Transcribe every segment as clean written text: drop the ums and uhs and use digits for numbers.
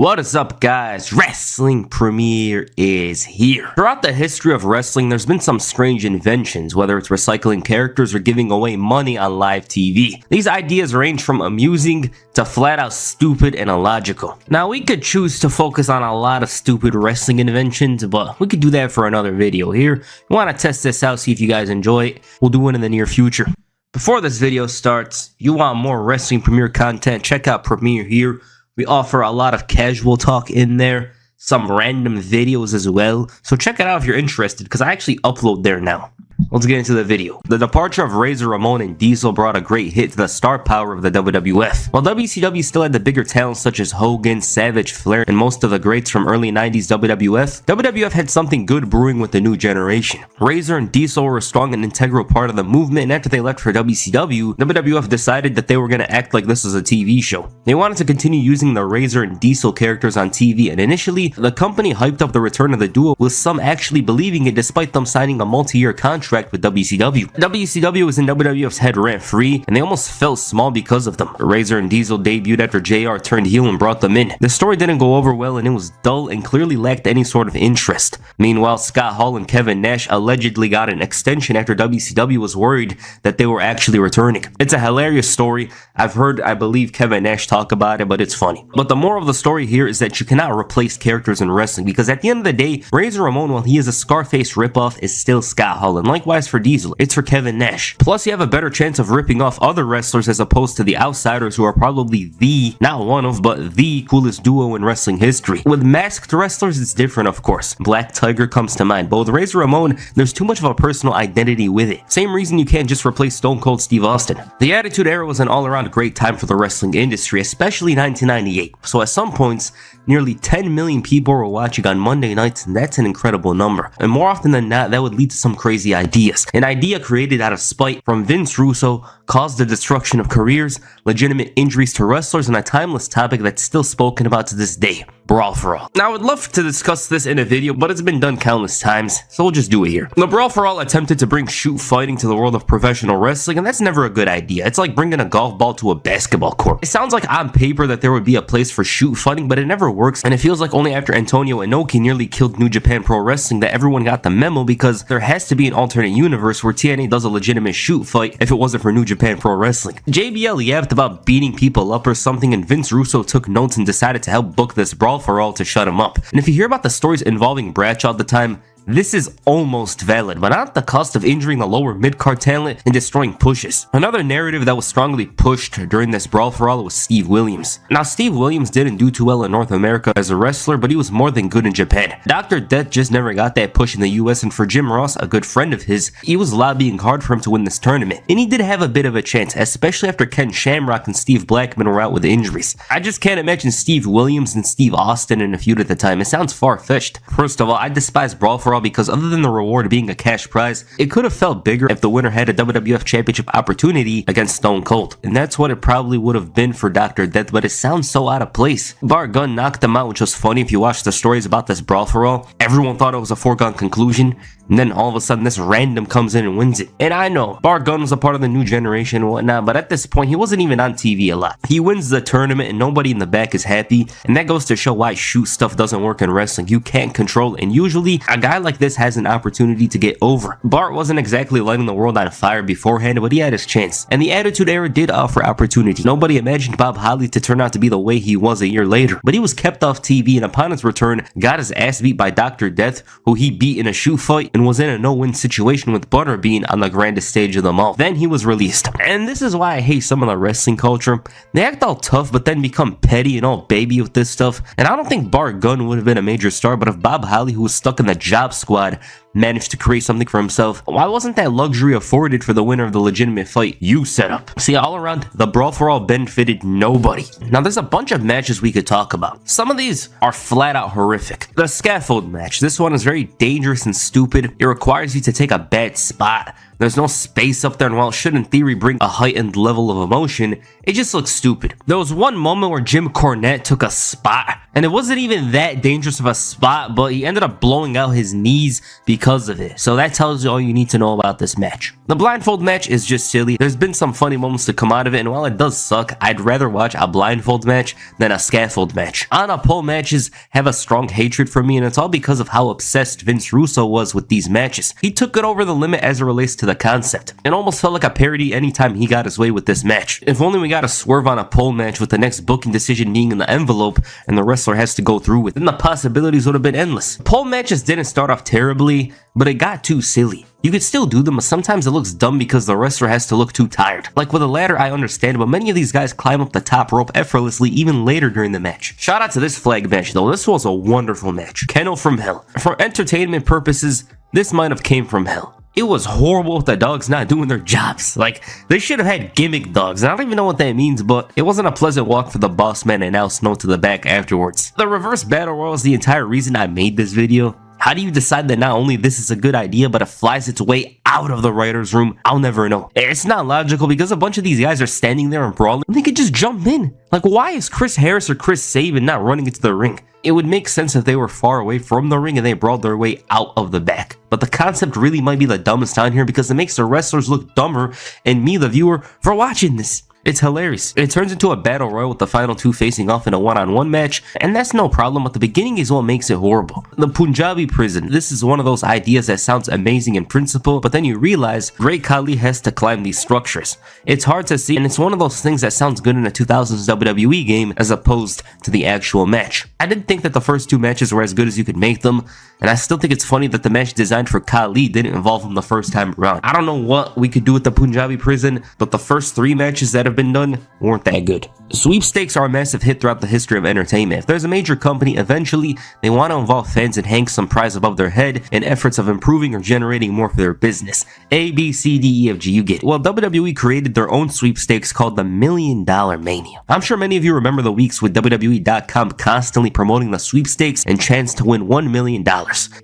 What is up, guys? Wrestling Premiere is here. Throughout the history of wrestling, there's been some strange inventions, whether it's recycling characters or giving away money on live TV. These ideas range from amusing to flat out stupid and illogical. Now, we could choose to focus on a lot of stupid wrestling inventions, but we could do that for another video here. We want to test this out, see if you guys enjoy it. We'll do it in the near future. Before this video starts, you want more Wrestling Premiere content, check out Premiere here. We offer a lot of casual talk in there, some random videos as well, so check it out if you're interested, because I actually upload there now. Let's get into the video. The departure of Razor Ramon and Diesel brought a great hit to the star power of the WWF. While WCW still had the bigger talents such as Hogan, Savage, Flair, and most of the greats from early 90s WWF had something good brewing with the new generation. Razor and Diesel were a strong and integral part of the movement, and after they left for WCW, WWF decided that they were going to act like this was a TV show. They wanted to continue using the Razor and Diesel characters on TV, and initially, the company hyped up the return of the duo, with some actually believing it despite them signing a multi-year contract with WCW. WCW was in WWF's head rent-free, and they almost felt small because of them. Razor and Diesel debuted after JR turned heel and brought them in. The story didn't go over well, and it was dull and clearly lacked any sort of interest. Meanwhile, Scott Hall and Kevin Nash allegedly got an extension after WCW was worried that they were actually returning. It's a hilarious story. I've heard, I believe, Kevin Nash talk about it, but it's funny. But the moral of the story here is that you cannot replace characters in wrestling, because at the end of the day, Razor Ramon, while he is a Scarface ripoff, is still Scott Hall, and likewise for Diesel, it's for Kevin Nash. Plus, you have a better chance of ripping off other wrestlers as opposed to the outsiders, who are probably the, not one of, but the coolest duo in wrestling history. With masked wrestlers, it's different, of course. Black Tiger comes to mind, but with Razor Ramon, there's too much of a personal identity with it. Same reason you can't just replace Stone Cold Steve Austin. The Attitude Era was an all-around great time for the wrestling industry, especially 1998. So at some points, nearly 10 million people were watching on Monday nights, and that's an incredible number. And more often than not, that would lead to some crazy ideas. An idea created out of spite from Vince Russo caused the destruction of careers, legitimate injuries to wrestlers, and a timeless topic that's still spoken about to this day: Brawl for All. Now, I would love to discuss this in a video, but it's been done countless times, so we'll just do it here. The Brawl for All attempted to bring shoot fighting to the world of professional wrestling, and that's never a good idea. It's like bringing a golf ball to a basketball court. It sounds like on paper that there would be a place for shoot fighting, but it never works, and it feels like only after Antonio Inoki nearly killed New Japan Pro Wrestling that everyone got the memo, because there has to be an alternate universe where TNA does a legitimate shoot fight if it wasn't for New Japan Pro Wrestling. JBL yapped about beating people up or something, and Vince Russo took notes and decided to help book this Brawl for All to shut him up. And if you hear about the stories involving Bradshaw at the time, this is almost valid, but not at the cost of injuring the lower mid-card talent and destroying pushes. Another narrative that was strongly pushed during this Brawl for All was Steve Williams. Now, Steve Williams didn't do too well in North America as a wrestler, but he was more than good in Japan. Dr. Death just never got that push in the US, and for Jim Ross, a good friend of his, he was lobbying hard for him to win this tournament. And he did have a bit of a chance, especially after Ken Shamrock and Steve Blackman were out with injuries. I just can't imagine Steve Williams and Steve Austin in a feud at the time. It sounds far-fetched. First of all, I despise Brawl for All because other than the reward being a cash prize, it could have felt bigger if the winner had a WWF Championship opportunity against Stone Cold. And that's what it probably would have been for Dr. Death, but it sounds so out of place. Bart Gunn knocked him out, which was funny if you watch the stories about this Brawl for All. Everyone thought it was a foregone conclusion, and then all of a sudden this random comes in and wins it. And I know, Bart Gunn was a part of the new generation and whatnot, but at this point he wasn't even on TV a lot. He wins the tournament and nobody in the back is happy, and that goes to show why shoot stuff doesn't work in wrestling. You can't control it, and usually a guy like this has an opportunity to get over. Bart wasn't exactly lighting the world on fire beforehand, but he had his chance, and the Attitude Era did offer opportunity. Nobody imagined Bob Holly to turn out to be the way he was a year later, but he was kept off TV, and upon his return got his ass beat by Dr. Death, who he beat in a shoot fight and was in a no-win situation with Butterbean on the grandest stage of them all. Then he was released, and this is why I hate some of the wrestling culture. They act all tough but then become petty and all baby with this stuff, and I don't think Bart Gunn would have been a major star, but if Bob Holly, who was stuck in the job squad, managed to create something for himself, why wasn't that luxury afforded for the winner of the legitimate fight you set up? See, all around, the Brawl for All benefited nobody. Now, there's a bunch of matches we could talk about. Some of these are flat out horrific. The scaffold match, this one is very dangerous and stupid. It requires you to take a bad spot. There's no space up there, and while it should in theory bring a heightened level of emotion, it just looks stupid. There was one moment where Jim Cornette took a spot and it wasn't even that dangerous of a spot, but he ended up blowing out his knees because of it. So that tells you all you need to know about this match. The blindfold match is just silly. There's been some funny moments to come out of it, and while it does suck, I'd rather watch a blindfold match than a scaffold match. On a pole matches have a strong hatred for me, and it's all because of how obsessed Vince Russo was with these matches. He took it over the limit as it relates to the concept. It almost felt like a parody anytime he got his way with this match. If only we got a swerve on a pole match with the next booking decision being in the envelope and the wrestler has to go through with, then the possibilities would have been endless. Pole matches didn't start off terribly, but it got too silly. You could still do them, but sometimes it looks dumb because the wrestler has to look too tired. Like with a ladder, I understand, but many of these guys climb up the top rope effortlessly even later during the match. Shout out to this flag match though, this was a wonderful match. Kennel from hell. For entertainment purposes, this might have came from hell. It was horrible with the dogs not doing their jobs. Like, they should have had gimmick dogs. I don't even know what that means, but it wasn't a pleasant walk for the boss man and now Snow to the back afterwards. The reverse battle royal is the entire reason I made this video. How do you decide that not only this is a good idea, but it flies its way out of the writer's room? I'll never know. It's not logical because a bunch of these guys are standing there and brawling and they could just jump in. Like, why is Chris Harris or Chris Sabin not running into the ring? It would make sense if they were far away from the ring and they brawled their way out of the back. But the concept really might be the dumbest on here because it makes the wrestlers look dumber and me, the viewer, for watching this. It's hilarious. It turns into a battle royal with the final two facing off in a one-on-one match, and that's no problem, but the beginning is what makes it horrible. The Punjabi prison. This is one of those ideas that sounds amazing in principle, but then you realize Great Khali has to climb these structures. It's hard to see, and it's one of those things that sounds good in a 2000s WWE game as opposed to the actual match. I didn't think that the first two matches were as good as you could make them, and I still think it's funny that the match designed for Khali didn't involve him the first time around. I don't know what we could do with the Punjabi prison, but the first three matches that have been done weren't that good. Sweepstakes are a massive hit throughout the history of entertainment. If there's a major company, eventually they want to involve fans and hang some prize above their head in efforts of improving or generating more for their business. A, B, C, D, E, F, G, you get it. Well, WWE created their own sweepstakes called the $1 Million Mania. I'm sure many of you remember the weeks with WWE.com constantly promoting the sweepstakes and chance to win $1 million.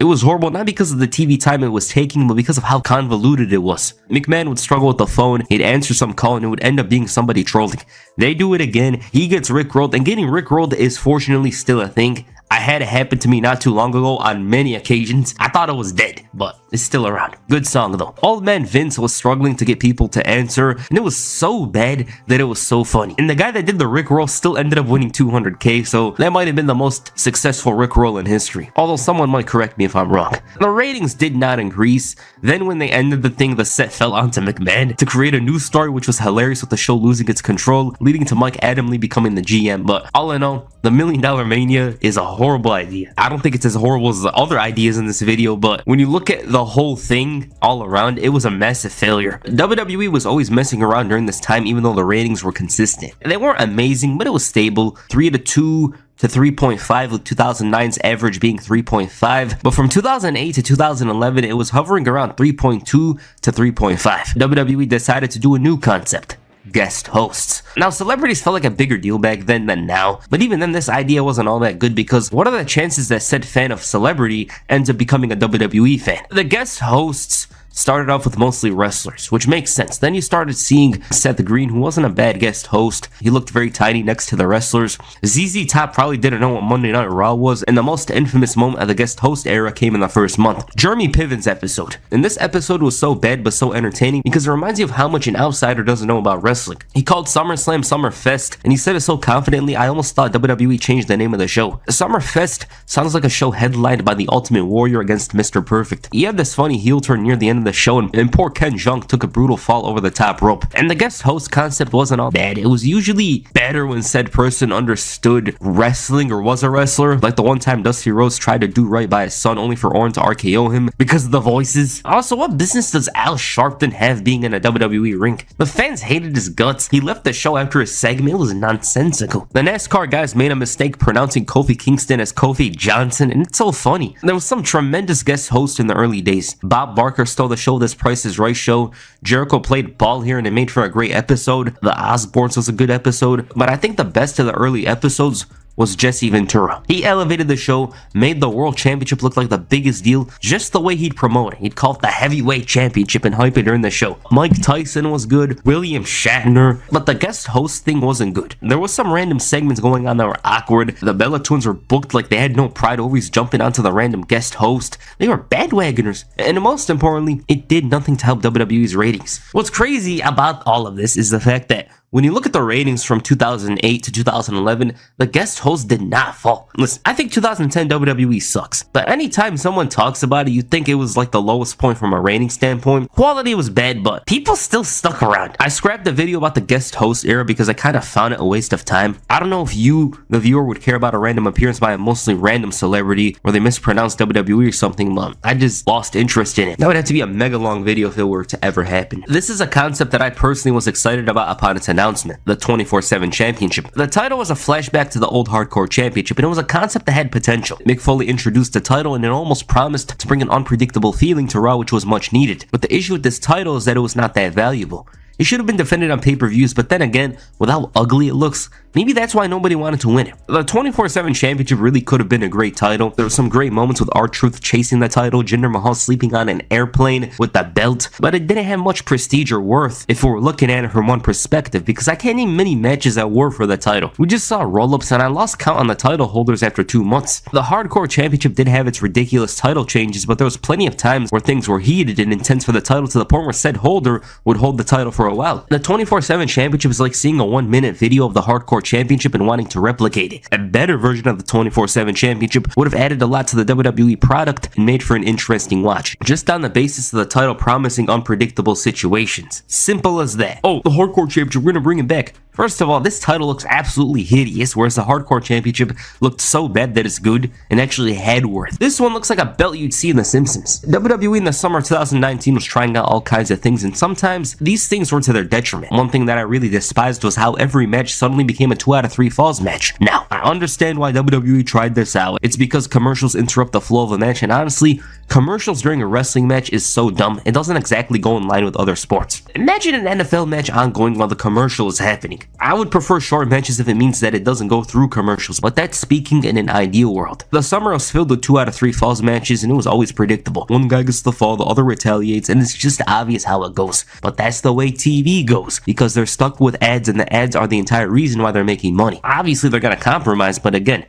It was horrible not because of the TV time it was taking, but because of how convoluted it was. McMahon would struggle with the phone, he'd answer some call and it would end up being somebody trolling. They do it again, he gets rickrolled, and getting rickrolled is fortunately still a thing. I had it happen to me not too long ago on many occasions. I thought it was dead, but it's still around. Good song though. Old man Vince was struggling to get people to answer, and it was so bad that it was so funny. And the guy that did the rickroll still ended up winning 200k, so that might have been the most successful rickroll in history. Although someone might correct me if I'm wrong. The ratings did not increase. Then when they ended the thing, the set fell onto McMahon to create a new story, which was hilarious with the show losing its control, leading to Mike Adamle becoming the GM. But all in all, the $1 Million Mania is a horrible idea. I don't think it's as horrible as the other ideas in this video, but when you look at the whole thing all around, it was a massive failure. WWE was always messing around during this time, even though the ratings were consistent. They weren't amazing, but it was stable. 3-2 to 3.5, with 2009's average being 3.5, but from 2008 to 2011 it was hovering around 3.2 to 3.5. WWE decided to do a new concept: guest hosts. Now, celebrities felt like a bigger deal back then than now, but even then this idea wasn't all that good because what are the chances that said fan of celebrity ends up becoming a WWE fan? The guest hosts started off with mostly wrestlers, which makes sense. Then you started seeing Seth Green, who wasn't a bad guest host. He looked very tiny next to the wrestlers. ZZ Top probably didn't know what Monday Night Raw was, and the most infamous moment of the guest host era came in the first month. Jeremy Piven's episode. And this episode was so bad but so entertaining because it reminds you of how much an outsider doesn't know about wrestling. He called SummerSlam Summerfest, and he said it so confidently I almost thought WWE changed the name of the show. Summerfest sounds like a show headlined by the Ultimate Warrior against Mr. Perfect. He had this funny heel turn near the end of the show, and poor Ken Jung took a brutal fall over the top rope. And the guest host concept wasn't all bad. It was usually better when said person understood wrestling or was a wrestler, like the one time Dusty Rhodes tried to do right by his son only for Orton to RKO him because of the voices. Also, what business does Al Sharpton have being in a WWE ring? The fans hated his guts. He left the show after his segment. It was nonsensical. The NASCAR guys made a mistake pronouncing Kofi Kingston as Kofi Johnson, and it's so funny. There was some tremendous guest host in the early days. Bob Barker stole the show this Price is Right show. Jericho played ball here and it made for a great episode. The Osbournes was a good episode, but I think the best of the early episodes was Jesse Ventura. He elevated the show, made the World Championship look like the biggest deal just the way he'd promote it. He'd call it the Heavyweight Championship and hype it during the show. Mike Tyson was good, William Shatner, but the guest host thing wasn't good. There was some random segments going on that were awkward. The Bella Twins were booked like they had no pride, always jumping onto the random guest host. They were bandwagoners, and most importantly, it did nothing to help WWE's ratings. What's crazy about all of this is the fact that when you look at the ratings from 2008 to 2011, the guest host did not fall. Listen, I think 2010 WWE sucks, but anytime someone talks about it, you think it was like the lowest point from a rating standpoint. Quality was bad, but people still stuck around. I scrapped the video about the guest host era because I kind of found it a waste of time. I don't know if you, the viewer, would care about a random appearance by a mostly random celebrity or they mispronounced WWE or something, but I just lost interest in it. That would have to be a mega long video if it were to ever happen. This is a concept that I personally was excited about upon its announcement, the 24/7 Championship. The title was a flashback to the old Hardcore Championship, and it was a concept that had potential. Mick Foley introduced the title, and it almost promised to bring an unpredictable feeling to Raw, which was much needed. But the issue with this title is that it was not that valuable. It should have been defended on pay-per-views, but then again, with how ugly it looks, maybe that's why nobody wanted to win it. The 24/7 Championship really could have been a great title. There were some great moments with R-Truth chasing the title, Jinder Mahal sleeping on an airplane with the belt, but it didn't have much prestige or worth if we were looking at it from one perspective, because I can't name many matches that were for the title. We just saw roll-ups, and I lost count on the title holders after 2 months. The Hardcore Championship did have its ridiculous title changes, but there was plenty of times where things were heated and intense for the title to the point where said holder would hold the title for a while. The 24/7 Championship is like seeing a 1-minute video of the Hardcore Championship and wanting to replicate it. A better version of the 24/7 Championship would have added a lot to the WWE product and made for an interesting watch, just on the basis of the title promising unpredictable situations. Simple as that. Oh, the Hardcore Championship, we're gonna bring it back. First of all, this title looks absolutely hideous, whereas the Hardcore Championship looked so bad that it's good and actually had worth. This one looks like a belt you'd see in The Simpsons. WWE in the summer of 2019 was trying out all kinds of things, and sometimes these things were to their detriment. One thing that I really despised was how every match suddenly became a 2 out of 3 falls match. Now, I understand why WWE tried this out. It's because commercials interrupt the flow of a match, and honestly, commercials during a wrestling match is so dumb, it doesn't exactly go in line with other sports. Imagine an NFL match ongoing while the commercial is happening. I would prefer short matches if it means that it doesn't go through commercials, but that's speaking in an ideal world. The summer was filled with 2 out of 3 falls matches, and it was always predictable. One guy gets the fall, the other retaliates, and it's just obvious how it goes. But that's the way TV goes, because they're stuck with ads, and the ads are the entire reason why they're making money. Obviously, they're gonna compromise, but again,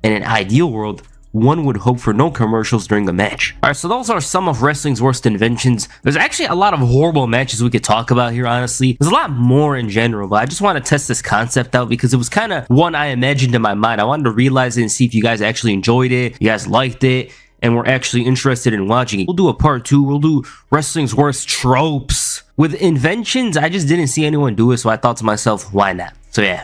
in an ideal world, one would hope for no commercials during a match. Alright, so those are some of wrestling's worst inventions. There's actually a lot of horrible matches we could talk about here, honestly. There's a lot more in general, but I just want to test this concept out because it was kind of one I imagined in my mind. I wanted to realize it and see if you guys actually enjoyed it, you guys liked it, and were actually interested in watching it. We'll do a part 2. We'll do wrestling's worst tropes. With inventions, I just didn't see anyone do it, so I thought to myself, why not? So yeah.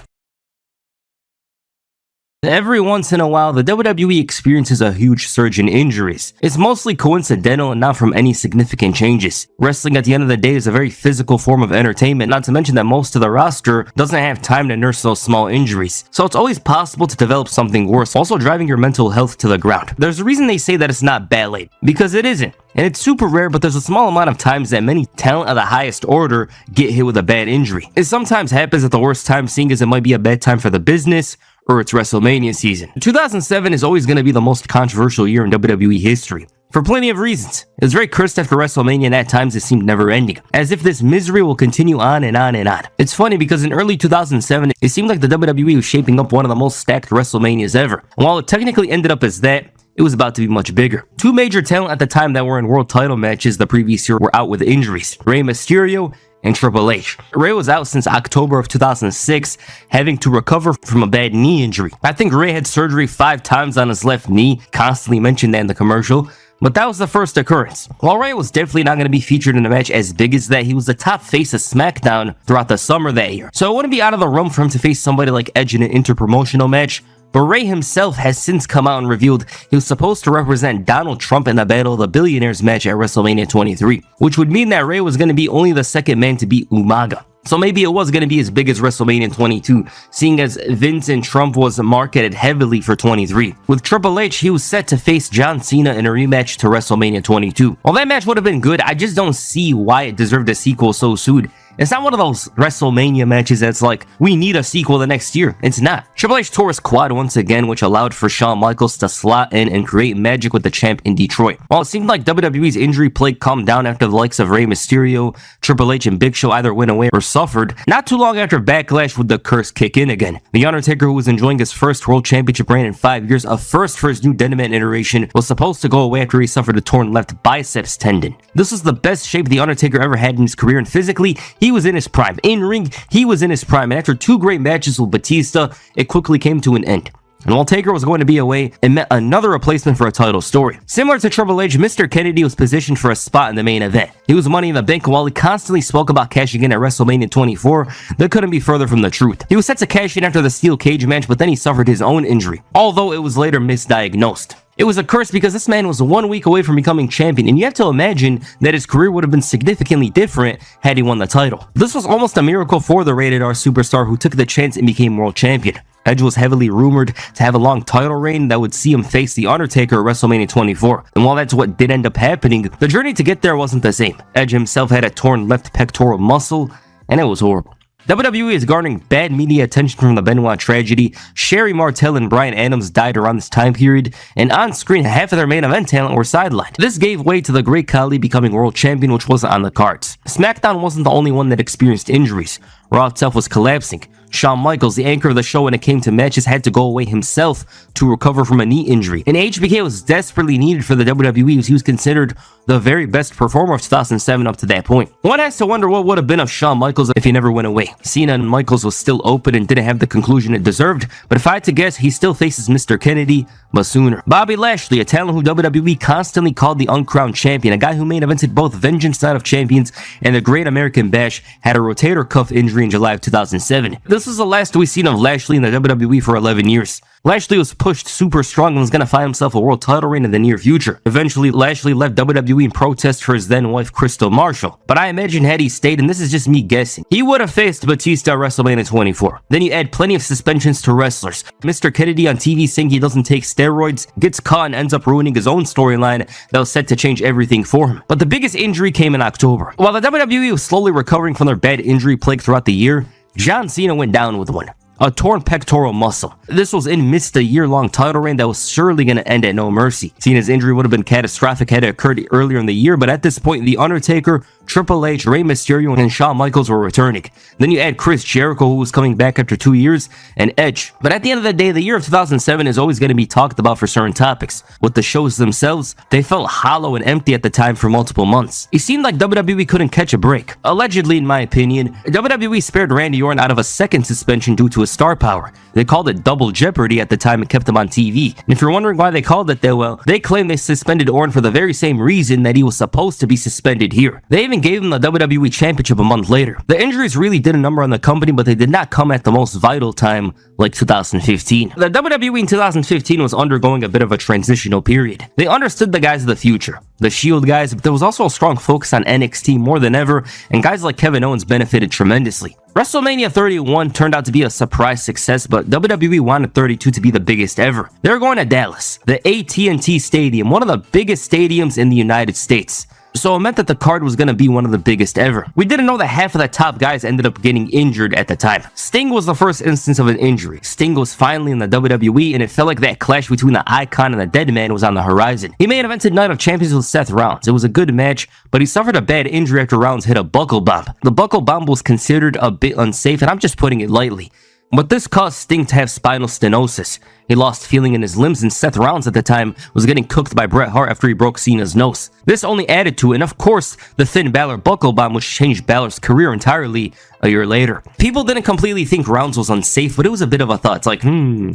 Every once in a while, the WWE experiences a huge surge in injuries. It's mostly coincidental and not from any significant changes. Wrestling at the end of the day is a very physical form of entertainment, not to mention that most of the roster doesn't have time to nurse those small injuries. So it's always possible to develop something worse, also driving your mental health to the ground. There's a reason they say that it's not ballet, because it isn't. And it's super rare, but there's a small amount of times that many talent of the highest order get hit with a bad injury. It sometimes happens at the worst time, seeing as it might be a bad time for the business, or it's WrestleMania season. 2007 is always going to be the most controversial year in WWE history, for plenty of reasons. It was very cursed after WrestleMania, and at times it seemed never ending, as if this misery will continue on and on and on. It's funny because in early 2007, it seemed like the WWE was shaping up one of the most stacked WrestleManias ever. And while it technically ended up as that, it was about to be much bigger. 2 major talent at the time that were in world title matches the previous year were out with injuries: Rey Mysterio and Triple H. Rey was out since October of 2006, having to recover from a bad knee injury. I think Rey had surgery 5 times on his left knee, constantly mentioned that in the commercial, but that was the first occurrence. While Rey was definitely not going to be featured in a match as big as that, he was the top face of SmackDown throughout the summer that year. So it wouldn't be out of the realm for him to face somebody like Edge in an interpromotional match, but Rey himself has since come out and revealed he was supposed to represent Donald Trump in the Battle of the Billionaires match at WrestleMania 23, which would mean that Rey was going to be only the second man to beat Umaga. So maybe it was going to be as big as WrestleMania 22, seeing as Vince and Trump was marketed heavily for 23. With Triple H, he was set to face John Cena in a rematch to WrestleMania 22. While that match would have been good, I just don't see why it deserved a sequel so soon. It's not one of those WrestleMania matches that's like, we need a sequel the next year. It's not. Triple H tore his quad once again, which allowed for Shawn Michaels to slot in and create magic with the champ in Detroit. While it seemed like WWE's injury plague calmed down after the likes of Rey Mysterio, Triple H, and Big Show either went away or suffered, not too long after Backlash would the curse kick in again. The Undertaker, who was enjoying his first World Championship reign in 5 years, a first for his new Deadman iteration, was supposed to go away after he suffered a torn left biceps tendon. This was the best shape the Undertaker ever had in his career, and physically, he was in his prime. In ring, he was in his prime, and after 2 great matches with Batista, it quickly came to an end. And while Taker was going to be away, it meant another replacement for a title story. Similar to Triple H, Mr. Kennedy was positioned for a spot in the main event. He was Money in the Bank, and while he constantly spoke about cashing in at WrestleMania 24, that couldn't be further from the truth. He was set to cash in after the steel cage match, but then he suffered his own injury, although it was later misdiagnosed. It was a curse because this man was 1 week away from becoming champion, and you have to imagine that his career would have been significantly different had he won the title. This was almost a miracle for the rated R superstar who took the chance and became world champion. Edge was heavily rumored to have a long title reign that would see him face The Undertaker at WrestleMania 24. And while that's what did end up happening, the journey to get there wasn't the same. Edge himself had a torn left pectoral muscle, and it was horrible. WWE is garnering bad media attention from the Benoit tragedy. Sherry Martel and Bryan Adams died around this time period, and on screen, half of their main event talent were sidelined. This gave way to the Great Khali becoming world champion, which wasn't on the cards. SmackDown wasn't the only one that experienced injuries. Raw itself was collapsing. Shawn Michaels, the anchor of the show when it came to matches, had to go away himself to recover from a knee injury. And HBK was desperately needed for the WWE as he was considered the very best performer of 2007 up to that point. One has to wonder what would have been of Shawn Michaels if he never went away. Cena and Michaels was still open and didn't have the conclusion it deserved, but if I had to guess, he still faces Mr. Kennedy, but sooner. Bobby Lashley, a talent who WWE constantly called the uncrowned champion, a guy who main evented both Vengeance Night of Champions and the Great American Bash, had a rotator cuff injury in July of 2007. This was the last we've seen of Lashley in the WWE for 11 years. Lashley was pushed super strong and was going to find himself a world title reign in the near future. Eventually, Lashley left WWE in protest for his then wife Crystal Marshall. But I imagine had he stayed, and this is just me guessing, he would have faced Batista at WrestleMania 24. Then you add plenty of suspensions to wrestlers. Mr. Kennedy on TV saying he doesn't take steroids, gets caught and ends up ruining his own storyline that was set to change everything for him. But the biggest injury came in October. While the WWE was slowly recovering from their bad injury plague throughout the year, John Cena went down with one. A torn pectoral muscle. This was in midst a year-long title reign that was surely going to end at No Mercy. Cena's injury would have been catastrophic had it occurred earlier in the year, but at this point, The Undertaker, Triple H, Rey Mysterio, and Shawn Michaels were returning. Then you add Chris Jericho, who was coming back after 2 years, and Edge. But at the end of the day, the year of 2007 is always going to be talked about for certain topics. With the shows themselves, they felt hollow and empty at the time for multiple months. It seemed like WWE couldn't catch a break. Allegedly, in my opinion, WWE spared Randy Orton out of a second suspension due to his star power. They called it Double Jeopardy at the time and kept him on TV. And if you're wondering why they called it that, well, they claim they suspended Orton for the very same reason that he was supposed to be suspended here. They even gave him the WWE Championship a month later. The injuries really did a number on the company, but they did not come at the most vital time like 2015. The WWE in 2015 was undergoing a bit of a transitional period. They understood the guys of the future, the Shield guys, but there was also a strong focus on NXT more than ever, and guys like Kevin Owens benefited tremendously. WrestleMania 31 turned out to be a surprise success, but WWE wanted 32 to be the biggest ever. They were going to Dallas, the AT&T Stadium, one of the biggest stadiums in the United States. So it meant that the card was going to be one of the biggest ever. We didn't know that half of the top guys ended up getting injured at the time. Sting was the first instance of an injury. Sting was finally in the WWE, and it felt like that clash between the Icon and the Dead Man was on the horizon. He main evented Night of Champions with Seth Rollins. It was a good match, but he suffered a bad injury after Rollins hit a buckle bomb. The buckle bomb was considered a bit unsafe, and I'm just putting it lightly. But this caused Sting to have spinal stenosis. He lost feeling in his limbs, and Seth Rollins at the time was getting cooked by Bret Hart after he broke Cena's nose. This only added to it, and of course, the Finn Balor buckle bomb, which changed Balor's career entirely a year later. People didn't completely think Rollins was unsafe, but it was a bit of a thought. It's like,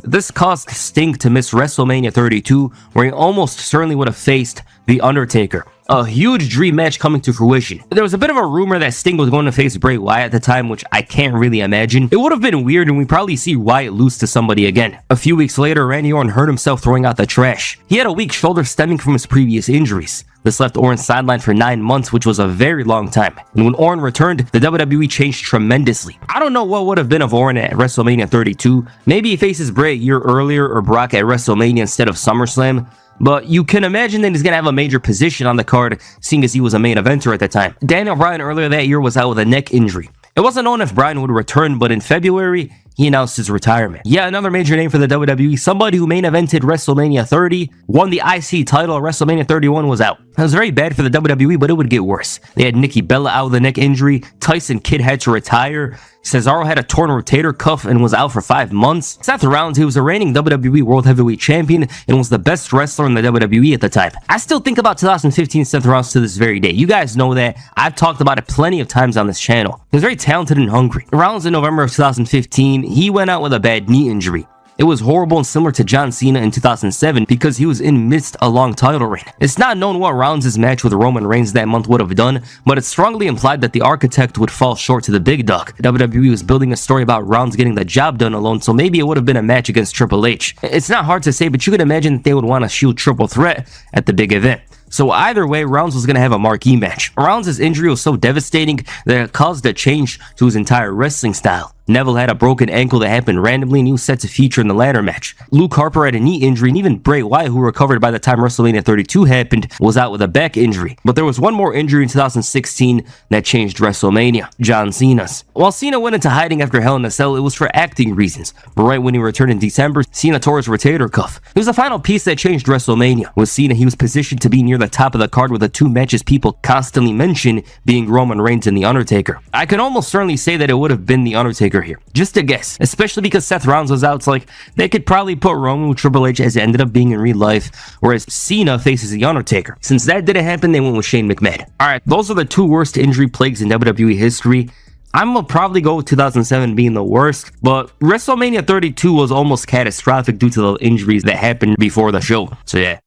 This caused Sting to miss WrestleMania 32, where he almost certainly would have faced The Undertaker. A huge dream match coming to fruition. There was a bit of a rumor that Sting was going to face Bray Wyatt at the time, which I can't really imagine. It would have been weird, and we probably see Wyatt lose to somebody again. A few weeks later, Randy Orton hurt himself throwing out the trash. He had a weak shoulder stemming from his previous injuries. This left Orton sidelined for 9 months, which was a very long time. And when Orton returned, the WWE changed tremendously. I don't know what would have been of Orton at WrestleMania 32. Maybe he faces Bray a year earlier or Brock at WrestleMania instead of SummerSlam. but you can imagine that he's going to have a major position on the card, seeing as he was a main eventer at the time. Daniel Bryan earlier that year was out with a neck injury. It wasn't known if Bryan would return, but in February, he announced his retirement. Yeah, another major name for the WWE, somebody who main evented WrestleMania 30, won the IC title at WrestleMania 31, was out. It was very bad for the WWE, but it would get worse. They had Nikki Bella out with a neck injury, Tyson Kidd had to retire, Cesaro had a torn rotator cuff and was out for 5 months. Seth Rollins, he was a reigning WWE World Heavyweight Champion and was the best wrestler in the WWE at the time. I still think about 2015 Seth Rollins to this very day. You guys know that. I've talked about it plenty of times on this channel. He was very talented and hungry. Rollins in November of 2015, he went out with a bad knee injury. It was horrible and similar to John Cena in 2007 because he was in midst a long title reign. It's not known what Rollins' match with Roman Reigns that month would have done, but it's strongly implied that the architect would fall short to the big dog. WWE was building a story about Rollins getting the job done alone, so maybe it would have been a match against Triple H. It's not hard to say, but you could imagine that they would want a Shield triple threat at the big event. So either way, Rollins was going to have a marquee match. Rollins' injury was so devastating that it caused a change to his entire wrestling style. Neville had a broken ankle that happened randomly and he was set to feature in the ladder match. Luke Harper had a knee injury, and even Bray Wyatt, who recovered by the time WrestleMania 32 happened, was out with a back injury. But there was one more injury in 2016 that changed WrestleMania: John Cena's. While Cena went into hiding after Hell in a Cell, it was for acting reasons. But right when he returned in December, Cena tore his rotator cuff. It was the final piece that changed WrestleMania. With Cena, he was positioned to be near the top of the card with the two matches people constantly mention being Roman Reigns and The Undertaker. I can almost certainly say that it would have been The Undertaker here. Just a guess, especially because Seth Rollins was out. It's like they could probably put Roman with Triple H as it ended up being in real life, whereas Cena faces The Undertaker. Since that didn't happen, they went with Shane McMahon. Alright, those are the two worst injury plagues in WWE history. I'm gonna probably go with 2007 being the worst, but WrestleMania 32 was almost catastrophic due to the injuries that happened before the show. So yeah.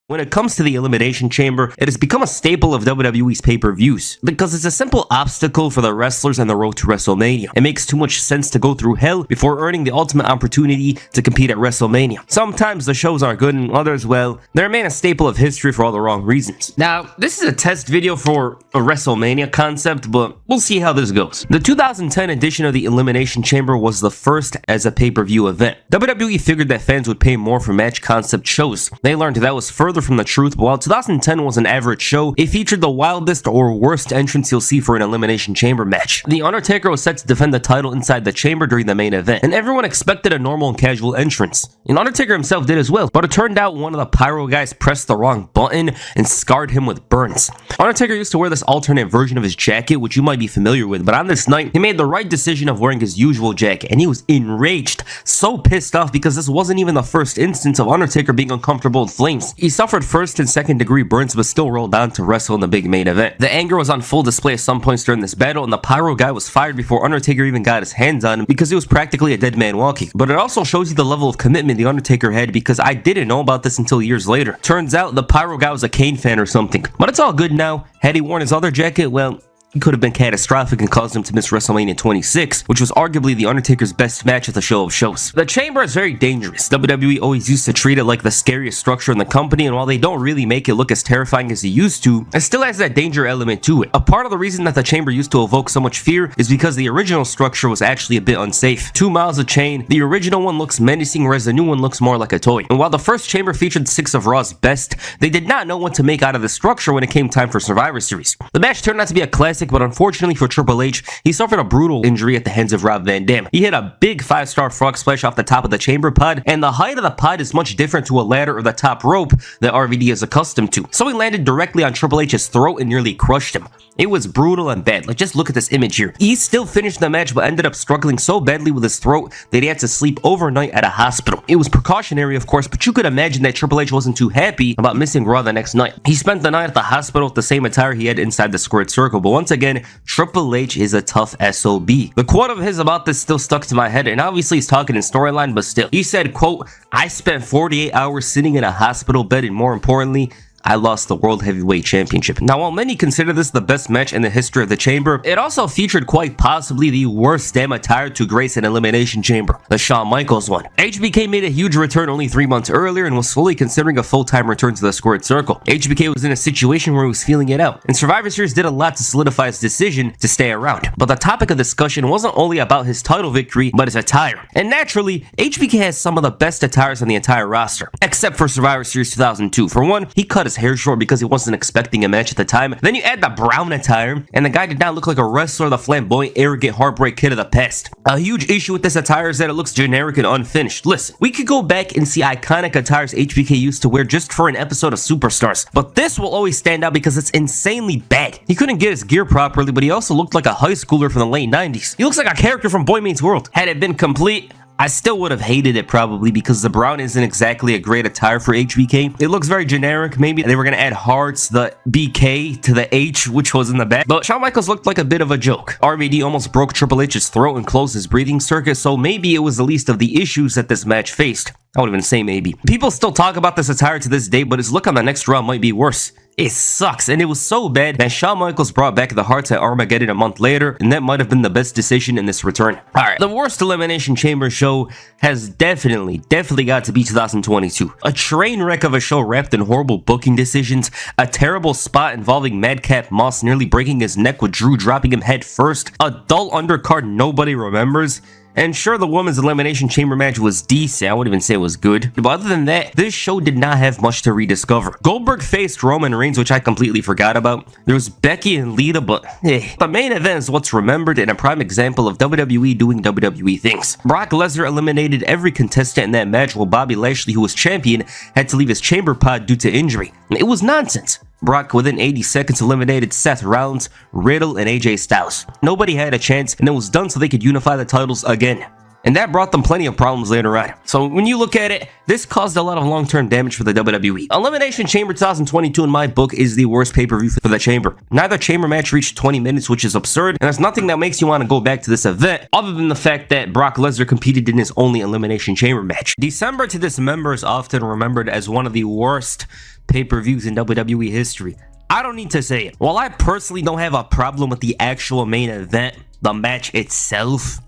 When it comes to the Elimination Chamber, it has become a staple of WWE's pay-per-views because it's a simple obstacle for the wrestlers on the road to WrestleMania. It makes too much sense to go through hell before earning the ultimate opportunity to compete at WrestleMania. Sometimes the shows are good and others, well, they remain a staple of history for all the wrong reasons. Now, this is a test video for a WrestleMania concept, but we'll see how this goes. The 2010 edition of the Elimination Chamber was the first as a pay-per-view event. WWE figured that fans would pay more for match concept shows. They learned that was further from the truth, but while 2010 was an average show, it featured the wildest or worst entrance you'll see for an Elimination Chamber match. The Undertaker was set to defend the title inside the chamber during the main event, and everyone expected a normal and casual entrance. And Undertaker himself did as well, but it turned out one of the pyro guys pressed the wrong button and scarred him with burns. Undertaker used to wear this alternate version of his jacket, which you might be familiar with, but on this night, he made the right decision of wearing his usual jacket, and he was enraged, so pissed off because this wasn't even the first instance of Undertaker being uncomfortable with flames. He suffered first and second degree burns but still rolled on to wrestle in the big main event. The anger was on full display at some points during this battle, and the pyro guy was fired before Undertaker even got his hands on him because he was practically a dead man walking. But it also shows you the level of commitment the Undertaker had, because I didn't know about this until years later. Turns out the pyro guy was a Kane fan or something. But it's all good now. Had he worn his other jacket, well, it could have been catastrophic and caused him to miss WrestleMania 26, which was arguably The Undertaker's best match at the show of shows. The chamber is very dangerous. WWE always used to treat it like the scariest structure in the company, and while they don't really make it look as terrifying as they used to, it still has that danger element to it. A part of the reason that the chamber used to evoke so much fear is because the original structure was actually a bit unsafe. 2 miles of chain, the original one looks menacing, whereas the new one looks more like a toy. And while the first chamber featured 6 of Raw's best, they did not know what to make out of the structure when it came time for Survivor Series. The match turned out to be a classic, but unfortunately for Triple H, he suffered a brutal injury at the hands of Rob Van Dam. He hit a big 5-star frog splash off the top of the chamber pod, and the height of the pod is much different to a ladder or the top rope that RVD is accustomed to. So he landed directly on Triple H's throat and nearly crushed him. It was brutal and bad. Like, just look at this image here. He still finished the match, but ended up struggling so badly with his throat that he had to sleep overnight at a hospital. It was precautionary, of course, but you could imagine that Triple H wasn't too happy about missing Raw the next night. He spent the night at the hospital with the same attire he had inside the squared circle, but once again, Triple H is a tough SOB. The quote of his about this still stuck to my head, and obviously he's talking in storyline, but still. He said, quote, "I spent 48 hours sitting in a hospital bed, and more importantly, I lost the World Heavyweight Championship. Now, while many consider this the best match in the history of the Chamber, it also featured quite possibly the worst damn attire to grace an Elimination Chamber, the Shawn Michaels one. HBK made a huge return only 3 months earlier and was fully considering a full-time return to the Squared Circle. HBK was in a situation where he was feeling it out, and Survivor Series did a lot to solidify his decision to stay around. But the topic of discussion wasn't only about his title victory, but his attire. And naturally, HBK has some of the best attires on the entire roster, except for Survivor Series 2002. For one, he cut his hair short because he wasn't expecting a match at the time. Then you add the brown attire, and the guy did not look like a wrestler, the flamboyant, arrogant, heartbreak kid of the past. A huge issue with this attire is that it looks generic and unfinished. Listen, we could go back and see iconic attires HBK used to wear just for an episode of Superstars, but this will always stand out because it's insanely bad. He couldn't get his gear properly, but he also looked like a high schooler from the late 90s. He looks like a character from Boy Meets World. Had it been complete, I still would have hated it probably because the brown isn't exactly a great attire for HBK. It looks very generic. Maybe they were going to add hearts, the BK to the H, which was in the back. But Shawn Michaels looked like a bit of a joke. RVD almost broke Triple H's throat and closed his breathing circuit, so maybe it was the least of the issues that this match faced. I would even say maybe. People still talk about this attire to this day, but his look on the next round might be worse. It sucks, and it was so bad that Shawn Michaels brought back the Hearts at Armageddon a month later, and that might have been the best decision in this return. Alright, the worst Elimination Chamber show has definitely got to be 2022. A train wreck of a show wrapped in horrible booking decisions, a terrible spot involving Madcap Moss nearly breaking his neck with Drew dropping him head first, a dull undercard nobody remembers. And sure, the women's Elimination Chamber match was decent. I wouldn't even say it was good. But other than that, this show did not have much to rediscover. Goldberg faced Roman Reigns, which I completely forgot about. There was Becky and Lita, but the main event is what's remembered and a prime example of WWE doing WWE things. Brock Lesnar eliminated every contestant in that match while Bobby Lashley, who was champion, had to leave his chamber pod due to injury. It was nonsense. Brock, within 80 seconds, eliminated Seth Rollins, Riddle, and AJ Styles. Nobody had a chance, and it was done so they could unify the titles again. And that brought them plenty of problems later on. So when you look at it, this caused a lot of long-term damage for the WWE. Elimination Chamber 2022 in my book is the worst pay-per-view for the Chamber. Neither Chamber match reached 20 minutes, which is absurd, and there's nothing that makes you want to go back to this event other than the fact that Brock Lesnar competed in his only Elimination Chamber match. December to Dismember is often remembered as one of the worst pay-per-views in WWE history. I don't need to say it. While I personally don't have a problem with the actual main event, the match itself,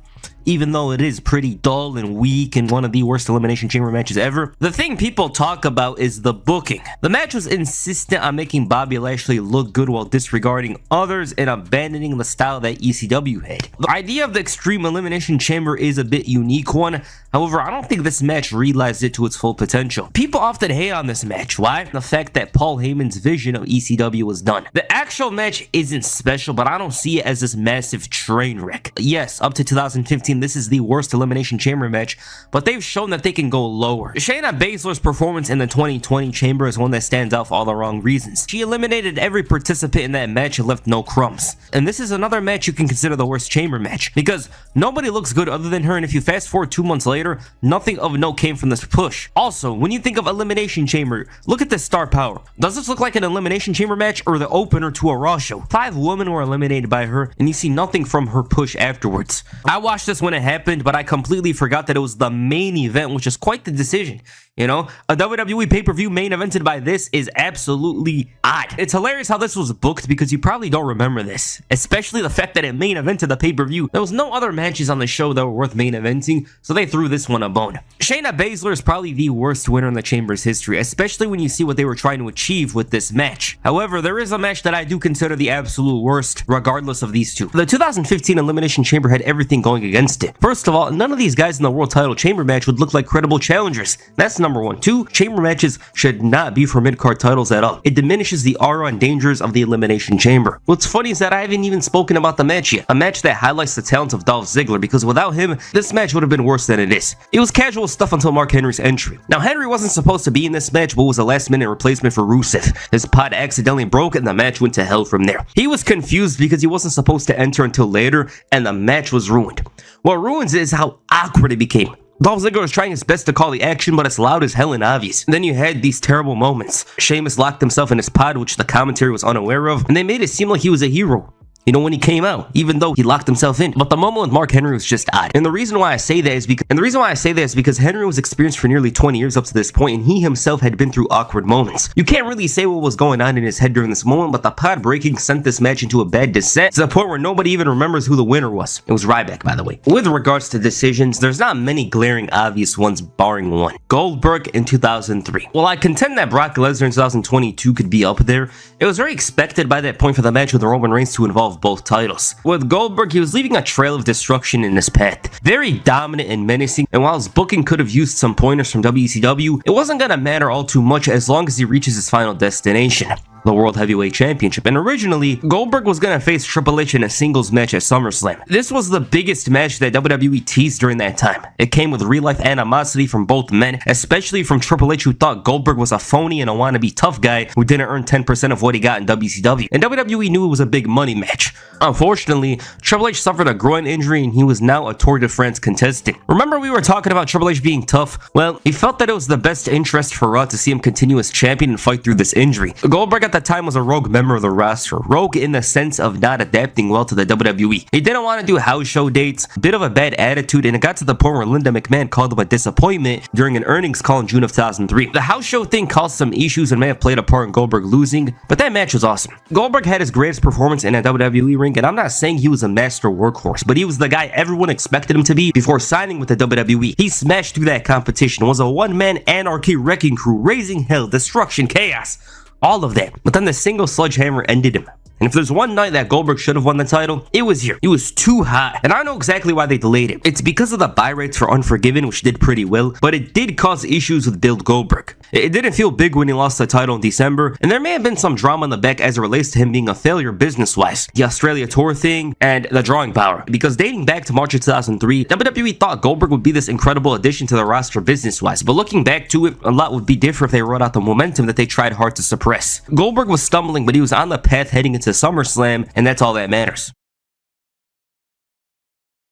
even though it is pretty dull and weak and one of the worst Elimination Chamber matches ever, the thing people talk about is the booking. The match was insistent on making Bobby Lashley look good while disregarding others and abandoning the style that ECW had. The idea of the Extreme Elimination Chamber is a bit unique one. However, I don't think this match realized it to its full potential. People often hate on this match. Why? The fact that Paul Heyman's vision of ECW was done. The actual match isn't special, but I don't see it as this massive train wreck. Yes, up to 2015, this is the worst Elimination Chamber match, but they've shown that they can go lower. Shayna Baszler's performance in the 2020 Chamber is one that stands out for all the wrong reasons. She eliminated every participant in that match and left no crumbs. And this is another match you can consider the worst Chamber match, because nobody looks good other than her, and if you fast forward 2 months later, nothing of note came from this push. Also, when you think of Elimination Chamber, look at the star power. Does this look like an Elimination Chamber match or the opener to a Raw show? 5 women were eliminated by her, and you see nothing from her push afterwards. I watched this when it happened, but I completely forgot that it was the main event, which is quite the decision. You know, a WWE pay-per-view main evented by this is absolutely odd. It's hilarious how this was booked because you probably don't remember this, especially the fact that it main evented the pay-per-view. There was no other matches on the show that were worth main eventing, so they threw this one a bone. Shayna Baszler is probably the worst winner in the Chamber's history, especially when you see what they were trying to achieve with this match. However, there is a match that I do consider the absolute worst, regardless of these two. The 2015 Elimination Chamber had everything going against it. First of all, none of these guys in the World Title Chamber match would look like credible challengers. That's number one. 2, chamber matches should not be for mid-card titles at all. It diminishes the aura and dangers of the Elimination Chamber. What's funny is that I haven't even spoken about the match yet. A match that highlights the talents of Dolph Ziggler, because without him, this match would have been worse than it is. It was casual stuff until Mark Henry's entry. Now, Henry wasn't supposed to be in this match, but was a last-minute replacement for Rusev. His pod accidentally broke and the match went to hell from there. He was confused because he wasn't supposed to enter until later, and the match was ruined. What ruins it is how awkward it became. Dolph Ziggler was trying his best to call the action, but it's loud as hell and obvious. And then you had these terrible moments. Sheamus locked himself in his pod, which the commentary was unaware of, and they made it seem like he was a hero. You know, when he came out, even though he locked himself in. But the moment with Mark Henry was just odd. And the reason why I say that is because Henry was experienced for nearly 20 years up to this point, and he himself had been through awkward moments. You can't really say what was going on in his head during this moment, but the pod breaking sent this match into a bad descent to the point where nobody even remembers who the winner was. It was Ryback, by the way. With regards to decisions, there's not many glaring obvious ones barring one. Goldberg in 2003. While I contend that Brock Lesnar in 2022 could be up there, it was very expected by that point for the match with Roman Reigns to involve both titles. With Goldberg, he was leaving a trail of destruction in his path. Very dominant and menacing, and while his booking could have used some pointers from WCW, it wasn't gonna matter all too much as long as he reaches his final destination, the World Heavyweight Championship. And originally, Goldberg was gonna face Triple H in a singles match at SummerSlam. This was the biggest match that WWE teased during that time. It came with real-life animosity from both men, especially from Triple H, who thought Goldberg was a phony and a wannabe tough guy who didn't earn 10% of what he got in WCW. And WWE knew it was a big money match. Unfortunately, Triple H suffered a groin injury and he was now a Tour de France contestant. Remember we were talking about Triple H being tough? Well, he felt that it was the best interest for Raw to see him continue as champion and fight through this injury. Goldberg at the time was a rogue member of the roster. Rogue in the sense of not adapting well to the WWE. He didn't want to do house show dates, bit of a bad attitude, and it got to the point where Linda McMahon called him a disappointment during an earnings call in June of 2003. The house show thing caused some issues and may have played a part in Goldberg losing, but that match was awesome. Goldberg had his greatest performance in a WWE ring, and I'm not saying he was a master workhorse, but he was the guy everyone expected him to be before signing with the WWE. He smashed through that competition, was a one-man anarchy wrecking crew, raising hell, destruction, chaos, all of that. But then the single sledgehammer ended him. And if there's one night that Goldberg should have won the title, it was here. He was too hot. And I know exactly why they delayed it. It's because of the buy rates for Unforgiven, which did pretty well, but it did cause issues with Build Goldberg. It didn't feel big when he lost the title in December, and there may have been some drama in the back as it relates to him being a failure business-wise. The Australia tour thing, and the drawing power. Because dating back to March of 2003, WWE thought Goldberg would be this incredible addition to the roster business-wise, but looking back to it, a lot would be different if they wrote out the momentum that they tried hard to suppress. Goldberg was stumbling, but he was on the path heading into SummerSlam, and that's all that matters.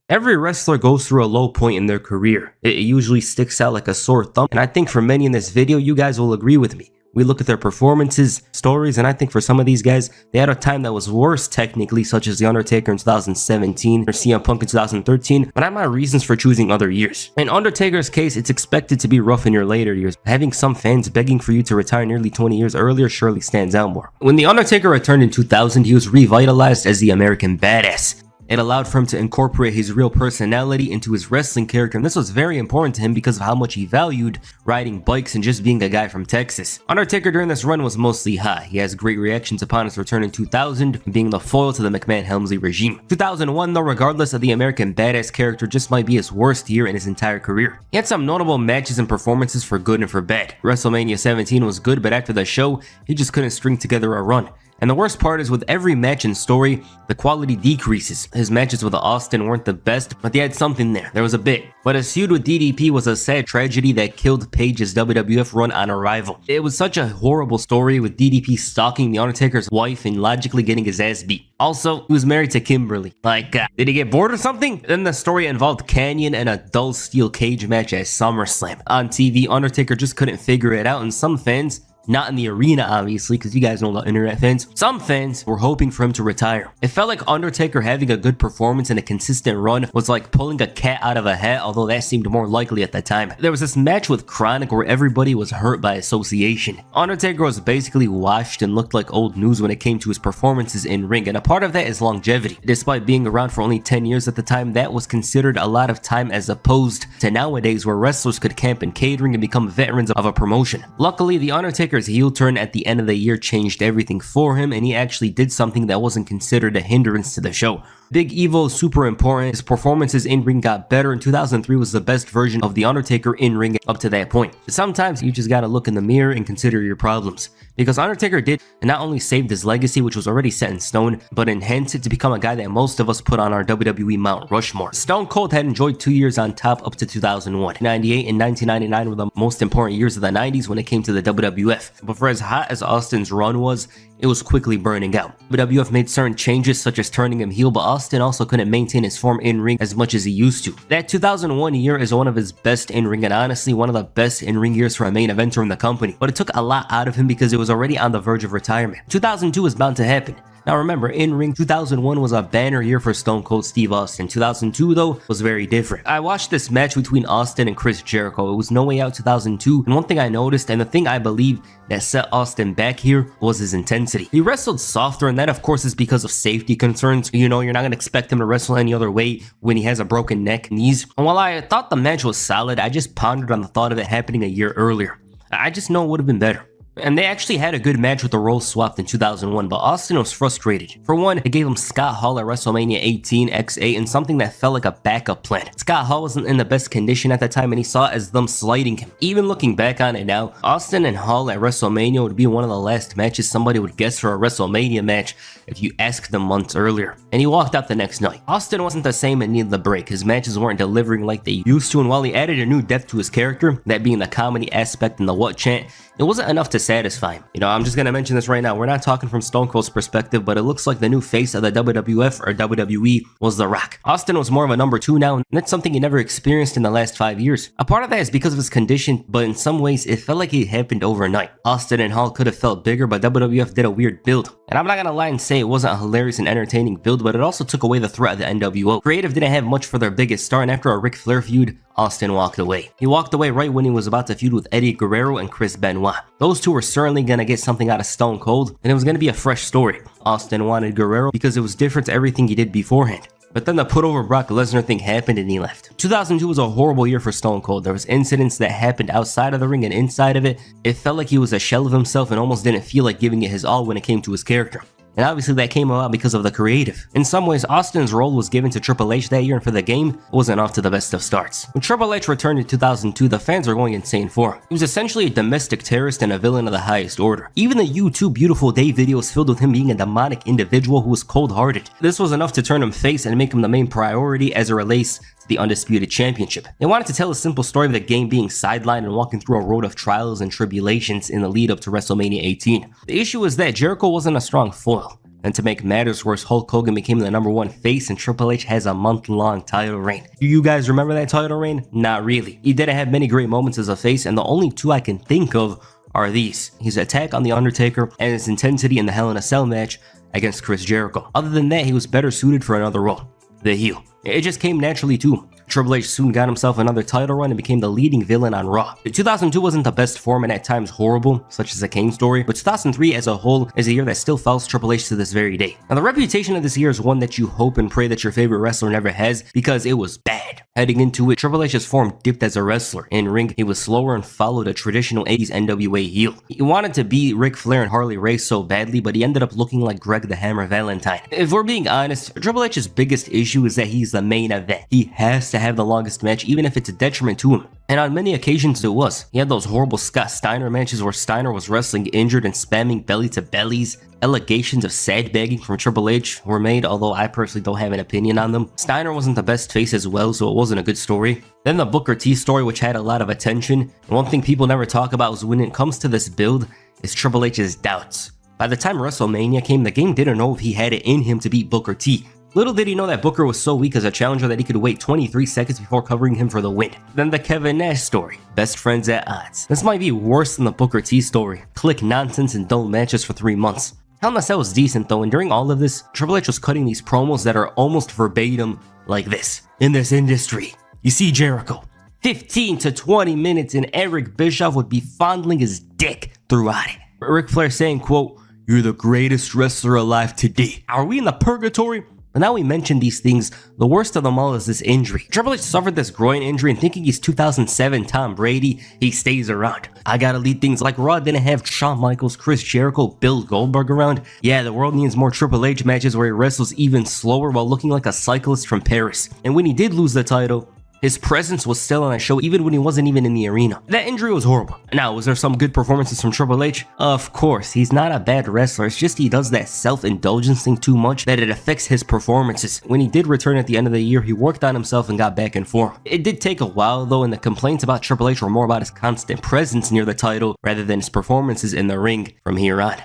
Every wrestler goes through a low point in their career. It usually sticks out like a sore thumb, and I think for many in this video, you guys will agree with me. We look at their performances, stories, and I think for some of these guys, they had a time that was worse technically, such as The Undertaker in 2017 or CM Punk in 2013, but I have my reasons for choosing other years. In Undertaker's case, it's expected to be rough in your later years. Having some fans begging for you to retire nearly 20 years earlier surely stands out more. When The Undertaker returned in 2000, he was revitalized as the American Badass. It allowed for him to incorporate his real personality into his wrestling character, and this was very important to him because of how much he valued riding bikes and just being a guy from Texas. Undertaker during this run was mostly high. He has great reactions upon his return in 2000, being the foil to the McMahon-Helmsley regime. 2001, though, regardless of the American Badass character, just might be his worst year in his entire career. He had some notable matches and performances for good and for bad. WrestleMania 17 was good, but after the show, he just couldn't string together a run. And the worst part is with every match and story, the quality decreases. His matches with Austin weren't the best, but they had something there. There was a bit. But his feud with DDP was a sad tragedy that killed Page's WWF run on arrival. It was such a horrible story with DDP stalking The Undertaker's wife and logically getting his ass beat. Also, he was married to Kimberly. Did he get bored or something? Then the story involved Canyon and a dull steel cage match at SummerSlam. On TV, Undertaker just couldn't figure it out, and some fans, not in the arena obviously, because you guys know the internet fans, some fans were hoping for him to retire. It felt like Undertaker having a good performance and a consistent run was like pulling a cat out of a hat, although that seemed more likely at the time. There was this match with Chronic where everybody was hurt by association. Undertaker was basically washed and looked like old news when it came to his performances in ring, and a part of that is longevity. Despite being around for only 10 years at the time, that was considered a lot of time as opposed to nowadays where wrestlers could camp in catering and become veterans of a promotion. Luckily, The Undertaker his heel turn at the end of the year changed everything for him, and he actually did something that wasn't considered a hindrance to the show. Big Evo is super important. His performances in ring got better, and 2003 was the best version of The Undertaker in ring up to that point. Sometimes you just gotta look in the mirror and consider your problems. Because Undertaker did not only saved his legacy, which was already set in stone, but enhanced it to become a guy that most of us put on our WWE Mount Rushmore. Stone Cold had enjoyed 2 years on top up to 2001. 98 and 1999 were the most important years of the 90s when it came to the WWF. But for as hot as Austin's run was, it was quickly burning out. WWF made certain changes such as turning him heel, but Austin also couldn't maintain his form in-ring as much as he used to. That 2001 year is one of his best in-ring and honestly one of the best in-ring years for a main eventer in the company. But it took a lot out of him because it was already on the verge of retirement. 2002 was bound to happen. Now remember, in ring, 2001 was a banner year for Stone Cold Steve Austin. 2002 though was very different. I watched this match between Austin and Chris Jericho. It was No Way Out 2002, and one thing I noticed, and the thing I believe that set Austin back here, was his intensity. He wrestled softer, and that of course is because of safety concerns. You know, you're not going to expect him to wrestle any other way when he has a broken neck and knees. And while I thought the match was solid, I just pondered on the thought of it happening a year earlier. I just know it would have been better. And they actually had a good match with the roles swapped in 2001, but Austin was frustrated. For one, it gave him Scott Hall at WrestleMania 18 X8 and something that felt like a backup plan. Scott Hall wasn't in the best condition at the time, and he saw it as them slighting him. Even looking back on it now, Austin and Hall at WrestleMania would be one of the last matches somebody would guess for a WrestleMania match if you asked them months earlier. And he walked out the next night. Austin wasn't the same and needed the break. His matches weren't delivering like they used to, and while he added a new depth to his character, that being the comedy aspect and the what chant, it wasn't enough to satisfy him. You know, I'm just gonna mention this right now. We're not talking from Stone Cold's perspective, but it looks like the new face of the WWF or WWE was The Rock. Austin was more of a number 2 now, and that's something he never experienced in the last 5 years. A part of that is because of his condition, but in some ways, it felt like it happened overnight. Austin and Hall could have felt bigger, but WWF did a weird build. And I'm not gonna lie and say it wasn't a hilarious and entertaining build, but it also took away the threat of the NWO. Creative didn't have much for their biggest star, and after a Ric Flair feud, Austin walked away. He walked away right when he was about to feud with Eddie Guerrero and Chris Benoit. Those two were certainly gonna get something out of Stone Cold, and it was gonna be a fresh story. Austin wanted Guerrero because it was different to everything he did beforehand. But then the put over Brock Lesnar thing happened and he left. 2002 was a horrible year for Stone Cold. There was incidents that happened outside of the ring and inside of it. It felt like he was a shell of himself and almost didn't feel like giving it his all when it came to his character. And obviously that came about because of the creative. In some ways, Austin's role was given to Triple H that year, and for the game, it wasn't off to the best of starts. When Triple H returned in 2002, the fans were going insane for him. He was essentially a domestic terrorist and a villain of the highest order. Even the YouTube Beautiful Day videos filled with him being a demonic individual who was cold-hearted. This was enough to turn him face and make him the main priority as it relates to the Undisputed Championship. They wanted to tell a simple story of the game being sidelined and walking through a road of trials and tribulations in the lead up to WrestleMania 18. The issue was that Jericho wasn't a strong foil. And to make matters worse, Hulk Hogan became the number 1 face and Triple H has a month-long title reign. Do you guys remember that title reign? Not really. He didn't have many great moments as a face, and the only 2 I can think of are these: his attack on The Undertaker and his intensity in the Hell in a Cell match against Chris Jericho. Other than that, he was better suited for another role, the heel. It just came naturally to him. Triple H soon got himself another title run and became the leading villain on Raw. 2002 wasn't the best form and at times horrible, such as the Kane story, but 2003 as a whole is a year that still follows Triple H to this very day. Now the reputation of this year is one that you hope and pray that your favorite wrestler never has, because it was bad. Heading into it, Triple H's form dipped as a wrestler. In ring, he was slower and followed a traditional 80s NWA heel. He wanted to be Ric Flair and Harley Race so badly, but he ended up looking like Greg the Hammer Valentine. If we're being honest, Triple H's biggest issue is that he's the main event. He has to have the longest match, even if it's a detriment to him. And on many occasions it was. He had those horrible Scott Steiner matches where Steiner was wrestling injured and spamming belly to bellies. Allegations of sandbagging from Triple H were made, although I personally don't have an opinion on them. Steiner wasn't the best face as well, so it wasn't a good story. Then the Booker T story, which had a lot of attention. And one thing people never talk about is when it comes to this build, is Triple H's doubts. By the time WrestleMania came, the game didn't know if he had it in him to beat Booker T. Little did he know that Booker was so weak as a challenger that he could wait 23 seconds before covering him for the win. Then the Kevin Nash story, best friends at odds. This might be worse than the Booker T story. Click nonsense and dull matches for 3 months. Hell in a Cell was decent though, and during all of this, Triple H was cutting these promos that are almost verbatim like this. In this industry, you see Jericho, 15 to 20 minutes and Eric Bischoff would be fondling his dick throughout it. Ric Flair saying, quote, "You're the greatest wrestler alive today." Are we in the purgatory? But now we mentioned these things, the worst of them all is this injury. Triple H suffered this groin injury and thinking he's 2007 Tom Brady, he stays around. I gotta lead things like Raw didn't have Shawn Michaels, Chris Jericho, Bill Goldberg around. Yeah, the world needs more Triple H matches where he wrestles even slower while looking like a cyclist from Paris. And when he did lose the title, his presence was still on a show even when he wasn't even in the arena. That injury was horrible. Now, was there some good performances from Triple H? Of course, he's not a bad wrestler, it's just he does that self-indulgence thing too much that it affects his performances. When he did return at the end of the year, he worked on himself and got back in form. It did take a while though, and the complaints about Triple H were more about his constant presence near the title rather than his performances in the ring from here on.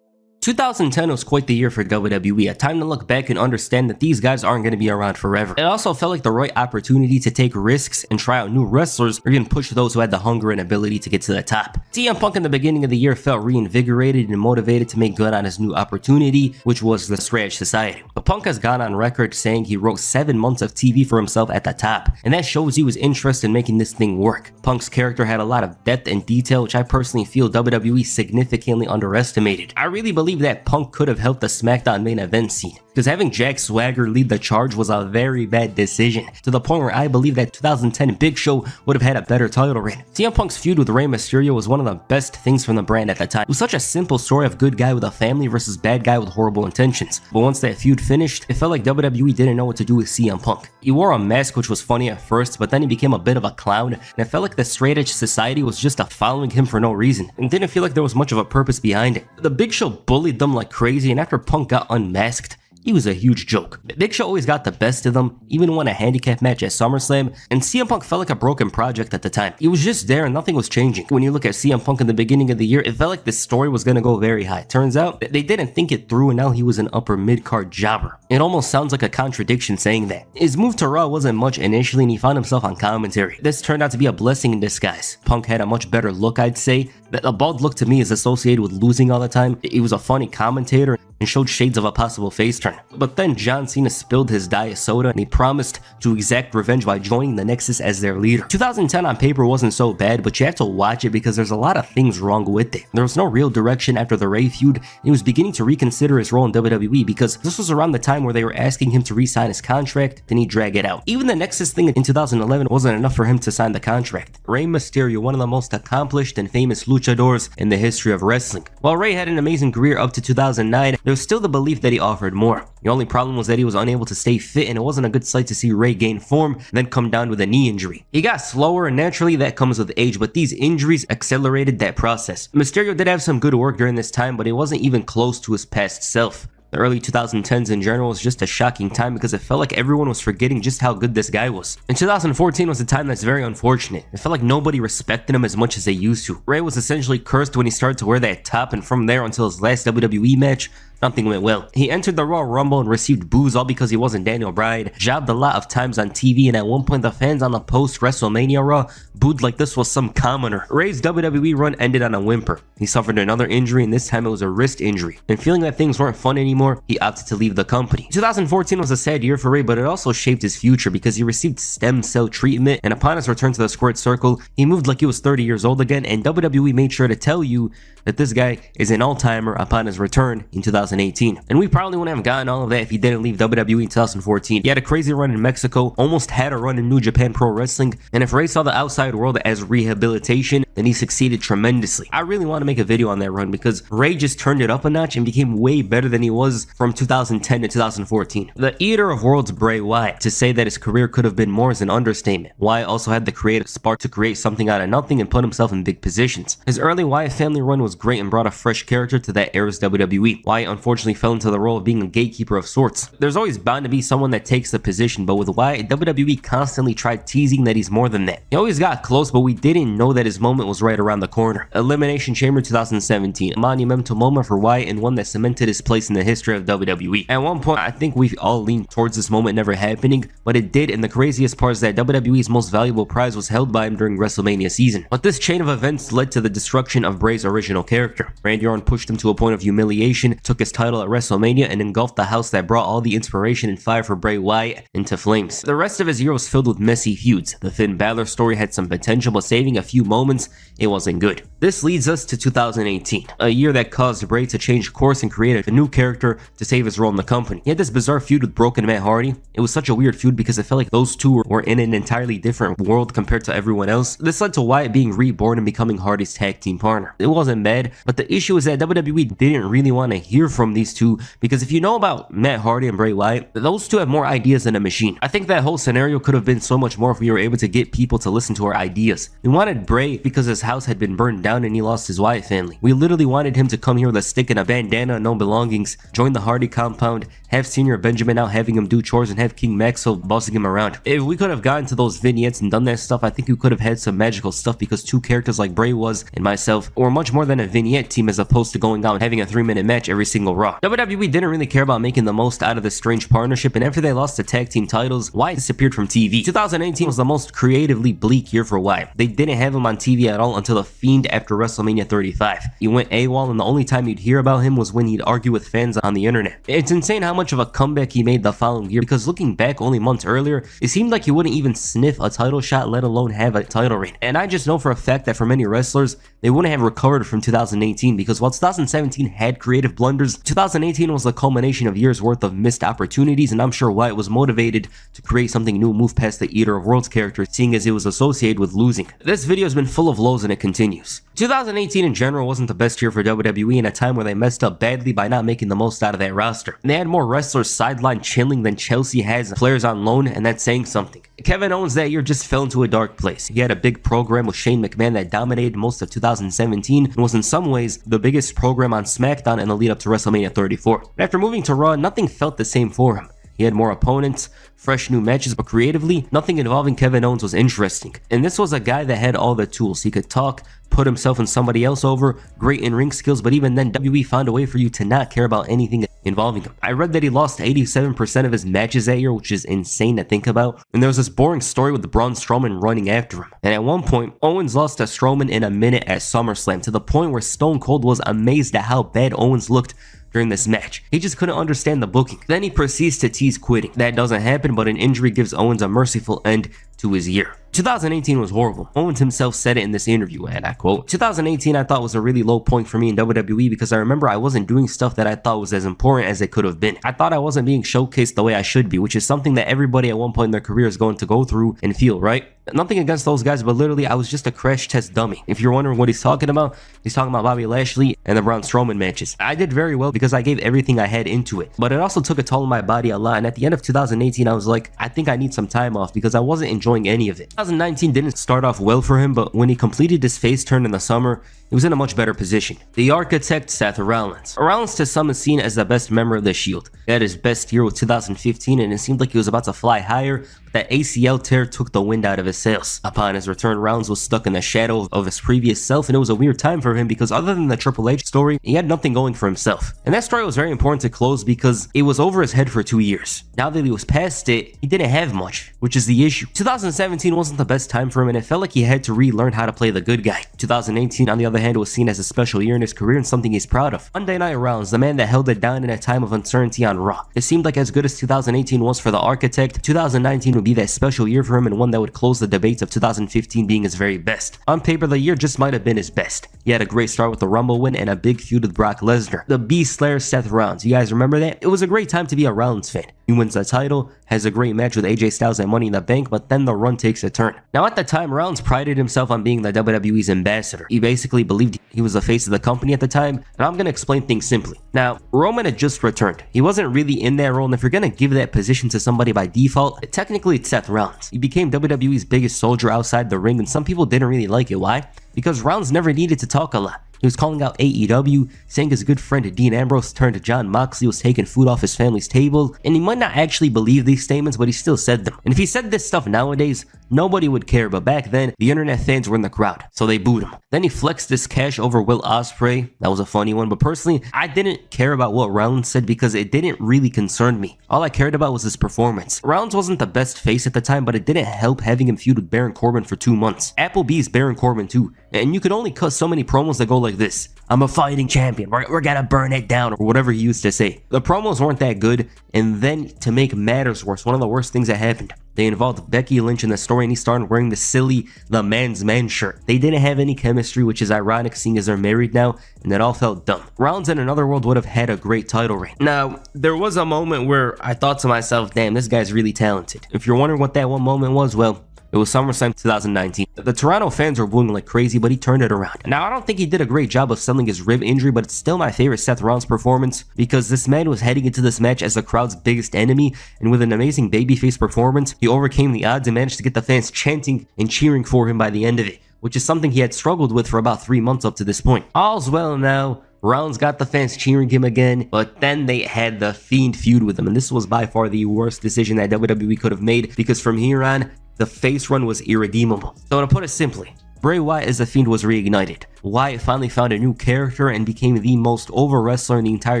2010 was quite the year for WWE, a time to look back and understand that these guys aren't going to be around forever. It also felt like the right opportunity to take risks and try out new wrestlers or even push those who had the hunger and ability to get to the top. CM Punk in the beginning of the year felt reinvigorated and motivated to make good on his new opportunity, which was the Straight Edge Society. But Punk has gone on record saying he wrote 7 months of TV for himself at the top, and that shows he was interested in making this thing work. Punk's character had a lot of depth and detail, which I personally feel WWE significantly underestimated. I really believe that Punk could have helped the SmackDown main event scene, because having Jack Swagger lead the charge was a very bad decision, to the point where I believe that 2010 Big Show would have had a better title reign. CM Punk's feud with Rey Mysterio was one of the best things from the brand at the time. It was such a simple story of good guy with a family versus bad guy with horrible intentions, but once that feud finished, it felt like WWE didn't know what to do with CM Punk. He wore a mask, which was funny at first, but then he became a bit of a clown, and it felt like the Straight Edge Society was just following him for no reason, and didn't feel like there was much of a purpose behind it. The Big Show bullied them like crazy, and after Punk got unmasked, he was a huge joke. Big Show always got the best of them, even won a handicap match at SummerSlam, and CM Punk felt like a broken project at the time. He was just there and nothing was changing. When you look at CM Punk in the beginning of the year, it felt like this story was gonna go very high. Turns out, they didn't think it through and now he was an upper mid-card jobber. It almost sounds like a contradiction saying that. His move to Raw wasn't much initially and he found himself on commentary. This turned out to be a blessing in disguise. Punk had a much better look, I'd say. The bald look to me is associated with losing all the time. He was a funny commentator and showed shades of a possible face turn. But then John Cena spilled his diet soda and he promised to exact revenge by joining the Nexus as their leader. 2010 on paper wasn't so bad, but you have to watch it because there's a lot of things wrong with it. There was no real direction after the Rey feud, and he was beginning to reconsider his role in WWE because this was around the time where they were asking him to re-sign his contract, then he'd drag it out. Even the Nexus thing in 2011 wasn't enough for him to sign the contract. Rey Mysterio, one of the most accomplished and famous luchadors in the history of wrestling. While Rey had an amazing career up to 2009, there was still the belief that he offered more. The only problem was that he was unable to stay fit, and it wasn't a good sight to see Rey gain form and then come down with a knee injury. He got slower, and naturally that comes with age, but these injuries accelerated that process. Mysterio did have some good work during this time, but he wasn't even close to his past self. The early 2010s in general was just a shocking time because it felt like everyone was forgetting just how good this guy was. And 2014 was a time that's very unfortunate. It felt like nobody respected him as much as they used to. Rey was essentially cursed when he started to wear that top, and from there until his last WWE match, nothing went well. He entered the Royal Rumble and received boos all because he wasn't Daniel Bryan, jobbed a lot of times on TV, and at one point the fans on the post-WrestleMania Raw booed like this was some commoner. Rey's WWE run ended on a whimper. He suffered another injury, and this time it was a wrist injury. And feeling that things weren't fun anymore, he opted to leave the company. 2014 was a sad year for Rey, but it also shaped his future because he received stem cell treatment, and upon his return to the squared circle, he moved like he was 30 years old again, and WWE made sure to tell you that this guy is an all-timer upon his return in 2018. And we probably wouldn't have gotten all of that if he didn't leave WWE in 2014. He had a crazy run in Mexico, almost had a run in New Japan Pro Wrestling, and if Rey saw the outside world as rehabilitation, then he succeeded tremendously. I really want to make a video on that run because Rey just turned it up a notch and became way better than he was from 2010 to 2014. The Eater of Worlds Bray Wyatt. To say that his career could have been more is an understatement. Wyatt also had the creative spark to create something out of nothing and put himself in big positions. His early Wyatt family run was great and brought a fresh character to that era's WWE. Wyatt unfortunately fell into the role of being a gatekeeper of sorts. There's always bound to be someone that takes the position, but with Wyatt, WWE constantly tried teasing that he's more than that. He always got close, but we didn't know that his moment was right around the corner. Elimination Chamber 2017, a monumental moment for Wyatt and one that cemented his place in the history of WWE. At one point, I think we all leaned towards this moment never happening, but it did, and the craziest part is that WWE's most valuable prize was held by him during WrestleMania season. But this chain of events led to the destruction of Bray's original character. Randy Orton pushed him to a point of humiliation, took his title at WrestleMania, and engulfed the house that brought all the inspiration and fire for Bray Wyatt into flames. The rest of his year was filled with messy feuds. The Finn Balor story had some potential, but saving a few moments, it wasn't good. This leads us to 2018, a year that caused Bray to change course and create a new character to save his role in the company. He had this bizarre feud with Broken Matt Hardy. It was such a weird feud because it felt like those two were in an entirely different world compared to everyone else. This led to Wyatt being reborn and becoming Hardy's tag team partner. It wasn't bad, but the issue is that WWE didn't really want to hear from these two because if you know about Matt Hardy and Bray Wyatt, those two have more ideas than a machine. I think that whole scenario could have been so much more if we were able to get people to listen to our ideas. We wanted Bray because because his house had been burned down and he lost his wife family. We literally wanted him to come here with a stick and a bandana and no belongings, join the Hardy compound, have Senior Benjamin out having him do chores, and have King Maxwell bossing him around. If we could have gotten to those vignettes and done that stuff, I think we could have had some magical stuff, because two characters like Bray was and myself were much more than a vignette team as opposed to going out and having a 3-minute match every single Raw. WWE didn't really care about making the most out of this strange partnership, and after they lost the tag team titles, Wyatt disappeared from TV. 2018 was the most creatively bleak year for Wyatt. They didn't have him on TV at all until The Fiend after WrestleMania 35. He went AWOL, and the only time you'd hear about him was when he'd argue with fans on the internet. It's insane how much of a comeback he made the following year, because looking back only months earlier, it seemed like he wouldn't even sniff a title shot, let alone have a title reign. And I just know for a fact that for many wrestlers, they wouldn't have recovered from 2018, because while 2017 had creative blunders, 2018 was the culmination of years worth of missed opportunities, and I'm sure Wyatt was motivated to create something new, move past the Eater of Worlds character, seeing as it was associated with losing. This video has been full of lows and it continues. 2018 in general wasn't the best year for WWE, in a time where they messed up badly by not making the most out of that roster. And they had more wrestlers sideline chilling than Chelsea has players on loan, and that's saying something. Kevin Owens that year just fell into a dark place. He had a big program with Shane McMahon that dominated most of 2017 and was in some ways the biggest program on SmackDown in the lead up to WrestleMania 34. But after moving to Raw, nothing felt the same for him. He had more opponents, fresh new matches, but creatively, nothing involving Kevin Owens was interesting. And this was a guy that had all the tools. He could talk, put himself and somebody else over, great in-ring skills, but even then, WWE found a way for you to not care about anything involving him. I read that he lost 87% of his matches that year, which is insane to think about. And there was this boring story with Braun Strowman running after him. And at one point, Owens lost to Strowman in a minute at SummerSlam, to the point where Stone Cold was amazed at how bad Owens looked during this match. He just couldn't understand the booking. Then he proceeds to tease quitting. That doesn't happen, but an injury gives Owens a merciful end to his year. 2018 was horrible. Owens himself said it in this interview, and I quote, "2018 I thought was a really low point for me in WWE, because I remember I wasn't doing stuff that I thought was as important as it could have been. I thought I wasn't being showcased the way I should be," which is something that everybody at one point in their career is going to go through and feel, right? Nothing against those guys, but literally I was just a crash test dummy. If you're wondering what he's talking about Bobby Lashley and the Braun Strowman matches. I did very well because I gave everything I had into it, but it also took a toll on my body a lot, and at the end of 2018 I was like, I think I need some time off, because I wasn't enjoying any of it. 2019 didn't start off well for him, but when he completed his face turn in the summer, he was in a much better position. The Architect, Seth Rollins. Rollins to some is seen as the best member of the Shield. He had his best year with 2015, and it seemed like he was about to fly higher, but that ACL tear took the wind out of his sails. Upon his return, Rollins was stuck in the shadow of his previous self, and it was a weird time for him, because other than the Triple H story, he had nothing going for himself. And that story was very important to close, because it was over his head for 2 years. Now that he was past it, he didn't have much, which is the issue. 2017 wasn't the best time for him, and it felt like he had to relearn how to play the good guy. 2018, on the other hand, was seen as a special year in his career and something he's proud of. Monday Night Rollins, the man that held it down in a time of uncertainty on Raw. It seemed like as good as 2018 was for the Architect, 2019 would be that special year for him, and one that would close the debates of 2015 being his very best. On paper, the year just might have been his best. He had a great start with the Rumble win and a big feud with Brock Lesnar. The Beast Slayer Seth Rollins, you guys remember that? It was a great time to be a Rollins fan. He wins the title, has a great match with AJ Styles at Money in the Bank, but then the run takes a turn. Now at the time, Rollins prided himself on being the WWE's ambassador. He basically believed he was the face of the company at the time, and I'm gonna explain things simply. Now, Roman had just returned. He wasn't really in that role, and if you're gonna give that position to somebody by default, technically it's Seth Rollins. He became WWE's biggest soldier outside the ring, and some people didn't really like it. Why? Because Rollins never needed to talk a lot. He was calling out AEW, saying his good friend Dean Ambrose turned to Jon Moxley was taking food off his family's table, and he might not actually believe these statements, but he still said them. And if he said this stuff nowadays, nobody would care, but back then, the internet fans were in the crowd, so they booed him. Then he flexed this cash over Will Ospreay. That was a funny one, but personally, I didn't care about what Rollins said because it didn't really concern me. All I cared about was his performance. Rollins wasn't the best face at the time, but it didn't help having him feud with Baron Corbin for 2 months. Applebee's Baron Corbin too, and you could only cut so many promos that go like this: "I'm a fighting champion, we're gonna burn it down," or whatever he used to say. The promos weren't that good, and then to make matters worse, one of the worst things that happened, they involved Becky Lynch in the story, and he started wearing the silly "The Man's Man" shirt. They didn't have any chemistry, which is ironic seeing as they're married now, and that all felt dumb. Rollins in another world would have had a great title reign. Now, there was a moment where I thought to myself, damn, this guy's really talented. If you're wondering what that one moment was, well, it was SummerSlam 2019. The Toronto fans were booing like crazy, but he turned it around. Now, I don't think he did a great job of selling his rib injury, but it's still my favorite Seth Rollins performance because this man was heading into this match as the crowd's biggest enemy, and with an amazing babyface performance, he overcame the odds and managed to get the fans chanting and cheering for him by the end of it, which is something he had struggled with for about 3 months up to this point. All's well now. Rollins got the fans cheering him again, but then they had the Fiend feud with him, and this was by far the worst decision that WWE could have made, because from here on, the face run was irredeemable. So to put it simply, Bray Wyatt as the Fiend was reignited. Wyatt finally found a new character and became the most over wrestler in the entire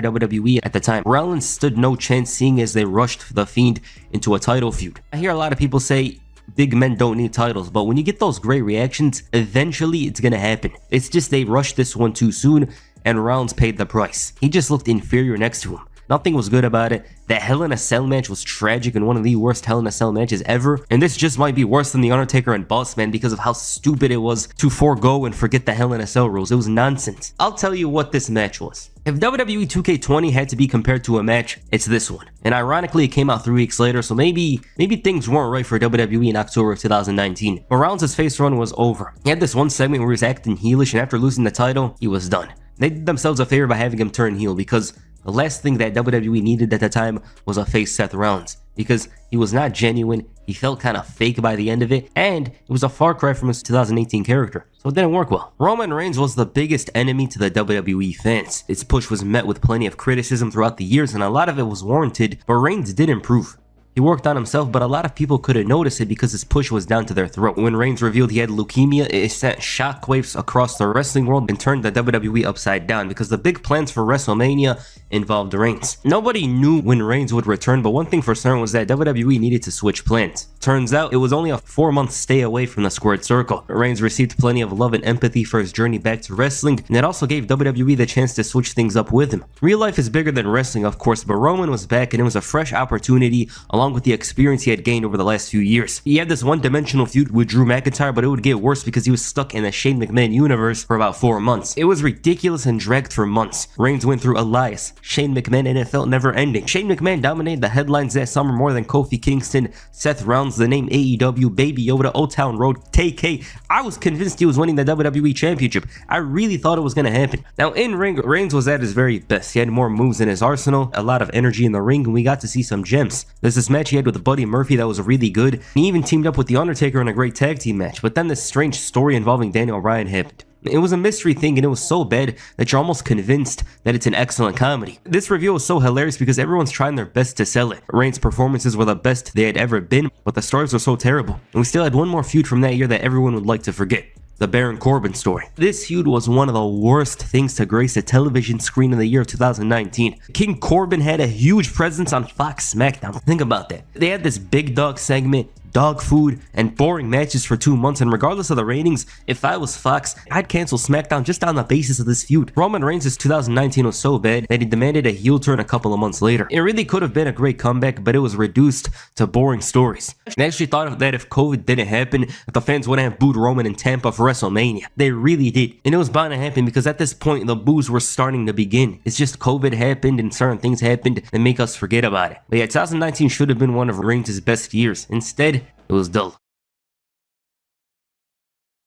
WWE at the time. Rollins stood no chance, seeing as they rushed the Fiend into a title feud. I hear a lot of people say big men don't need titles, but when you get those great reactions, eventually it's gonna happen. It's just they rushed this one too soon, and Rollins paid the price. He just looked inferior next to him. Nothing was good about it. That Hell in a Cell match was tragic and one of the worst Hell in a Cell matches ever. And this just might be worse than The Undertaker and Bossman because of how stupid it was to forego and forget the Hell in a Cell rules. It was nonsense. I'll tell you what this match was. If WWE 2K20 had to be compared to a match, it's this one. And ironically, it came out 3 weeks later, so maybe things weren't right for WWE in October of 2019. But Rollins' face run was over. He had this one segment where he was acting heelish, and after losing the title, he was done. They did themselves a favor by having him turn heel, because the last thing that WWE needed at the time was a face Seth Rollins, because he was not genuine, he felt kind of fake by the end of it, and it was a far cry from his 2018 character, so it didn't work well. Roman Reigns was the biggest enemy to the WWE fans. Its push was met with plenty of criticism throughout the years, and a lot of it was warranted, but Reigns did improve. He worked on himself, but a lot of people couldn't notice it because his push was down to their throat. When Reigns revealed he had leukemia, it sent shockwaves across the wrestling world and turned the WWE upside down, because the big plans for WrestleMania involved Reigns. Nobody knew when Reigns would return, but one thing for certain was that WWE needed to switch plans. Turns out it was only a 4-month stay away from the squared circle. Reigns received plenty of love and empathy for his journey back to wrestling, and it also gave WWE the chance to switch things up with him. Real life is bigger than wrestling, of course, but Roman was back, and it was a fresh opportunity along with the experience he had gained over the last few years. He had this one-dimensional feud with Drew McIntyre, but it would get worse because he was stuck in the Shane McMahon universe for about 4 months. It was ridiculous and dragged for months. Reigns went through Elias, Shane McMahon, and it felt never ending. Shane McMahon dominated the headlines that summer more than Kofi Kingston, Seth Rollins, the name AEW, Baby Yoda, Old Town Road, TK. I was convinced he was winning the WWE Championship. I really thought it was going to happen. Now in ring, Reigns was at his very best. He had more moves in his arsenal, a lot of energy in the ring, and we got to see some gems. There's this match he had with Buddy Murphy that was really good. He even teamed up with The Undertaker in a great tag team match, but then this strange story involving Daniel Bryan happened. It was a mystery thing, and it was so bad that you're almost convinced that it's an excellent comedy. This reveal was so hilarious because everyone's trying their best to sell it. Reigns' performances were the best they had ever been, but the stories were so terrible. And we still had one more feud from that year that everyone would like to forget. The Baron Corbin story. This feud was one of the worst things to grace a television screen in the year of 2019. King Corbin had a huge presence on Fox SmackDown. Think about that. They had this big dog segment, dog food, and boring matches for 2 months, and regardless of the ratings, if I was Fox, I'd cancel SmackDown just on the basis of this feud. Roman Reigns' 2019 was so bad that he demanded a heel turn a couple of months later. It really could have been a great comeback, but it was reduced to boring stories. I actually thought that if COVID didn't happen, the fans wouldn't have booed Roman in Tampa for WrestleMania. They really did, and it was bound to happen because at this point, the boos were starting to begin. It's just COVID happened and certain things happened that make us forget about it. But yeah, 2019 should have been one of Reigns' best years. Instead, it was dull.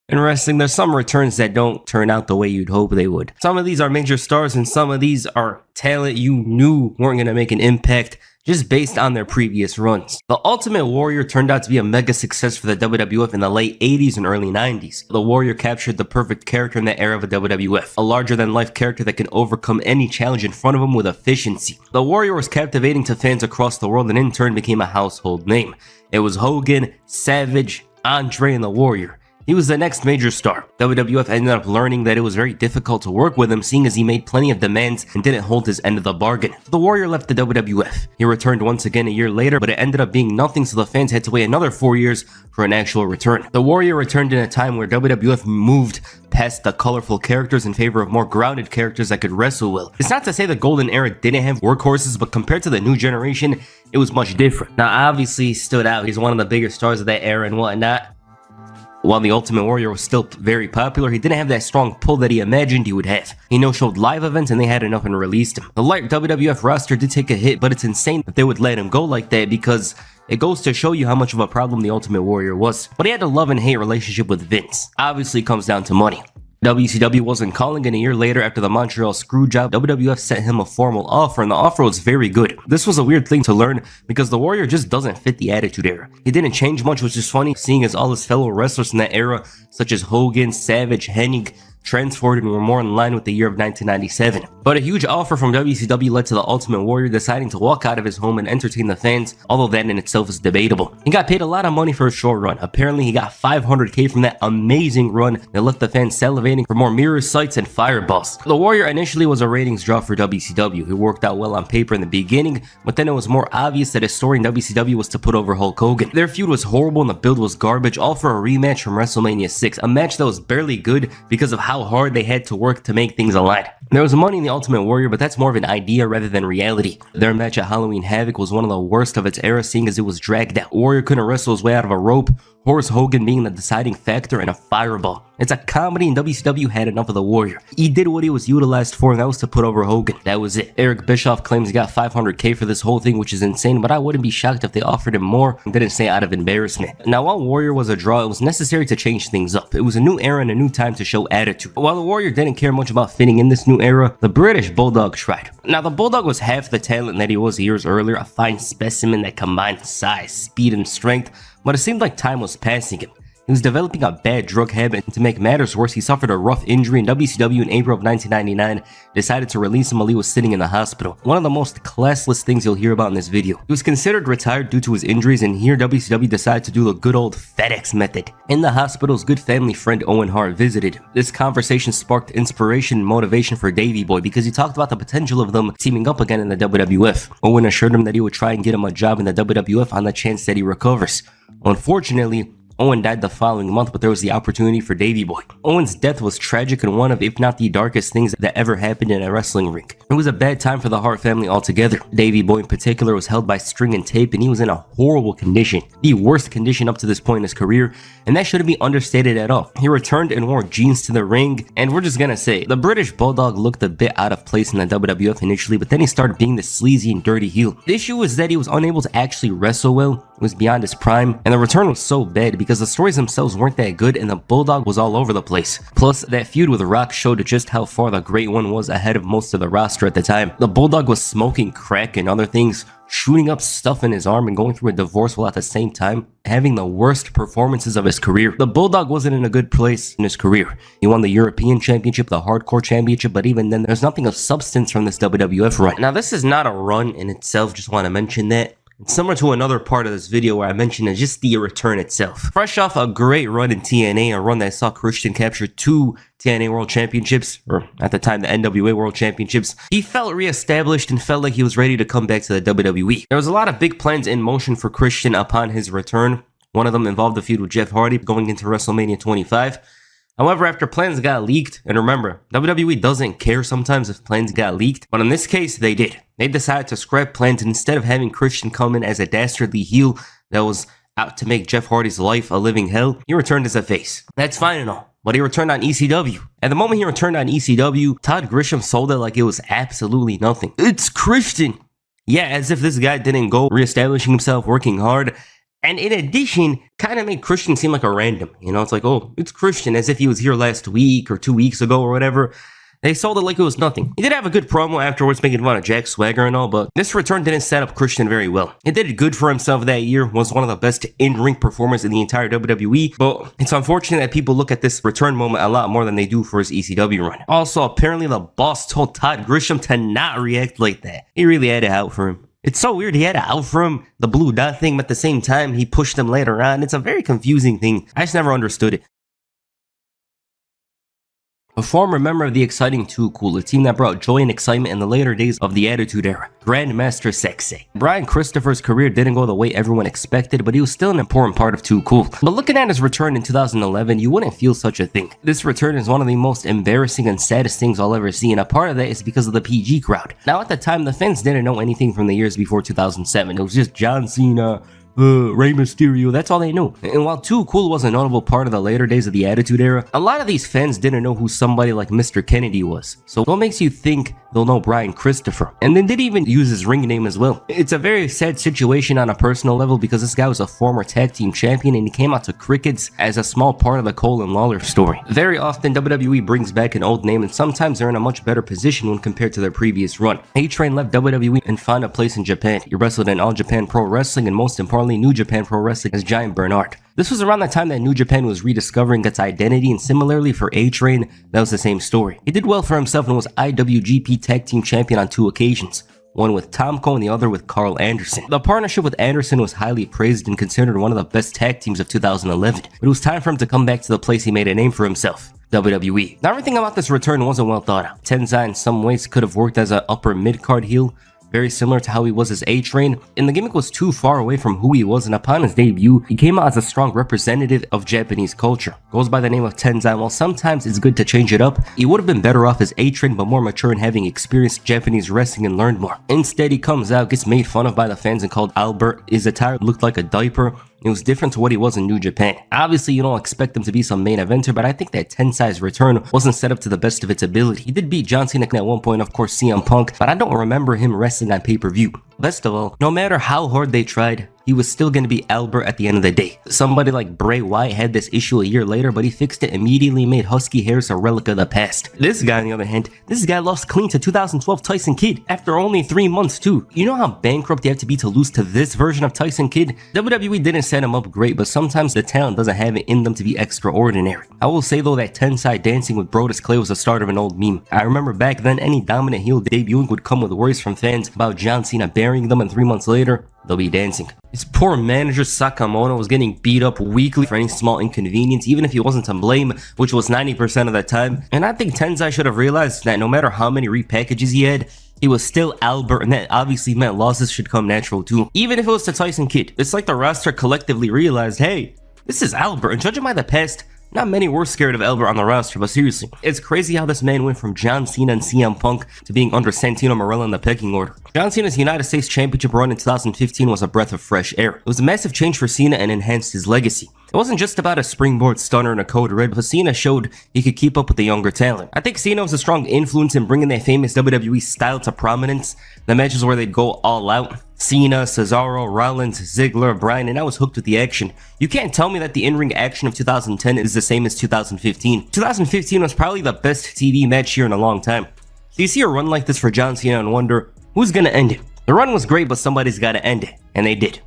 In wrestling, there's some returns that don't turn out the way you'd hope they would. Some of these are major stars, and some of these are talent you knew weren't going to make an impact just based on their previous runs. The Ultimate Warrior turned out to be a mega success for the WWF in the late 80s and early 90s. The Warrior captured the perfect character in that era of the WWF, a larger-than-life character that can overcome any challenge in front of him with efficiency. The Warrior was captivating to fans across the world and in turn became a household name. It was Hogan, Savage, Andre, and the Warrior. He was the next major star. WWF ended up learning that it was very difficult to work with him, seeing as he made plenty of demands and didn't hold his end of the bargain. The Warrior left the WWF. He returned once again a year later, but it ended up being nothing, so the fans had to wait another 4 years for an actual return. The Warrior returned in a time where WWF moved past the colorful characters in favor of more grounded characters that could wrestle well. It's not to say the golden era didn't have workhorses, but compared to the new generation, it was much different. Now obviously he stood out. He's one of the bigger stars of that era and whatnot. While the Ultimate Warrior was still very popular, he didn't have that strong pull that he imagined he would have. He no-showed live events and they had enough and released him. The light WWF roster did take a hit, but it's insane that they would let him go like that because it goes to show you how much of a problem the Ultimate Warrior was. But he had a love and hate relationship with Vince. Obviously it comes down to money. WCW wasn't calling, and a year later, after the Montreal Screwjob, WWF sent him a formal offer, and the offer was very good. This was a weird thing to learn because the Warrior just doesn't fit the Attitude Era. He didn't change much, which is funny, seeing as all his fellow wrestlers in that era, such as Hogan, Savage, Hennig, transferred and were more in line with the year of 1997. But a huge offer from WCW led to the Ultimate Warrior deciding to walk out of his home and entertain the fans, although that in itself is debatable. He got paid a lot of money for a short run. Apparently he got $500K from that amazing run that left the fans salivating for more mirror sights and fireballs. The Warrior initially was a ratings draw for WCW. It worked out well on paper in the beginning, but then it was more obvious that his story in WCW was to put over Hulk Hogan. Their feud was horrible and the build was garbage, all for a rematch from WrestleMania 6, a match that was barely good because of how hard they had to work to make things align. There was money in the Ultimate Warrior, but that's more of an idea rather than reality. Their match at Halloween Havoc was one of the worst of its era, seeing as it was dragged out. Warrior couldn't wrestle his way out of a rope, Horace Hogan being the deciding factor, and a fireball. It's a comedy, and WCW had enough of the Warrior. He did what he was utilized for, and that was to put over Hogan. That was it. Eric Bischoff claims he got $500K for this whole thing, which is insane, but I wouldn't be shocked if they offered him more and didn't say out of embarrassment. Now, while Warrior was a draw, it was necessary to change things up. It was a new era and a new time to show attitude. While the Warrior didn't care much about fitting in this new era, the British Bulldog tried. Now, the Bulldog was half the talent that he was years earlier, a fine specimen that combined size, speed, and strength, but it seemed like time was passing him. He was developing a bad drug habit, and to make matters worse, he suffered a rough injury, and WCW in April of 1999 decided to release him while he was sitting in the hospital. One of the most classless things you'll hear about in this video. He was considered retired due to his injuries, and here WCW decided to do the good old FedEx method. In the hospital's good family friend Owen Hart visited him. This conversation sparked inspiration and motivation for Davey Boy because he talked about the potential of them teaming up again in the WWF. Owen assured him that he would try and get him a job in the WWF on the chance that he recovers. Unfortunately, Owen died the following month, but there was the opportunity for Davey Boy. Owen's death was tragic and one of, if not the darkest things that ever happened in a wrestling ring. It was a bad time for the Hart family altogether. Davey Boy in particular was held by string and tape, and he was in a horrible condition. The worst condition up to this point in his career, and that shouldn't be understated at all. He returned and wore jeans to the ring, and we're just gonna say, the British Bulldog looked a bit out of place in the WWF initially, but then he started being the sleazy and dirty heel. The issue was that he was unable to actually wrestle well. It was beyond his prime, and the return was so bad because the stories themselves weren't that good and the Bulldog was all over the place. Plus, that feud with Rock showed just how far the Great One was ahead of most of the roster at the time. The Bulldog was smoking crack and other things, shooting up stuff in his arm and going through a divorce while at the same time having the worst performances of his career. The Bulldog wasn't in a good place in his career. He won the European Championship, the Hardcore Championship, but even then there's nothing of substance from this WWF run. Now, this is not a run in itself, just want to mention that. It's similar to another part of this video where I mentioned just the return itself. Fresh off a great run in TNA, a run that saw Christian capture 2 TNA World Championships, or at the time the NWA World Championships, he felt reestablished and felt like he was ready to come back to the WWE. There was a lot of big plans in motion for Christian upon his return. One of them involved a feud with Jeff Hardy going into WrestleMania 25. However, after plans got leaked, and remember, WWE doesn't care sometimes if plans got leaked, but in this case, they did. They decided to scrap plans, and instead of having Christian come in as a dastardly heel that was out to make Jeff Hardy's life a living hell, he returned as a face. That's fine and all, but he returned on ECW. At the moment he returned on ECW, Todd Grisham sold it like it was absolutely nothing. It's Christian! Yeah, as if this guy didn't go reestablishing himself, working hard. And in addition, kind of made Christian seem like a random. You know, it's like, oh, it's Christian, as if he was here last week or 2 weeks ago or whatever. They sold it like it was nothing. He did have a good promo afterwards making fun of Jack Swagger and all, but this return didn't set up Christian very well. He did good for himself that year, was one of the best in-ring performers in the entire WWE, but it's unfortunate that people look at this return moment a lot more than they do for his ECW run. Also, apparently the boss told Todd Grisham to not react like that. He really had it out for him. It's so weird, he had it out for him, the blue dot thing, but at the same time, he pushed him later on. It's a very confusing thing. I just never understood it. A former member of the exciting Too Cool, a team that brought joy and excitement in the later days of the Attitude Era, Grandmaster Sexay. Brian Christopher's career didn't go the way everyone expected, but he was still an important part of Too Cool. But looking at his return in 2011, you wouldn't feel such a thing. This return is one of the most embarrassing and saddest things I'll ever see, and a part of that is because of the PG crowd. Now, at the time, the fans didn't know anything from the years before 2007. It was just John Cena, Rey Mysterio. That's all they knew. And while Too Cool was a notable part of the later days of the Attitude Era, a lot of these fans didn't know who somebody like Mr. Kennedy was. So what makes you think they'll know Brian Christopher? And they didn't even use his ring name as well. It's a very sad situation on a personal level because this guy was a former tag team champion and he came out to crickets as a small part of the Cole and Lawler story. Very often WWE brings back an old name and sometimes they're in a much better position when compared to their previous run. A-Train left WWE and found a place in Japan. He wrestled in All Japan Pro Wrestling and most importantly New Japan Pro Wrestling as Giant Bernard. This was around the time that New Japan was rediscovering its identity, and similarly for A-Train, that was the same story. He did well for himself and was IWGP Tag Team Champion on 2 occasions. One with Tomko and the other with Carl Anderson. The partnership with Anderson was highly praised and considered one of the best tag teams of 2011, but it was time for him to come back to the place he made a name for himself. WWE. Now everything about this return wasn't well thought out. Tenzai in some ways could have worked as an upper mid-card heel, very similar to how he was as A-Train, and the gimmick was too far away from who he was, and upon his debut, he came out as a strong representative of Japanese culture. Goes by the name of Tenzai. While sometimes it's good to change it up, he would have been better off as A-Train but more mature in having experienced Japanese wrestling and learned more. Instead, he comes out, gets made fun of by the fans and called Albert. His attire looked like a diaper. It was different to what he was in New Japan. Obviously, you don't expect him to be some main eventer, but I think that Tenzai's return wasn't set up to the best of its ability. He did beat John Cena at one point, of course CM Punk, but I don't remember him wrestling on pay-per-view. Best of all, no matter how hard they tried, he was still going to be Albert at the end of the day. Somebody like Bray Wyatt had this issue a year later, but he fixed it immediately and made husky hairs a relic of the past. This guy, on the other hand, this guy lost clean to 2012 Tyson Kidd after only 3 months too. You know how bankrupt you have to be to lose to this version of Tyson Kidd? WWE didn't set him up great, but sometimes the talent doesn't have it in them to be extraordinary. I will say though that Tensai dancing with Brodus Clay was the start of an old meme. I remember back then any dominant heel debuting would come with worries from fans about John Cena burying them, and 3 months later, they'll be dancing. His poor manager Sakamoto was getting beat up weekly for any small inconvenience, even if he wasn't to blame, which was 90% of the time. And I think Tenzai should have realized that no matter how many repackages he had, he was still Albert, and that obviously meant losses should come natural too. Even if it was to Tyson Kidd, it's like the roster collectively realized, hey, this is Albert, and judging by the past, not many were scared of Albert on the roster, but seriously, it's crazy how this man went from John Cena and CM Punk to being under Santino Marella in the pecking order. John Cena's United States Championship run in 2015 was a breath of fresh air. It was a massive change for Cena and enhanced his legacy. It wasn't just about a springboard stunner and a code red, but Cena showed he could keep up with the younger talent. I think Cena was a strong influence in bringing that famous WWE style to prominence. The matches where they'd go all out. Cena, Cesaro, Rollins, Ziggler, Bryan, and I was hooked with the action. You can't tell me that the in-ring action of 2010 is the same as 2015. 2015 was probably the best TV match year in a long time. So you see a run like this for John Cena and wonder, who's gonna end it? The run was great, but somebody's gotta end it. And they did.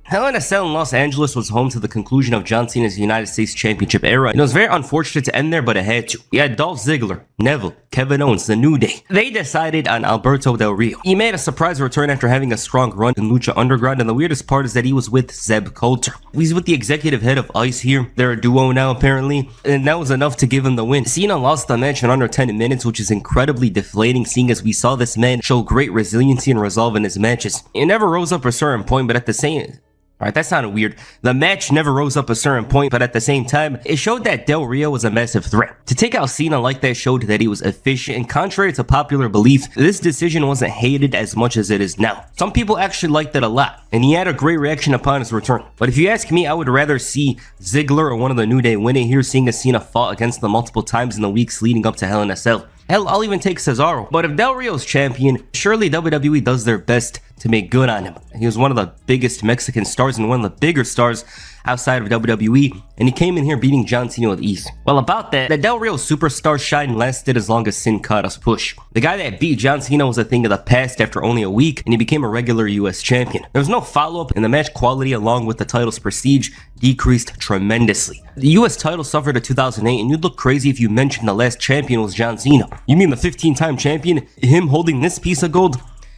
Hell in a Cell in Los Angeles was home to the conclusion of John Cena's United States Championship era, and it was very unfortunate to end there, but it had to. You had Dolph Ziggler, Neville, Kevin Owens, The New Day. They decided on Alberto Del Rio. He made a surprise return after having a strong run in Lucha Underground, and the weirdest part is that he was with Zeb Coulter. He's with the executive head of ICE here. They're a duo now apparently, and that was enough to give him the win. Cena lost the match in under 10 minutes, which is incredibly deflating seeing as we saw this man show great resiliency and resolve in his matches. It never rose up a certain point, but at the same... Alright, that sounded weird. The match never rose up a certain point, but at the same time, it showed that Del Rio was a massive threat. To take out Cena like that showed that he was efficient, and contrary to popular belief, this decision wasn't hated as much as it is now. Some people actually liked it a lot, and he had a great reaction upon his return. But if you ask me, I would rather see Ziggler or one of the New Day win it here, seeing as Cena fought against them multiple times in the weeks leading up to Hell in a Cell. Hell, I'll even take Cesaro. But if Del Rio's champion, surely WWE does their best to make good on him. He was one of the biggest Mexican stars and one of the bigger stars outside of WWE, and he came in here beating John Cena with ease. Well, about that, the Del Rio superstar shine lasted as long as Sin Cara's push. The guy that beat John Cena was a thing of the past after only a week, and he became a regular US champion. There was no follow-up, and the match quality along with the title's prestige decreased tremendously. The US title suffered in 2008, and you'd look crazy if you mentioned the last champion was John Cena. You mean the 15-time champion? Him holding this piece of gold?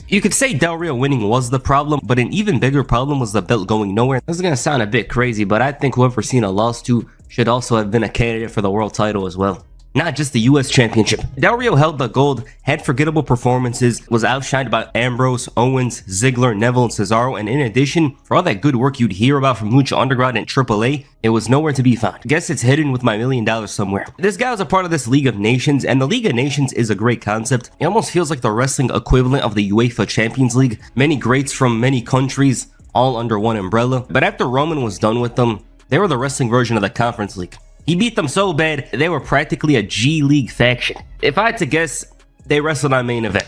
You could say Del Rio winning was the problem, but an even bigger problem was the belt going nowhere. This is gonna sound a bit crazy, but I think whoever Cena lost to should also have been a candidate for the world title as well. not just the US Championship. Del Rio held the gold, had forgettable performances, was outshined by Ambrose, Owens, Ziggler, Neville, and Cesaro, and in addition, for all that good work you'd hear about from Lucha Underground and AAA, it was nowhere to be found. Guess it's hidden with my $1 million somewhere. This guy was a part of this League of Nations, and the League of Nations is a great concept. It almost feels like the wrestling equivalent of the UEFA Champions League. Many greats from many countries, all under one umbrella. But after Roman was done with them, they were the wrestling version of the Conference League. He beat them so bad, they were practically a G League faction. If I had to guess, they wrestled on main event.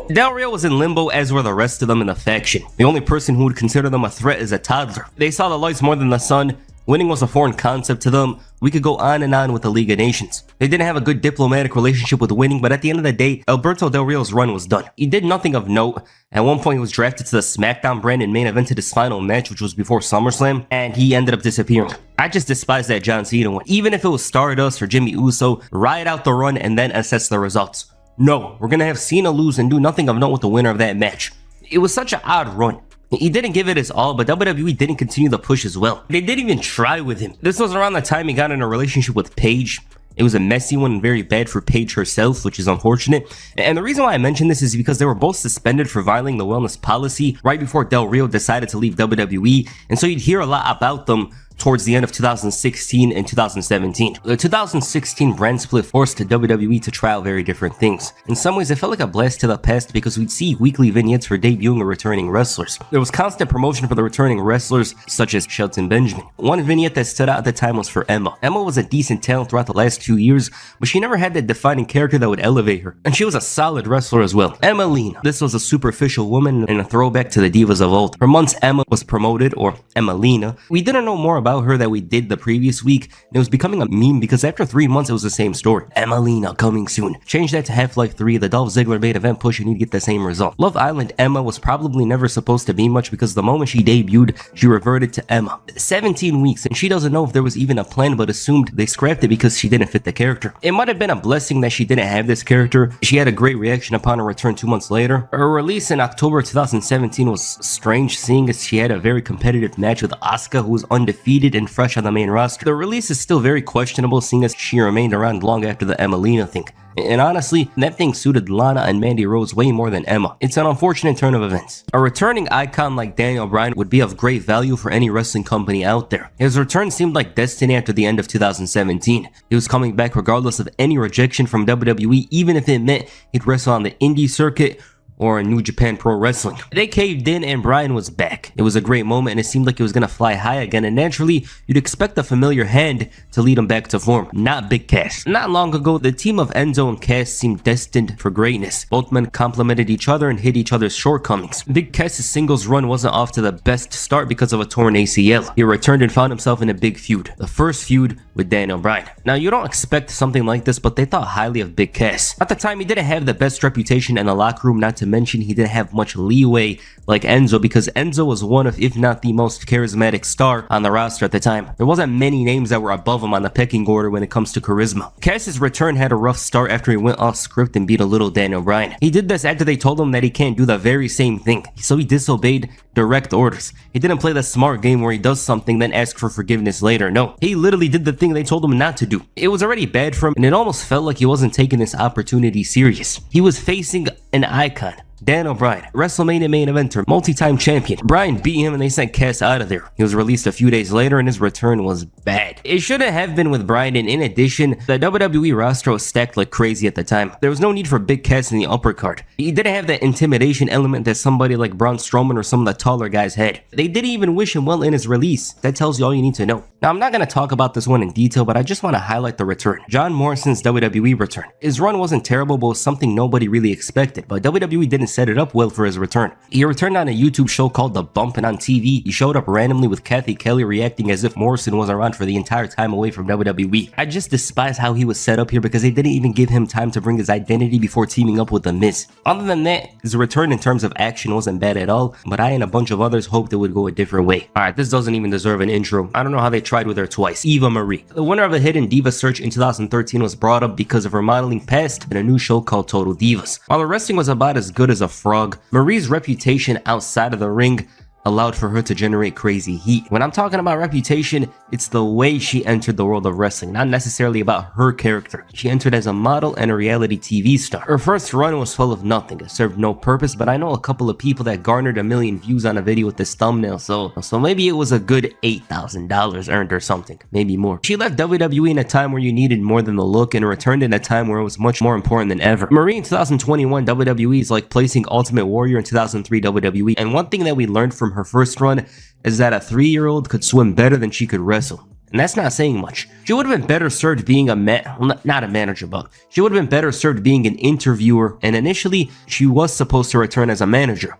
Del Rio was in limbo, as were the rest of them in the faction. The only person who would consider them a threat is a toddler. They saw the lights more than the sun. Winning was a foreign concept to them. We could go on and on with the League of Nations. They didn't have a good diplomatic relationship with winning, but at the end of the day, Alberto Del Rio's run was done. He did nothing of note. At one point, he was drafted to the SmackDown brand and main evented his final match, which was before SummerSlam, and he ended up disappearing. I just despise that John Cena one. Even if it was Stardust or Jimmy Uso, ride out the run and then assess the results. No, we're gonna have Cena lose and do nothing of note with the winner of that match. It was such an odd run. He didn't give it his all, but WWE didn't continue the push as well. They didn't even try with him. This was around the time he got in a relationship with Paige. It was a messy one and very bad for Paige herself, which is unfortunate. And the reason why I mention this is because they were both suspended for violating the wellness policy right before Del Rio decided to leave WWE, and so you'd hear a lot about them towards the end of 2016 and 2017. The 2016 brand split forced WWE to try out very different things. In some ways, it felt like a blast to the past because we'd see weekly vignettes for debuting or returning wrestlers. There was constant promotion for the returning wrestlers, such as Shelton Benjamin. One vignette that stood out at the time was for Emma. Emma was a decent talent throughout the last 2 years, but she never had that defining character that would elevate her. And she was a solid wrestler as well. Emmalina. This was a superficial woman and a throwback to the divas of old. For months, Emma was promoted, or Emmalina. We didn't know more about her that we did the previous week, and it was becoming a meme because after 3 months it was the same story. Emmalina coming soon. Change that to Half-Life 3, the Dolph Ziggler main event push, and you'd get the same result. Love Island Emma was probably never supposed to be much because the moment she debuted, she reverted to Emma. 17 weeks, and she doesn't know if there was even a plan, but assumed they scrapped it because she didn't fit the character. It might have been a blessing that she didn't have this character. She had a great reaction upon her return 2 months later. Her release in October 2017 was strange, seeing as she had a very competitive match with Asuka, who was undefeated and fresh on the main roster. The release is still very questionable, seeing as she remained around long after the Emmalina thing. And honestly, that thing suited Lana and Mandy Rose way more than Emma. It's an unfortunate turn of events. A returning icon like Daniel Bryan would be of great value for any wrestling company out there. His return seemed like destiny after the end of 2017. He was coming back regardless of any rejection from WWE, even if it meant he'd wrestle on the indie circuit or in New Japan Pro Wrestling. They caved in and Bryan was back. It was a great moment and it seemed like he was gonna fly high again, and naturally, you'd expect a familiar hand to lead him back to form, not Big Cass. Not long ago, the team of Enzo and Cass seemed destined for greatness. Both men complemented each other and hid each other's shortcomings. Big Cass's singles run wasn't off to the best start because of a torn ACL. He returned and found himself in a big feud, the first feud with Daniel Bryan. Now, you don't expect something like this, but they thought highly of Big Cass. At the time, he didn't have the best reputation in the locker room, not to mention he didn't have much leeway like Enzo, because Enzo was one of, if not the most charismatic star on the roster at the time. There wasn't many names that were above him on the pecking order when it comes to charisma. Cass's return had a rough start after he went off script and beat a little Daniel Bryan. He did this after they told him that he can't do the very same thing, so he disobeyed direct orders. He didn't play the smart game where he does something then asks for forgiveness later. No, he literally did the thing they told him not to do. It was already bad for him, and it almost felt like he wasn't taking this opportunity serious. He was facing an icon, Daniel Bryan, WrestleMania main eventer, multi-time champion. Bryan beat him and they sent Cass out of there. He was released a few days later and his return was bad. It shouldn't have been with Bryan, and in addition, the WWE roster was stacked like crazy at the time. There was no need for Big Cass in the upper card. He didn't have that intimidation element that somebody like Braun Strowman or some of the taller guys had. They didn't even wish him well in his release. That tells you all you need to know. Now, I'm not going to talk about this one in detail, but I just want to highlight the return. John Morrison's WWE return. His run wasn't terrible, but was something nobody really expected, but WWE didn't set it up well for his return. He returned on a YouTube show called The Bump, and on TV, he showed up randomly with Kathy Kelly reacting as if Morrison was around for the entire time away from WWE. I just despise how he was set up here because they didn't even give him time to bring his identity before teaming up with The Miz. Other than that, his return in terms of action wasn't bad at all, but I and a bunch of others hoped it would go a different way. Alright, this doesn't even deserve an intro. I don't know how they tried with her twice. Eva Marie. The winner of a Hidden Diva search in 2013 was brought up because of her modeling past in a new show called Total Divas. While her wrestling was about as good as a frog, Marie's reputation outside of the ring allowed for her to generate crazy heat. When I'm talking about reputation, it's the way she entered the world of wrestling, not necessarily about her character. She entered as a model and a reality TV star. Her first run was full of nothing. It served no purpose, but I know a couple of people that garnered 1 million views on a video with this thumbnail, so maybe it was a good $8,000 earned or something, maybe more. She left WWE in a time where you needed more than the look and returned in a time where it was much more important than ever. Marie in 2021 WWE is like placing Ultimate Warrior in 2003 WWE, and one thing that we learned from her first run is that a 3-year-old could swim better than she could wrestle. And that's not saying much. She would have been better served being not a manager, but she would have been better served being an interviewer, and initially, she was supposed to return as a manager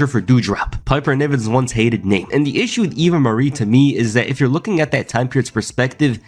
for Doudrop, Piper Niven's once hated name. And the issue with Eva Marie to me is that if you're looking at that time period's perspective,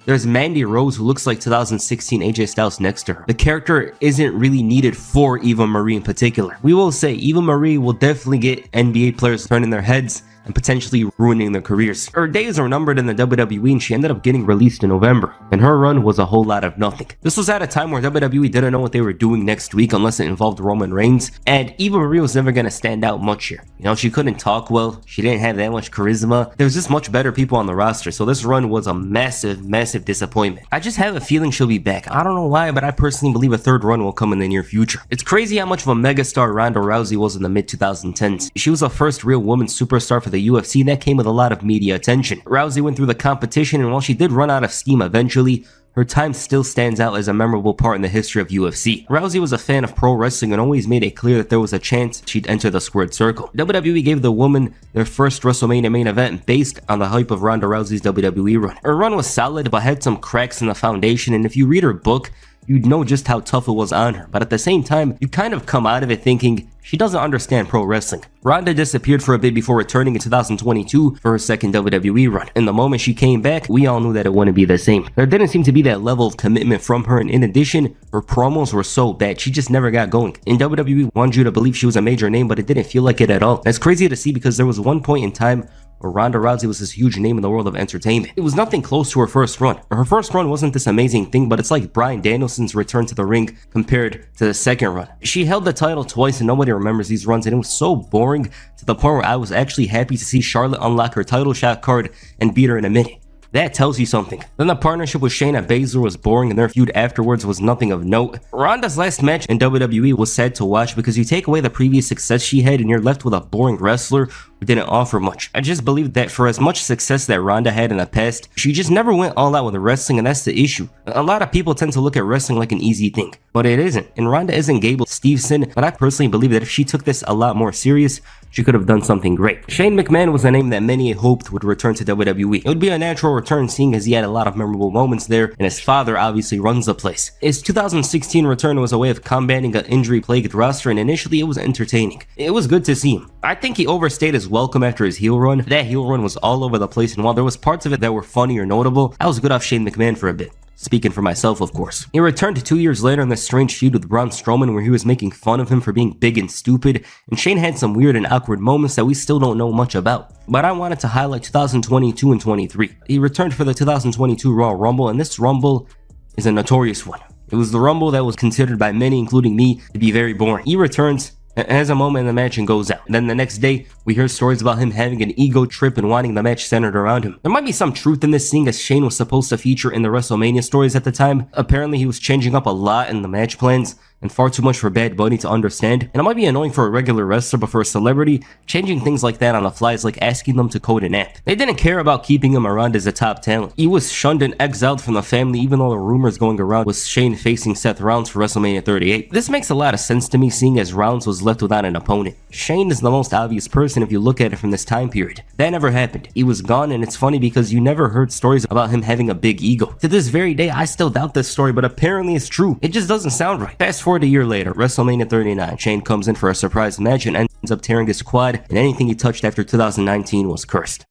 there's Mandy Rose, who looks like 2016 AJ Styles next to her. The character isn't really needed for Eva Marie in particular. We will say Eva Marie will definitely get NBA players turning their heads and potentially ruining their careers. Her days are numbered in the WWE, and she ended up getting released in November, and her run was a whole lot of nothing. This was at a time where WWE didn't know what they were doing next week unless it involved Roman Reigns, and Eva Marie was never gonna stand out much here. You know, she couldn't talk well, she didn't have that much charisma, there was just much better people on the roster, so this run was a massive disappointment. I just have a feeling she'll be back. I don't know why, but I personally believe a third run will come in the near future. It's crazy how much of a megastar Ronda Rousey was in the mid-2010s. She was the first real woman superstar for the UFC, and that came with a lot of media attention. Rousey went through the competition, and while she did run out of steam eventually, her time still stands out as a memorable part in the history of UFC. Rousey was a fan of pro wrestling and always made it clear that there was a chance she'd enter the squared circle. WWE gave the woman their first WrestleMania main event based on the hype of Ronda Rousey's WWE run. Her run was solid, but had some cracks in the foundation, and if you read her book, you'd know just how tough it was on her, but at the same time, you kind of come out of it thinking she doesn't understand pro wrestling. Ronda disappeared for a bit before returning in 2022 for her second WWE run, and the moment she came back, we all knew that it wouldn't be the same. There didn't seem to be that level of commitment from her, and in addition, her promos were so bad, she just never got going. In WWE, wanted you to believe she was a major name, but it didn't feel like it at all. That's crazy to see because there was one point in time where Ronda Rousey was this huge name in the world of entertainment. It was nothing close to her first run. Her first run wasn't this amazing thing, but it's like Bryan Danielson's return to the ring compared to the second run. She held the title twice and nobody remembers these runs, and it was so boring to the point where I was actually happy to see Charlotte unlock her title shot card and beat her in a minute. That tells you something. Then the partnership with Shayna Baszler was boring, and their feud afterwards was nothing of note. Ronda's last match in WWE was sad to watch because you take away the previous success she had and you're left with a boring wrestler who didn't offer much. I just believe that for as much success that Ronda had in the past, she just never went all out with wrestling, and that's the issue. A lot of people tend to look at wrestling like an easy thing, but it isn't. And Ronda isn't Gable Steveson, but I personally believe that if she took this a lot more serious, she could have done something great. Shane McMahon was a name that many hoped would return to WWE. It would be a natural return seeing as he had a lot of memorable moments there, and his father obviously runs the place. His 2016 return was a way of combating an injury-plagued roster, and initially it was entertaining. It was good to see him. I think he overstayed his welcome after his heel run. That heel run was all over the place, and while there was parts of it that were funny or notable, I was good off Shane McMahon for a bit. Speaking for myself, of course. He returned 2 years later in this strange feud with Braun Strowman where he was making fun of him for being big and stupid, and Shane had some weird and awkward moments that we still don't know much about. But I wanted to highlight 2022 and 23. He returned for the 2022 Royal Rumble, and this Rumble is a notorious one. It was the Rumble that was considered by many, including me, to be very boring. He returns, has a moment in the match and goes out. Then the next day, we hear stories about him having an ego trip and wanting the match centered around him. There might be some truth in this, seeing as Shane was supposed to feature in the WrestleMania stories at the time. Apparently, he was changing up a lot in the match plans, and far too much for Bad Bunny to understand. And it might be annoying for a regular wrestler, but for a celebrity, changing things like that on the fly is like asking them to code an app. They didn't care about keeping him around as a top talent. He was shunned and exiled from the family, even though the rumors going around was Shane facing Seth Rollins for WrestleMania 38. This makes a lot of sense to me, seeing as Rollins was left without an opponent. Shane is the most obvious person if you look at it from this time period. That never happened. He was gone, and it's funny because you never heard stories about him having a big ego. To this very day, I still doubt this story, but apparently it's true. It just doesn't sound right. Fast forward a year later, WrestleMania 39, Shane comes in for a surprise match and ends up tearing his quad, and anything he touched after 2019 was cursed.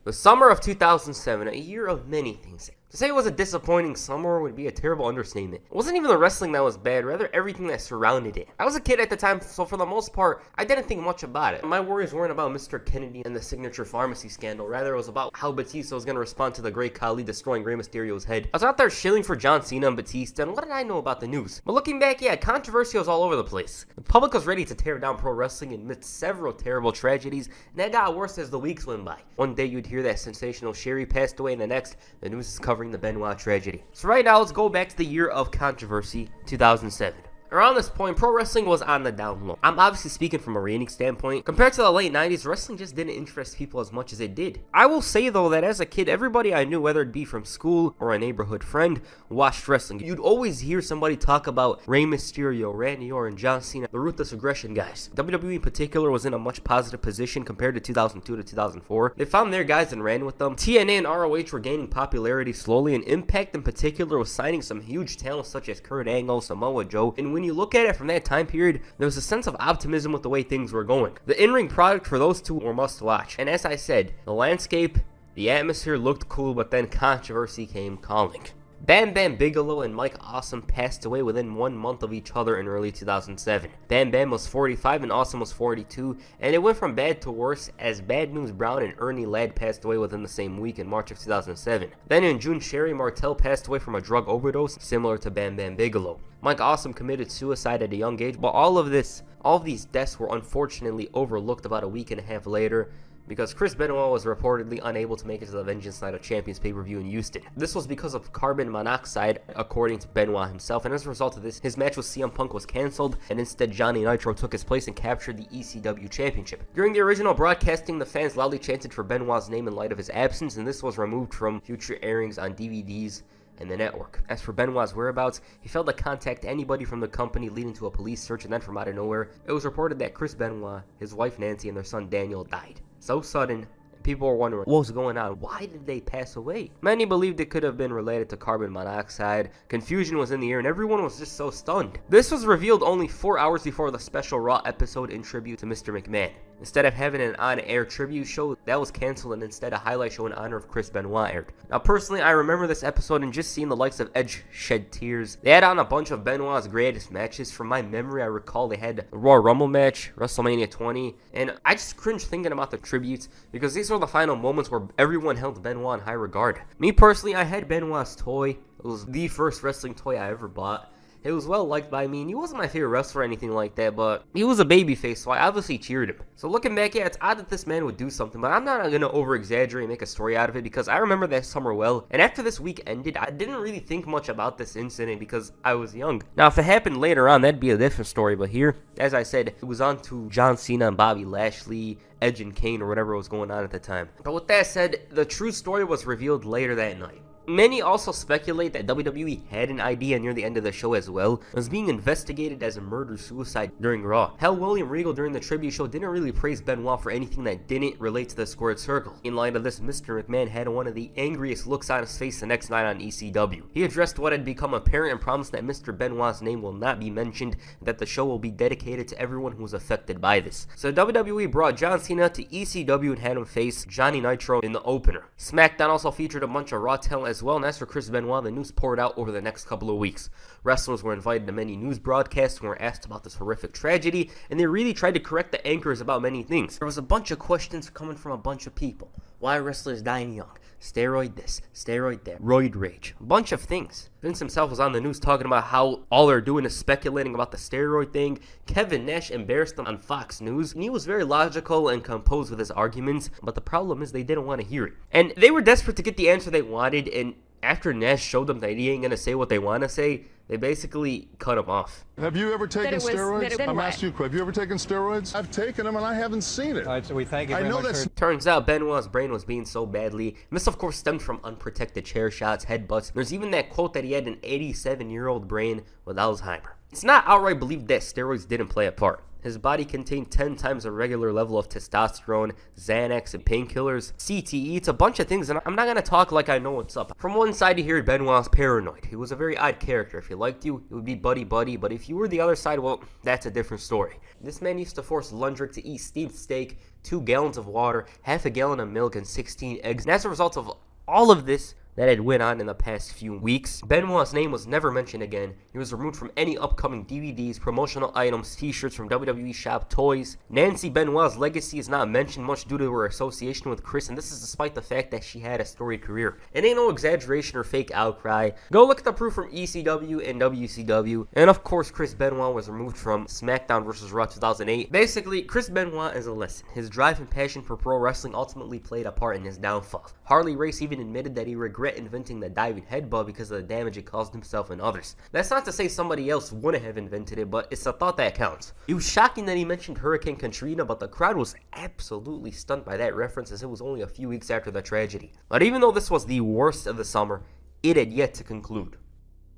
The summer of 2007, a year of many things. To say it was a disappointing summer would be a terrible understatement. It wasn't even the wrestling that was bad, rather everything that surrounded it. I was a kid at the time, so for the most part, I didn't think much about it. My worries weren't about Mr. Kennedy and the signature pharmacy scandal, rather it was about how Batista was going to respond to the Great Khali destroying Rey Mysterio's head. I was out there shilling for John Cena and Batista, and what did I know about the news? But looking back, yeah, controversy was all over the place. The public was ready to tear down pro wrestling amidst several terrible tragedies, and that got worse as the weeks went by. One day you'd hear that sensational Sherry passed away, and the next, the news is covering the Benoit tragedy. So right now, let's go back to the year of controversy, 2007. Around this point, pro wrestling was on the down low. I'm obviously speaking from a rating standpoint. Compared to the late 90s, wrestling just didn't interest people as much as it did. I will say though that as a kid, everybody I knew, whether it be from school or a neighborhood friend, watched wrestling. You'd always hear somebody talk about Rey Mysterio, Randy Orton, John Cena, the Ruthless Aggression guys. WWE in particular was in a much positive position compared to 2002 to 2004. They found their guys and ran with them. TNA and ROH were gaining popularity slowly, and Impact in particular was signing some huge talents such as Kurt Angle, Samoa Joe, and when you look at it from that time period, there was a sense of optimism with the way things were going. The in-ring product for those two were must watch. And as I said, the landscape, the atmosphere looked cool, but then controversy came calling. Bam Bam Bigelow and Mike Awesome passed away within 1 month of each other in early 2007. Bam Bam was 45 and Awesome was 42, and it went from bad to worse as Bad News Brown and Ernie Ladd passed away within the same week in March of 2007. Then in June, Sherry Martel passed away from a drug overdose similar to Bam Bam Bigelow. Mike Awesome committed suicide at a young age, but all of these deaths were unfortunately overlooked about a week and a half later, because Chris Benoit was reportedly unable to make it to the Vengeance Night of Champions pay-per-view in Houston. This was because of carbon monoxide, according to Benoit himself, and as a result of this, his match with CM Punk was cancelled, and instead Johnny Nitro took his place and captured the ECW Championship. During the original broadcasting, the fans loudly chanted for Benoit's name in light of his absence, and this was removed from future airings on DVDs and the network. As for Benoit's whereabouts, he failed to contact anybody from the company, leading to a police search, and then from out of nowhere, it was reported that Chris Benoit, his wife Nancy, and their son Daniel died. So sudden, people were wondering what was going on. Why did they pass away? Many believed it could have been related to carbon monoxide. Confusion was in the air, and everyone was just so stunned. This was revealed only 4 hours before the special Raw episode in tribute to Mr. McMahon. Instead of having an on-air tribute show, that was canceled, and instead a highlight show in honor of Chris Benoit aired. Now, personally, I remember this episode and just seeing the likes of Edge shed tears. They had on a bunch of Benoit's greatest matches. From my memory, I recall they had the Royal Rumble match, WrestleMania 20, and I just cringe thinking about the tributes, because these were the final moments where everyone held Benoit in high regard. Me personally, I had Benoit's toy. It was the first wrestling toy I ever bought. It was well liked by me, and he wasn't my favorite wrestler or anything like that, but he was a babyface, so I obviously cheered him. So looking back, yeah, it's odd that this man would do something, but I'm not going to over-exaggerate and make a story out of it, because I remember that summer well, and after this week ended, I didn't really think much about this incident because I was young. Now, if it happened later on, that'd be a different story, but here, as I said, it was on to John Cena and Bobby Lashley, Edge and Kane, or whatever was going on at the time. But with that said, the true story was revealed later that night. Many also speculate that WWE had an idea near the end of the show as well. It was being investigated as a murder-suicide during Raw. Hell, William Regal during the tribute show didn't really praise Benoit for anything that didn't relate to the squared circle. In light of this, Mr. McMahon had one of the angriest looks on his face the next night on ECW. He addressed what had become apparent and promised that Mr. Benoit's name will not be mentioned, and that the show will be dedicated to everyone who was affected by this. So WWE brought John Cena to ECW and had him face Johnny Nitro in the opener. SmackDown also featured a bunch of Raw talent as well, and as for Chris Benoit, the news poured out over the next couple of weeks. Wrestlers were invited to many news broadcasts and were asked about this horrific tragedy, and they really tried to correct the anchors about many things. There was a bunch of questions coming from a bunch of people. Why are wrestlers dying young? Steroid this, steroid that, roid rage, a bunch of things. Vince himself was on the news talking about how all they're doing is speculating about the steroid thing. Kevin Nash embarrassed them on Fox News, and he was very logical and composed with his arguments, but the problem is they didn't want to hear it. And they were desperate to get the answer they wanted, and after Nash showed them that he ain't going to say what they want to say, they basically cut him off. Have you ever taken steroids? I'm asking you, have you ever taken steroids? I've taken them and I haven't seen it. All right, so we thank you very much for... Turns out Benoit's brain was being so badly. And this, of course, stemmed from unprotected chair shots, headbutts. There's even that quote that he had an 87-year-old brain with Alzheimer. It's not outright believed that steroids didn't play a part. His body contained 10 times a regular level of testosterone, Xanax, and painkillers, CTE. It's a bunch of things, and I'm not going to talk like I know what's up. From one side, you hear Benoit's paranoid. He was a very odd character. If he liked you, it would be buddy-buddy, but if you were the other side, well, that's a different story. This man used to force Lundrick to eat steamed steak, 2 gallons of water, half a gallon of milk, and 16 eggs. And as a result of all of this, that had went on in the past few weeks. Benoit's name was never mentioned again. He was removed from any upcoming DVDs, promotional items, t-shirts from WWE Shop, toys. Nancy Benoit's legacy is not mentioned much due to her association with Chris, and this is despite the fact that she had a storied career. It ain't no exaggeration or fake outcry. Go look at the proof from ECW and WCW. And of course, Chris Benoit was removed from SmackDown vs. Raw 2008. Basically, Chris Benoit is a lesson. His drive and passion for pro wrestling ultimately played a part in his downfall. Harley Race even admitted that he regret inventing the diving headbutt because of the damage it caused himself and others. That's not to say somebody else wouldn't have invented it, but it's a thought that counts. It was shocking that he mentioned Hurricane Katrina, but the crowd was absolutely stunned by that reference as it was only a few weeks after the tragedy. But even though this was the worst of the summer, it had yet to conclude.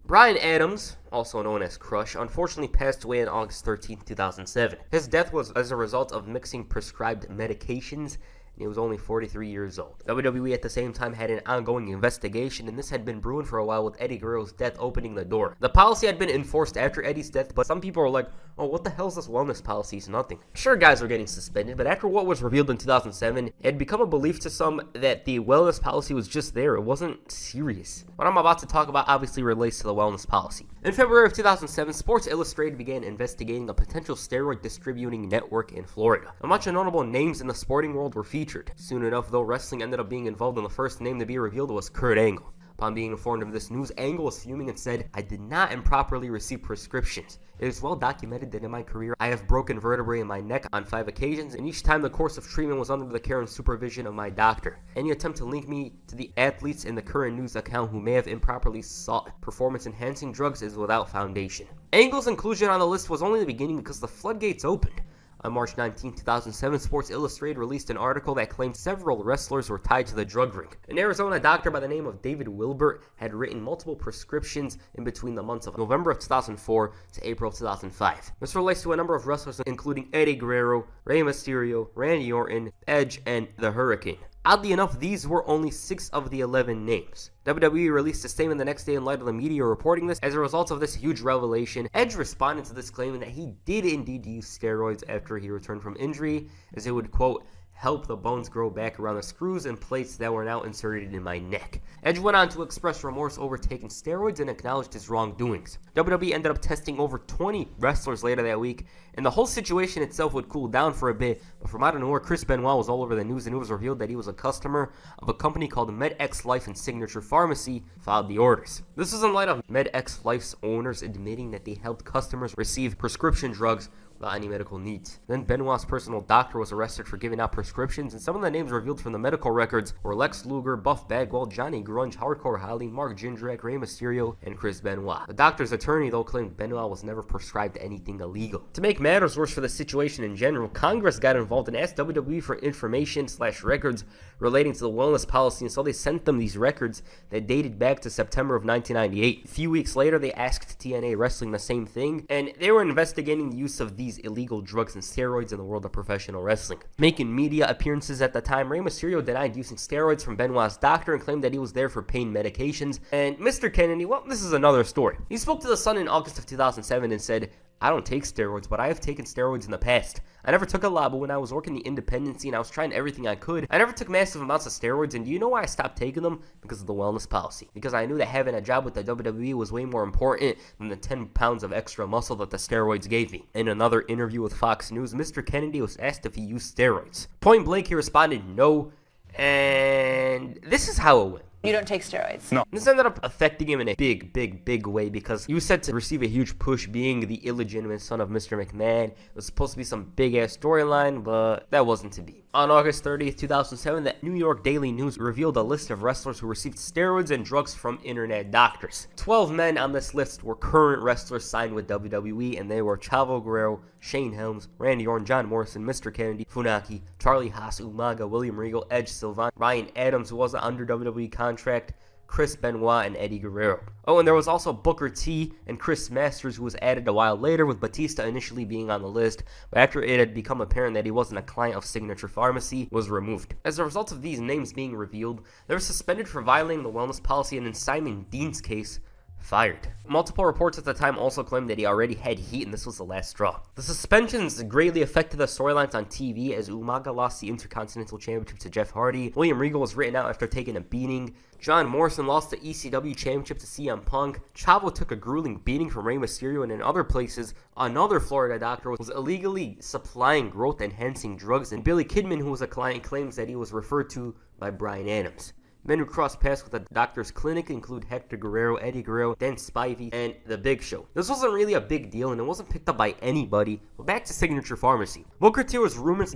Bryan Adams, also known as Crush, unfortunately passed away on August 13, 2007. His death was as a result of mixing prescribed medications, and he was only 43 years old. WWE at the same time had an ongoing investigation, and this had been brewing for a while with Eddie Guerrero's death opening the door. The policy had been enforced after Eddie's death, but some people were like, oh, what the hell is this wellness policy? It's nothing. Sure, guys were getting suspended, but after what was revealed in 2007, it had become a belief to some that the wellness policy was just there. It wasn't serious. What I'm about to talk about obviously relates to the wellness policy. In February of 2007, Sports Illustrated began investigating a potential steroid distributing network in Florida. A bunch of notable names in the sporting world were featured. Soon enough, though, wrestling ended up being involved, and the first name to be revealed was Kurt Angle. Upon being informed of this news, Angle was fuming and said, "I did not improperly receive prescriptions. It is well documented that in my career, I have broken vertebrae in my neck on 5 occasions, and each time the course of treatment was under the care and supervision of my doctor. Any attempt to link me to the athletes in the current news account who may have improperly sought performance-enhancing drugs is without foundation." Angle's inclusion on the list was only the beginning because the floodgates opened. On March 19, 2007, Sports Illustrated released an article that claimed several wrestlers were tied to the drug ring. An Arizona doctor by the name of David Wilbert had written multiple prescriptions in between the months of November of 2004 to April of 2005. This relates to a number of wrestlers including Eddie Guerrero, Rey Mysterio, Randy Orton, Edge, and The Hurricane. Oddly enough, these were only 6 of the 11 names. WWE released a statement the next day in light of the media reporting this. As a result of this huge revelation, Edge responded to this claiming that he did indeed use steroids after he returned from injury, as it would, quote, help the bones grow back around the screws and plates that were now inserted in my neck. Edge went on to express remorse over taking steroids and acknowledged his wrongdoings. WWE ended up testing over 20 wrestlers later that week, and the whole situation itself would cool down for a bit, but from out of nowhere, Chris Benoit was all over the news, and it was revealed that he was a customer of a company called MedX Life and Signature Pharmacy, filed the orders. This was in light of MedX Life's owners admitting that they helped customers receive prescription drugs without any medical needs. Then Benoit's personal doctor was arrested for giving out prescriptions, and some of the names revealed from the medical records were Lex Luger, Buff Bagwell, Johnny Grunge, Hardcore Holly, Mark Jindrak, Rey Mysterio, and Chris Benoit. The doctor's attorney, though, claimed Benoit was never prescribed anything illegal. To make matters worse for the situation in general, Congress got involved and asked WWE for information/records relating to the wellness policy, and so they sent them these records that dated back to September of 1998. A few weeks later, they asked TNA Wrestling the same thing, and they were investigating the use of these illegal drugs and steroids in the world of professional wrestling. Making media appearances at the time, Rey Mysterio denied using steroids from Benoit's doctor and claimed that he was there for pain medications. And Mr. Kennedy, well, this is another story. He spoke to The Sun in August of 2007 and said, "I don't take steroids, but I have taken steroids in the past. I never took a lot, but when I was working the independency and I was trying everything I could, I never took massive amounts of steroids, and do you know why I stopped taking them? Because of the wellness policy. Because I knew that having a job with the WWE was way more important than the 10 pounds of extra muscle that the steroids gave me." In another interview with Fox News, Mr. Kennedy was asked if he used steroids. Point blank, he responded no, and this is how it went. You don't take steroids? No. This ended up affecting him in a big way because he was set to receive a huge push being the illegitimate son of Mr. McMahon. It was supposed to be some big-ass storyline, but that wasn't to be. On August 30th, 2007, the New York Daily News revealed a list of wrestlers who received steroids and drugs from internet doctors. 12 men on this list were current wrestlers signed with WWE, and they were Chavo Guerrero, Shane Helms, Randy Orton, John Morrison, Mr. Kennedy, Funaki, Charlie Haas, Umaga, William Regal, Edge, Sylvan, Ryan Adams, who was under WWE contract, Chris Benoit, and Eddie Guerrero. Oh, and there was also Booker T and Chris Masters, who was added a while later, with Batista initially being on the list, but after it had become apparent that he wasn't a client of Signature Pharmacy, was removed. As a result of these names being revealed, they were suspended for violating the wellness policy, and in Simon Dean's case, fired. Multiple reports at the time also claimed that he already had heat and this was the last straw. The suspensions greatly affected the storylines on TV as Umaga lost the Intercontinental Championship to Jeff Hardy. William Regal was written out after taking a beating. John Morrison lost the ECW Championship to CM Punk. Chavo took a grueling beating from Rey Mysterio, and in other places, another Florida doctor was illegally supplying growth-enhancing drugs, and Billy Kidman, who was a client, claims that he was referred to by Bryan Adams. Men who crossed paths with the doctor's clinic include Hector Guerrero, Eddie Guerrero, Dan Spivey, and The Big Show. This wasn't really a big deal, and it wasn't picked up by anybody. But back to Signature Pharmacy. Booker T was rumored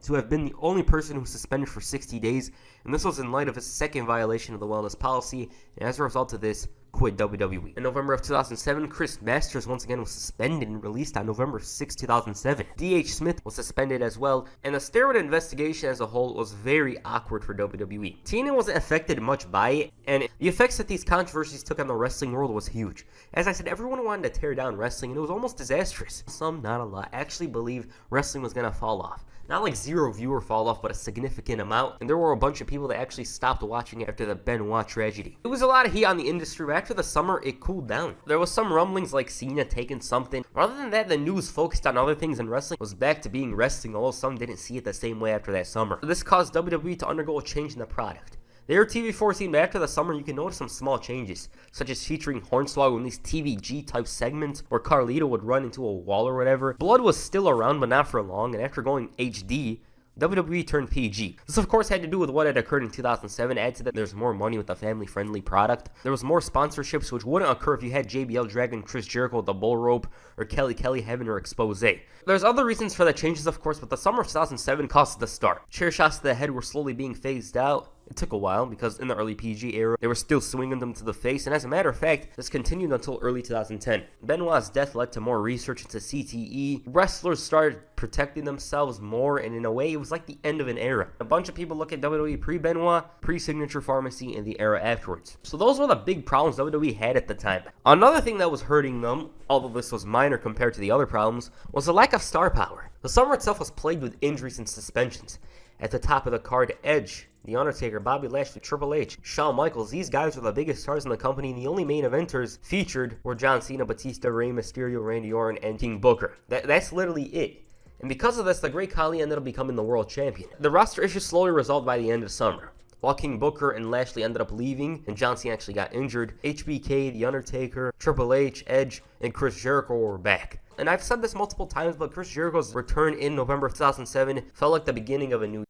to have been the only person who was suspended for 60 days, and this was in light of his second violation of the wellness policy, and as a result of this, quit WWE. In November of 2007, Chris Masters once again was suspended and released on November 6, 2007. D.H. Smith was suspended as well, and the steroid investigation as a whole was very awkward for WWE. TNA wasn't affected much by it, and the effects that these controversies took on the wrestling world was huge. As I said, everyone wanted to tear down wrestling, and it was almost disastrous. Some, not a lot, actually believed wrestling was going to fall off. Not like zero viewer fall off, but a significant amount. And there were a bunch of people that actually stopped watching after the Benoit tragedy. It was a lot of heat on the industry, but after the summer, it cooled down. There was some rumblings like Cena taking something. But other than that, the news focused on other things, and wrestling was back to being wrestling, although some didn't see it the same way after that summer. This caused WWE to undergo a change in the product. They were TV-14, but after the summer, you can notice some small changes, such as featuring Hornswoggle in these TVG-type segments where Carlito would run into a wall or whatever. Blood was still around, but not for long, and after going HD, WWE turned PG. This, of course, had to do with what had occurred in 2007. Add to that, there's more money with a family-friendly product. There was more sponsorships, which wouldn't occur if you had JBL dragging Chris Jericho with the bull rope, or Kelly having her expose. There's other reasons for the changes, of course, but the summer of 2007 caused the start. Chair shots to the head were slowly being phased out. It took a while because in the early PG era, they were still swinging them to the face, and as a matter of fact, this continued until early 2010. Benoit's death led to more research into CTE. Wrestlers started protecting themselves more, and in a way, it was like the end of an era. A bunch of people look at WWE pre-Benoit, pre-Signature Pharmacy, and the era afterwards. So those were the big problems WWE had at the time. Another thing that was hurting them, although this was minor compared to the other problems, was the lack of star power. The summer itself was plagued with injuries and suspensions. At the top of the card, Edge, The Undertaker, Bobby Lashley, Triple H, Shawn Michaels. These guys were the biggest stars in the company, and the only main eventers featured were John Cena, Batista, Rey Mysterio, Randy Orton, and King Booker. That's literally it. And because of this, the Great Khali ended up becoming the world champion. The roster issues slowly resolved by the end of summer. While King Booker and Lashley ended up leaving, and John Cena actually got injured, HBK, The Undertaker, Triple H, Edge, and Chris Jericho were back. And I've said this multiple times, but Chris Jericho's return in November of 2007 felt like the beginning of a new.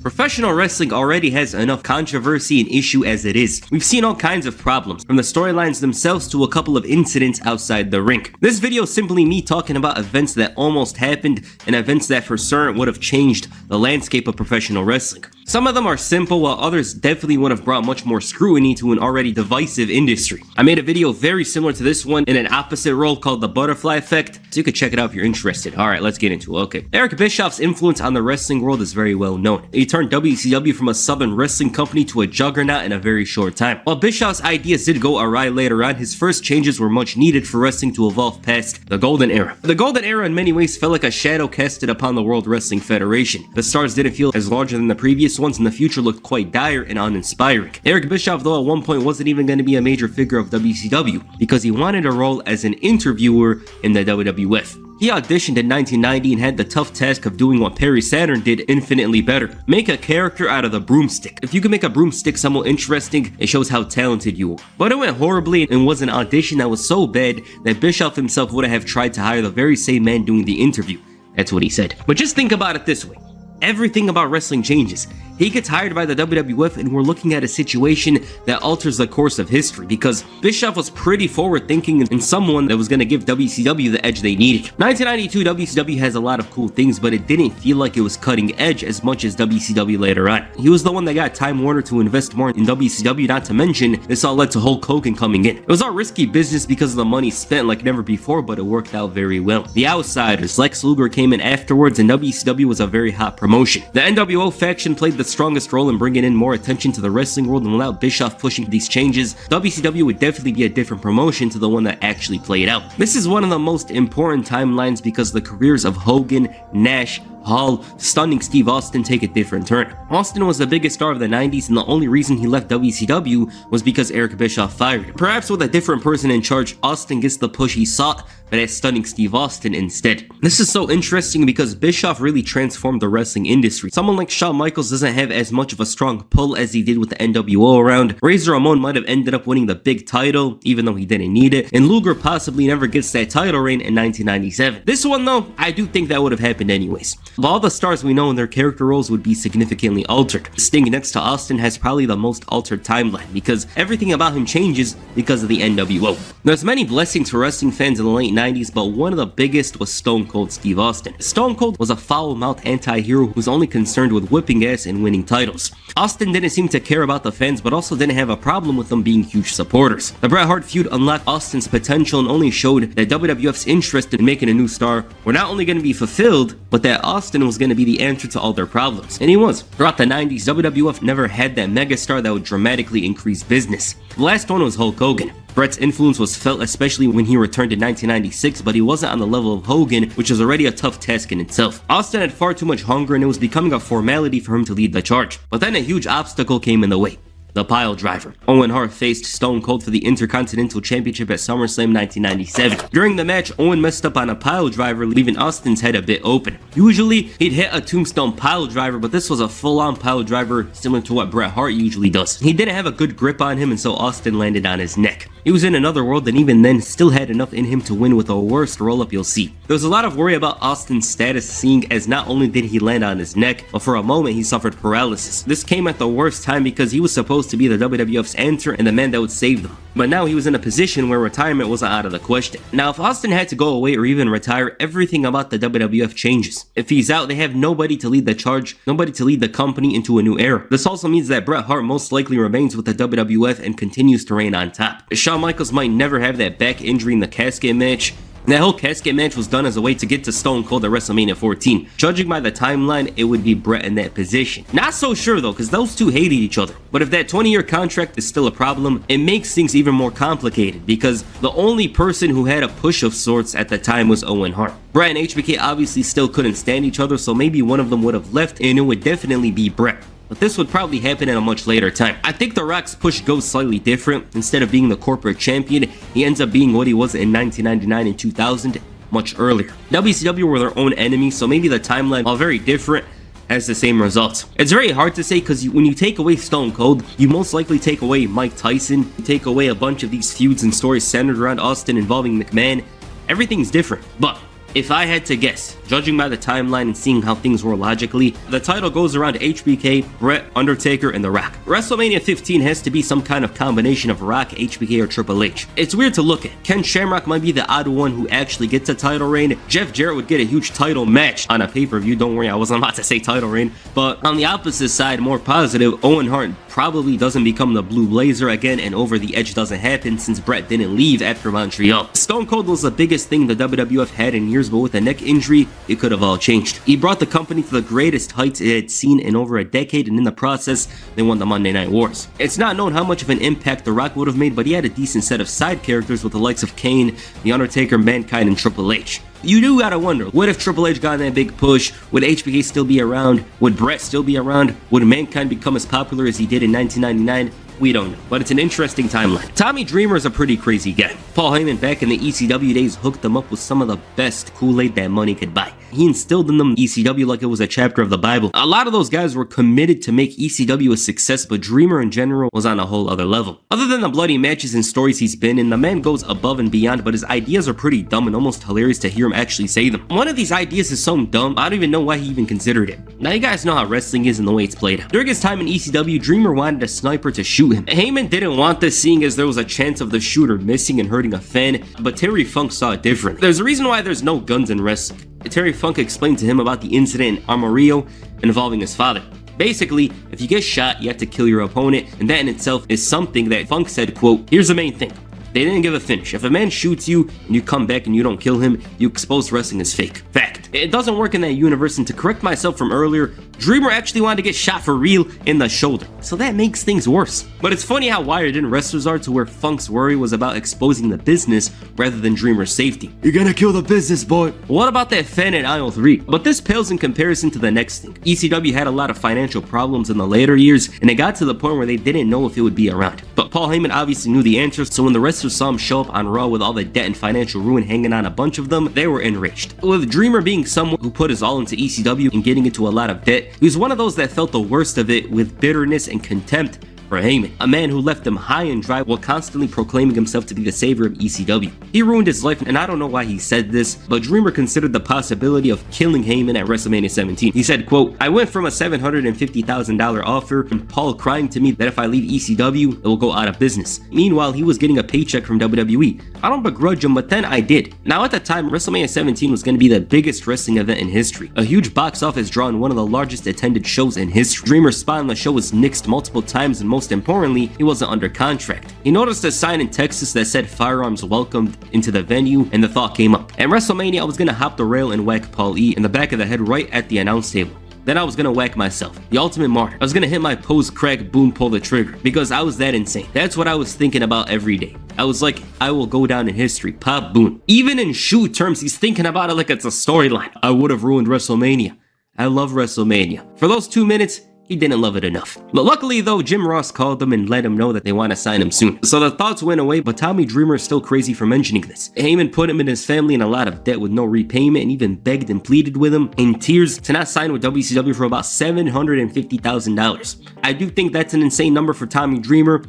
Professional wrestling already has enough controversy and issue as it is. We've seen all kinds of problems, from the storylines themselves to a couple of incidents outside the ring. This video is simply me talking about events that almost happened and events that for certain would have changed the landscape of professional wrestling. Some of them are simple, while others definitely would have brought much more scrutiny to an already divisive industry. I made a video very similar to this one in an opposite role called The Butterfly Effect, so you could check it out if you're interested. Alright, let's get into it. Okay. Eric Bischoff's influence on the wrestling world is very well known. He turned WCW from a southern wrestling company to a juggernaut in a very short time. While Bischoff's ideas did go awry later on, his first changes were much needed for wrestling to evolve past the Golden Era. The Golden Era in many ways felt like a shadow casted upon the World Wrestling Federation. The stars didn't feel as larger than the previous ones, and the future looked quite dire and uninspiring. Eric Bischoff, though, at one point wasn't even going to be a major figure of WCW because he wanted a role as an interviewer in the WWF. He auditioned in 1990 and had the tough task of doing what Perry Saturn did infinitely better. Make a character out of the broomstick. If you can make a broomstick somewhat interesting, it shows how talented you are. But it went horribly and was an audition that was so bad that Bischoff himself would have tried to hire the very same man doing the interview. That's what he said. But just think about it this way. Everything about wrestling changes. He gets hired by the WWF, and we're looking at a situation that alters the course of history because Bischoff was pretty forward-thinking and someone that was going to give WCW the edge they needed. 1992, WCW has a lot of cool things, but it didn't feel like it was cutting edge as much as WCW later on. He was the one that got Time Warner to invest more in WCW, not to mention this all led to Hulk Hogan coming in. It was all risky business because of the money spent like never before, but it worked out very well. The Outsiders, Lex Luger came in afterwards, and WCW was a very hot promotion. The NWO faction played the strongest role in bringing in more attention to the wrestling world, and without Bischoff pushing these changes, WCW would definitely be a different promotion to the one that actually played out. This is one of the most important timelines because the careers of Hogan, Nash, Hall, stunning Steve Austin take a different turn. Austin was the biggest star of the 90s, and the only reason he left WCW was because Eric Bischoff fired him. Perhaps with a different person in charge, Austin gets the push he sought, but as stunning Steve Austin instead. This is so interesting because Bischoff really transformed the wrestling industry. Someone like Shawn Michaels doesn't have as much of a strong pull as he did with the NWO around. Razor Ramon might have ended up winning the big title, even though he didn't need it, and Luger possibly never gets that title reign in 1997. This one though, I do think that would have happened anyways. Of all the stars we know, their character roles would be significantly altered. Sting next to Austin has probably the most altered timeline because everything about him changes because of the NWO. There's many blessings for wrestling fans in the late 90s, but one of the biggest was Stone Cold Steve Austin. Stone Cold was a foul-mouthed anti-hero who was only concerned with whipping ass and winning titles. Austin didn't seem to care about the fans, but also didn't have a problem with them being huge supporters. The Bret Hart feud unlocked Austin's potential and only showed that WWF's interest in making a new star were not only going to be fulfilled, but that Austin was going to be the answer to all their problems. And he was. Throughout the 90s, WWF never had that megastar that would dramatically increase business. The last one was Hulk Hogan. Bret's influence was felt especially when he returned in 1996, but he wasn't on the level of Hogan, which was already a tough task in itself. Austin had far too much hunger and it was becoming a formality for him to lead the charge. But then a huge obstacle came in the way. The pile driver. Owen Hart faced Stone Cold for the Intercontinental Championship at SummerSlam 1997. During the match, Owen messed up on a pile driver, leaving Austin's head a bit open. Usually, he'd hit a tombstone pile driver, but this was a full-on pile driver similar to what Bret Hart usually does. He didn't have a good grip on him, and so Austin landed on his neck. He was in another world, and even then, still had enough in him to win with the worst roll-up you'll see. There was a lot of worry about Austin's status, seeing as not only did he land on his neck, but for a moment he suffered paralysis. This came at the worst time because he was supposed to be the WWF's answer and the man that would save them. But now he was in a position where retirement wasn't out of the question. Now, if Austin had to go away or even retire, everything about the WWF changes. If he's out, they have nobody to lead the charge, nobody to lead the company into a new era. This also means that Bret Hart most likely remains with the WWF and continues to reign on top. Shawn Michaels might never have that back injury in the casket match. That whole casket match was done as a way to get to Stone Cold at WrestleMania 14. Judging by the timeline, it would be Bret in that position. Not so sure though, because those two hated each other. But if that 20-year contract is still a problem, it makes things even more complicated because the only person who had a push of sorts at the time was Owen Hart. Bret and HBK obviously still couldn't stand each other, so maybe one of them would have left and it would definitely be Bret. But this would probably happen at a much later time. I think The Rock's push goes slightly different. Instead of being the corporate champion, he ends up being what he was in 1999 and 2000, much earlier. WCW were their own enemies, so maybe the timeline, while very different, has the same results. It's very hard to say because when you take away Stone Cold, you most likely take away Mike Tyson, you take away a bunch of these feuds and stories centered around Austin involving McMahon. Everything's different. But if I had to guess, judging by the timeline and seeing how things were logically, the title goes around HBK, Bret, Undertaker, and The Rock. WrestleMania 15 has to be some kind of combination of Rock, HBK, or Triple H. It's weird to look at. Ken Shamrock might be the odd one who actually gets a title reign. Jeff Jarrett would get a huge title match on a pay-per-view. Don't worry, I wasn't about to say title reign. But on the opposite side, more positive, Owen Hart probably doesn't become the Blue Blazer again, and Over the Edge doesn't happen since Bret didn't leave after Montreal. Stone Cold was the biggest thing the WWF had in years, but with a neck injury, it could have all changed. He brought the company to the greatest heights it had seen in over a decade, and in the process, they won the Monday Night Wars. It's not known how much of an impact The Rock would have made, but he had a decent set of side characters with the likes of Kane, The Undertaker, Mankind, and Triple H. You do gotta wonder, what if Triple H got that big push? Would HBK still be around? Would Bret still be around? Would Mankind become as popular as he did in 1999? We don't know, but it's an interesting timeline. Tommy Dreamer is a pretty crazy guy. Paul Heyman back in the ECW days hooked them up with some of the best Kool-Aid that money could buy. He instilled in them ECW like it was a chapter of the Bible. A lot of those guys were committed to make ECW a success, but Dreamer in general was on a whole other level. Other than the bloody matches and stories he's been in, the man goes above and beyond, but his ideas are pretty dumb and almost hilarious to hear him actually say them. One of these ideas is so dumb, I don't even know why he even considered it. Now you guys know how wrestling is and the way it's played. During his time in ECW, Dreamer wanted a sniper to shoot him. Heyman didn't want this, seeing as there was a chance of the shooter missing and hurting a fan, but Terry Funk saw it different. There's a reason why there's no guns in wrestling. Terry Funk explained to him about the incident in Amarillo involving his father. Basically, if you get shot, you have to kill your opponent, and that in itself is something that Funk said, quote, "Here's the main thing. They didn't give a finish. If a man shoots you and you come back and you don't kill him, you expose wrestling as fake. Fact. It doesn't work in that universe, and to correct myself from earlier, Dreamer actually wanted to get shot for real in the shoulder, so that makes things worse. But it's funny how wired in wrestlers are to where Funk's worry was about exposing the business rather than Dreamer's safety. You're gonna kill the business, boy. What about that fan at aisle 3? But this pales in comparison to the next thing. ECW had a lot of financial problems in the later years, and it got to the point where they didn't know if it would be around. But Paul Heyman obviously knew the answers, so when the wrestlers saw him show up on Raw with all the debt and financial ruin hanging on a bunch of them, they were enraged. With Dreamer being someone who put his all into ECW and getting into a lot of debt, he was one of those that felt the worst of it with bitterness and contempt for Heyman, a man who left him high and dry while constantly proclaiming himself to be the savior of ECW. He ruined his life, and I don't know why he said this, but Dreamer considered the possibility of killing Heyman at WrestleMania 17. He said, quote, "I went from a $750,000 offer and Paul crying to me that if I leave ECW, it will go out of business. Meanwhile, he was getting a paycheck from WWE. I don't begrudge him, but then I did." Now at the time, WrestleMania 17 was going to be the biggest wrestling event in history, a huge box office draw and one of the largest attended shows in history. Dreamer's spot on the show was nixed multiple times, and most importantly, he wasn't under contract. He noticed a sign in Texas that said firearms welcomed into the venue, and the thought came up. At WrestleMania, I was gonna hop the rail and whack Paul E in the back of the head right at the announce table. Then I was gonna whack myself, the ultimate martyr. I was gonna hit my post crack, boom, pull the trigger, because I was that insane. That's what I was thinking about every day. I was like, I will go down in history, pop, boom. Even in shoot terms, he's thinking about it like it's a storyline. I would have ruined WrestleMania. I love WrestleMania. For those 2 minutes, he didn't love it enough. But luckily though, Jim Ross called him and let him know that they want to sign him soon. So the thoughts went away, but Tommy Dreamer is still crazy for mentioning this. Heyman put him and his family in a lot of debt with no repayment, and even begged and pleaded with him in tears to not sign with WCW for about $750,000. I do think that's an insane number for Tommy Dreamer,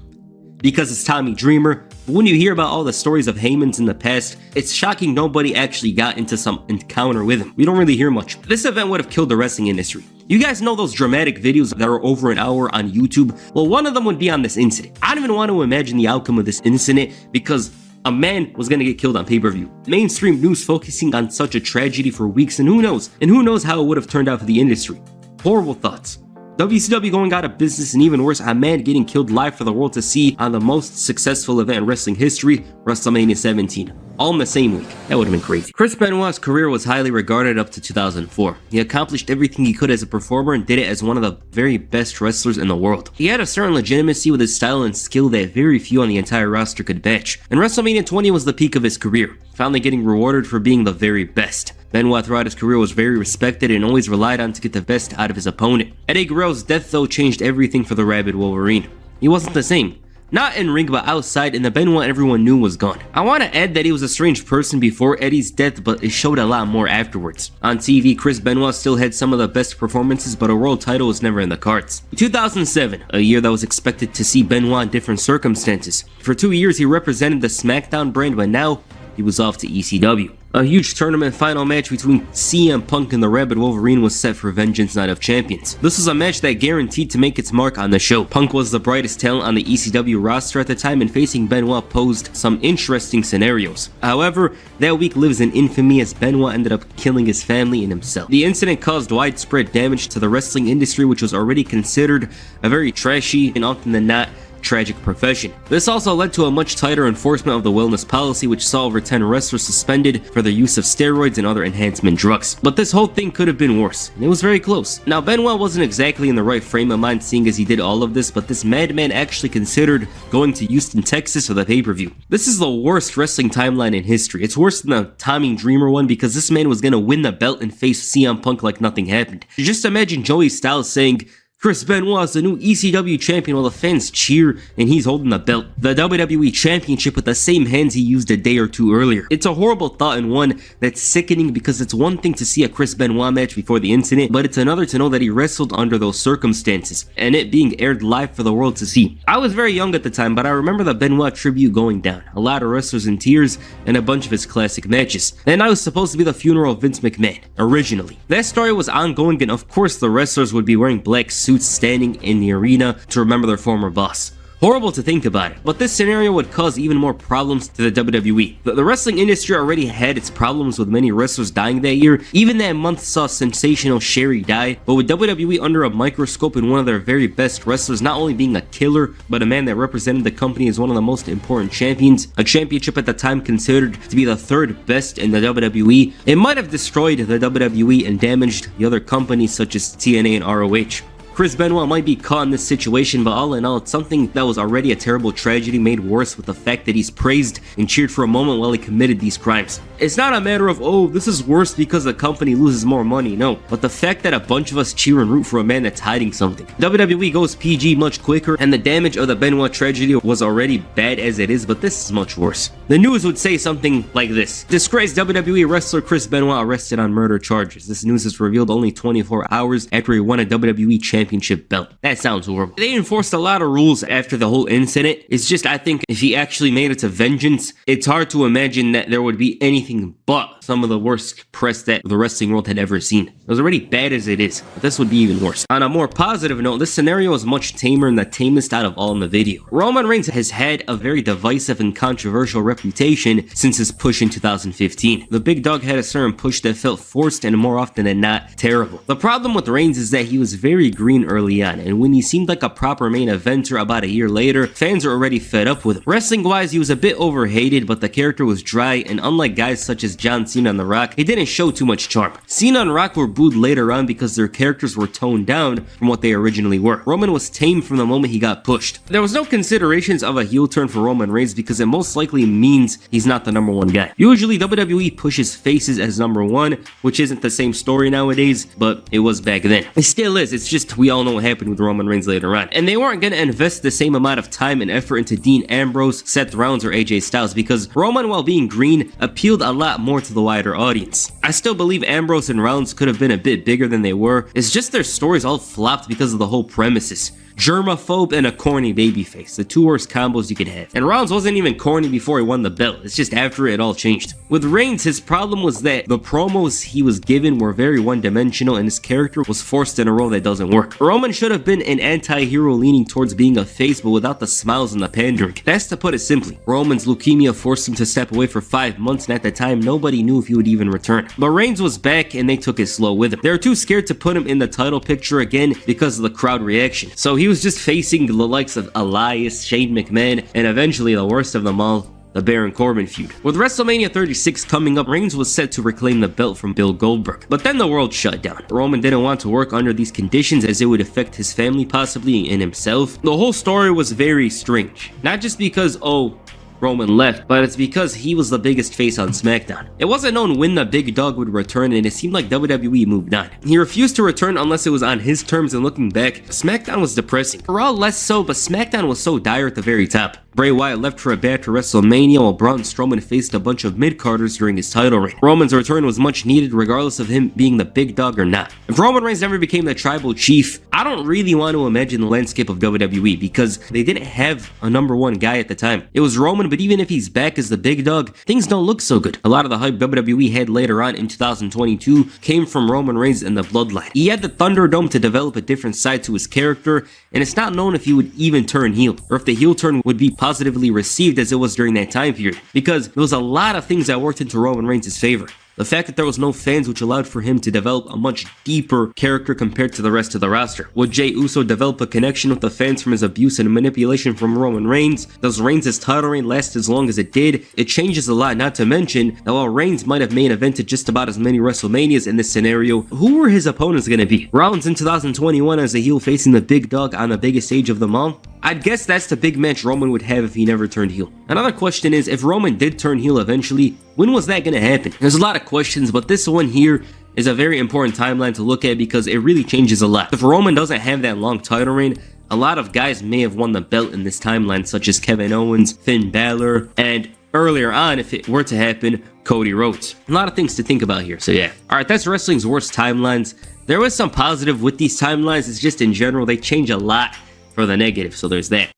because it's Tommy Dreamer. But when you hear about all the stories of Heyman's in the past, it's shocking nobody actually got into some encounter with him. We don't really hear much. This event would have killed the wrestling industry. You guys know those dramatic videos that are over an hour on YouTube? Well, one of them would be on this incident. I don't even want to imagine the outcome of this incident, because a man was gonna get killed on pay-per-view. Mainstream news focusing on such a tragedy for weeks, and who knows how it would have turned out for the industry. Horrible thoughts. WCW going out of business, and even worse, a man getting killed live for the world to see on the most successful event in wrestling history, WrestleMania 17. All in the same week. That would have been crazy. Chris Benoit's career was highly regarded up to 2004. He accomplished everything he could as a performer and did it as one of the very best wrestlers in the world. He had a certain legitimacy with his style and skill that very few on the entire roster could match. And WrestleMania 20 was the peak of his career, finally getting rewarded for being the very best. Benoit throughout his career was very respected and always relied on to get the best out of his opponent. Eddie Guerrero's death though changed everything for the Rabid Wolverine. He wasn't the same. Not in ring, but outside, and the Benoit everyone knew was gone. I want to add that he was a strange person before Eddie's death, but it showed a lot more afterwards. On TV, Chris Benoit still had some of the best performances, but a world title was never in the cards. 2007, a year that was expected to see Benoit in different circumstances. For 2 years, he represented the SmackDown brand, but now he was off to ECW. A huge tournament final match between CM Punk and the Rabid Wolverine was set for Vengeance Night of Champions. This was a match that guaranteed to make its mark on the show. Punk was the brightest talent on the ECW roster at the time, and facing Benoit posed some interesting scenarios. However, that week lives in infamy as Benoit ended up killing his family and himself. The incident caused widespread damage to the wrestling industry, which was already considered a very trashy and often than not tragic profession. This also led to a much tighter enforcement of the wellness policy, which saw over 10 wrestlers suspended for their use of steroids and other enhancement drugs. But this whole thing could have been worse, and it was very close. Now, Benoit wasn't exactly in the right frame of mind seeing as he did all of this, but this madman actually considered going to Houston, Texas for the pay-per-view. This is the worst wrestling timeline in history. It's worse than the Tommy Dreamer one, because this man was gonna win the belt and face CM Punk like nothing happened. Just imagine Joey Styles saying, Chris Benoit is the new ECW champion while the fans cheer and he's holding the belt, the WWE championship, with the same hands he used a day or two earlier. It's a horrible thought, and one that's sickening, because it's one thing to see a Chris Benoit match before the incident, but it's another to know that he wrestled under those circumstances and it being aired live for the world to see. I was very young at the time, but I remember the Benoit tribute going down, a lot of wrestlers in tears, and a bunch of his classic matches. And I was supposed to be the funeral of Vince McMahon, originally. That story was ongoing, and of course the wrestlers would be wearing black suits standing in the arena to remember their former boss. Horrible to think about it, but this scenario would cause even more problems to the WWE. The wrestling industry already had its problems with many wrestlers dying that year. Even that month saw sensational Sherry die, but with WWE under a microscope and one of their very best wrestlers not only being a killer, but a man that represented the company as one of the most important champions, a championship at the time considered to be the third best in the WWE, it might have destroyed the WWE and damaged the other companies such as TNA and ROH. Chris Benoit might be caught in this situation, but all in all, it's something that was already a terrible tragedy made worse with the fact that he's praised and cheered for a moment while he committed these crimes. It's not a matter of, oh, this is worse because the company loses more money, no, but the fact that a bunch of us cheer and root for a man that's hiding something. WWE goes PG much quicker, and the damage of the Benoit tragedy was already bad as it is, but this is much worse. The news would say something like this: disgraced WWE wrestler Chris Benoit arrested on murder charges. This news is revealed only 24 hours after he won a WWE championship belt. That sounds horrible. They enforced a lot of rules after the whole incident. It's just, I think if he actually made it to vengeance, it's hard to imagine that there would be anything but some of the worst press that the wrestling world had ever seen. It was already bad as it is, but this would be even worse. On a more positive note, this scenario is much tamer and the tamest out of all in the video. Roman Reigns has had a very divisive and controversial reputation since his push in 2015. The big dog had a certain push that felt forced and more often than not, terrible. The problem with Reigns is that he was very green early on, and when he seemed like a proper main eventer about a year later, fans were already fed up with him. Wrestling wise, he was a bit overhated, but the character was dry, and unlike guys such as John Cena and The Rock, he didn't show too much charm. Cena and Rock were booed later on because their characters were toned down from what they originally were. Roman was tame from the moment he got pushed. There was no considerations of a heel turn for Roman Reigns because it most likely means he's not the #1 guy. Usually WWE pushes faces as #1, which isn't the same story nowadays, but it was back then. It still is, it's just we all know what happened with Roman Reigns later on. And they weren't gonna invest the same amount of time and effort into Dean Ambrose, Seth Rollins, or AJ Styles because Roman, while being green, appealed a lot more to the wider audience. I still believe Ambrose and Rollins could have been a bit bigger than they were. It's just their stories all flopped because of the whole premises. Germaphobe and a corny babyface, the two worst combos you could have. And Rollins wasn't even corny before he won the belt, it's just after it all changed. With Reigns, his problem was that the promos he was given were very one-dimensional and his character was forced in a role that doesn't work. Roman should have been an anti-hero leaning towards being a face, but without the smiles and the pandering. That's to put it simply. Roman's leukemia forced him to step away for 5 months, and at the time nobody knew if he would even return. But Reigns was back and they took it slow with him. They were too scared to put him in the title picture again because of the crowd reaction. So he was just facing the likes of Elias, Shane McMahon, and eventually the worst of them all, the Baron Corbin feud. With WrestleMania 36 coming up, Reigns was set to reclaim the belt from Bill Goldberg. But then the world shut down. Roman didn't want to work under these conditions as it would affect his family possibly and himself. The whole story was very strange. Not just because, oh, Roman left, but it's because he was the biggest face on SmackDown. It wasn't known when the big dog would return, and it seemed like WWE moved on. He refused to return unless it was on his terms, and looking back, SmackDown was depressing. Raw less so, but SmackDown was so dire at the very top. Bray Wyatt left for a bad to WrestleMania while Braun Strowman faced a bunch of mid-carders during his title reign. Roman's return was much needed regardless of him being the big dog or not. If Roman Reigns never became the tribal chief, I don't really want to imagine the landscape of WWE because they didn't have a #1 guy at the time. It was Roman, but even if he's back as the big dog, things don't look so good. A lot of the hype WWE had later on in 2022 came from Roman Reigns and the Bloodline. He had the Thunderdome to develop a different side to his character, and it's not known if he would even turn heel, or if the heel turn would be positively received as it was during that time period, because there was a lot of things that worked into Roman Reigns' favor. The fact that there was no fans, which allowed for him to develop a much deeper character compared to the rest of the roster. Would Jey Uso develop a connection with the fans from his abuse and manipulation from Roman Reigns? Does Reigns' title reign last as long as it did? It changes a lot, not to mention that while Reigns might have main evented just about as many WrestleManias in this scenario, who were his opponents going to be? Rollins in 2021 as a heel facing the big dog on the biggest stage of them all? I'd guess that's the big match Roman would have if he never turned heel. Another question is, if Roman did turn heel eventually, when was that going to happen? There's a lot of questions, but this one here is a very important timeline to look at because it really changes a lot. If Roman doesn't have that long title reign, a lot of guys may have won the belt in this timeline, such as Kevin Owens, Finn Balor, and earlier on, if it were to happen, Cody Rhodes. A lot of things to think about here, so yeah. Alright, that's wrestling's worst timelines. There was some positive with these timelines, it's just in general, they change a lot for the negative, so there's that.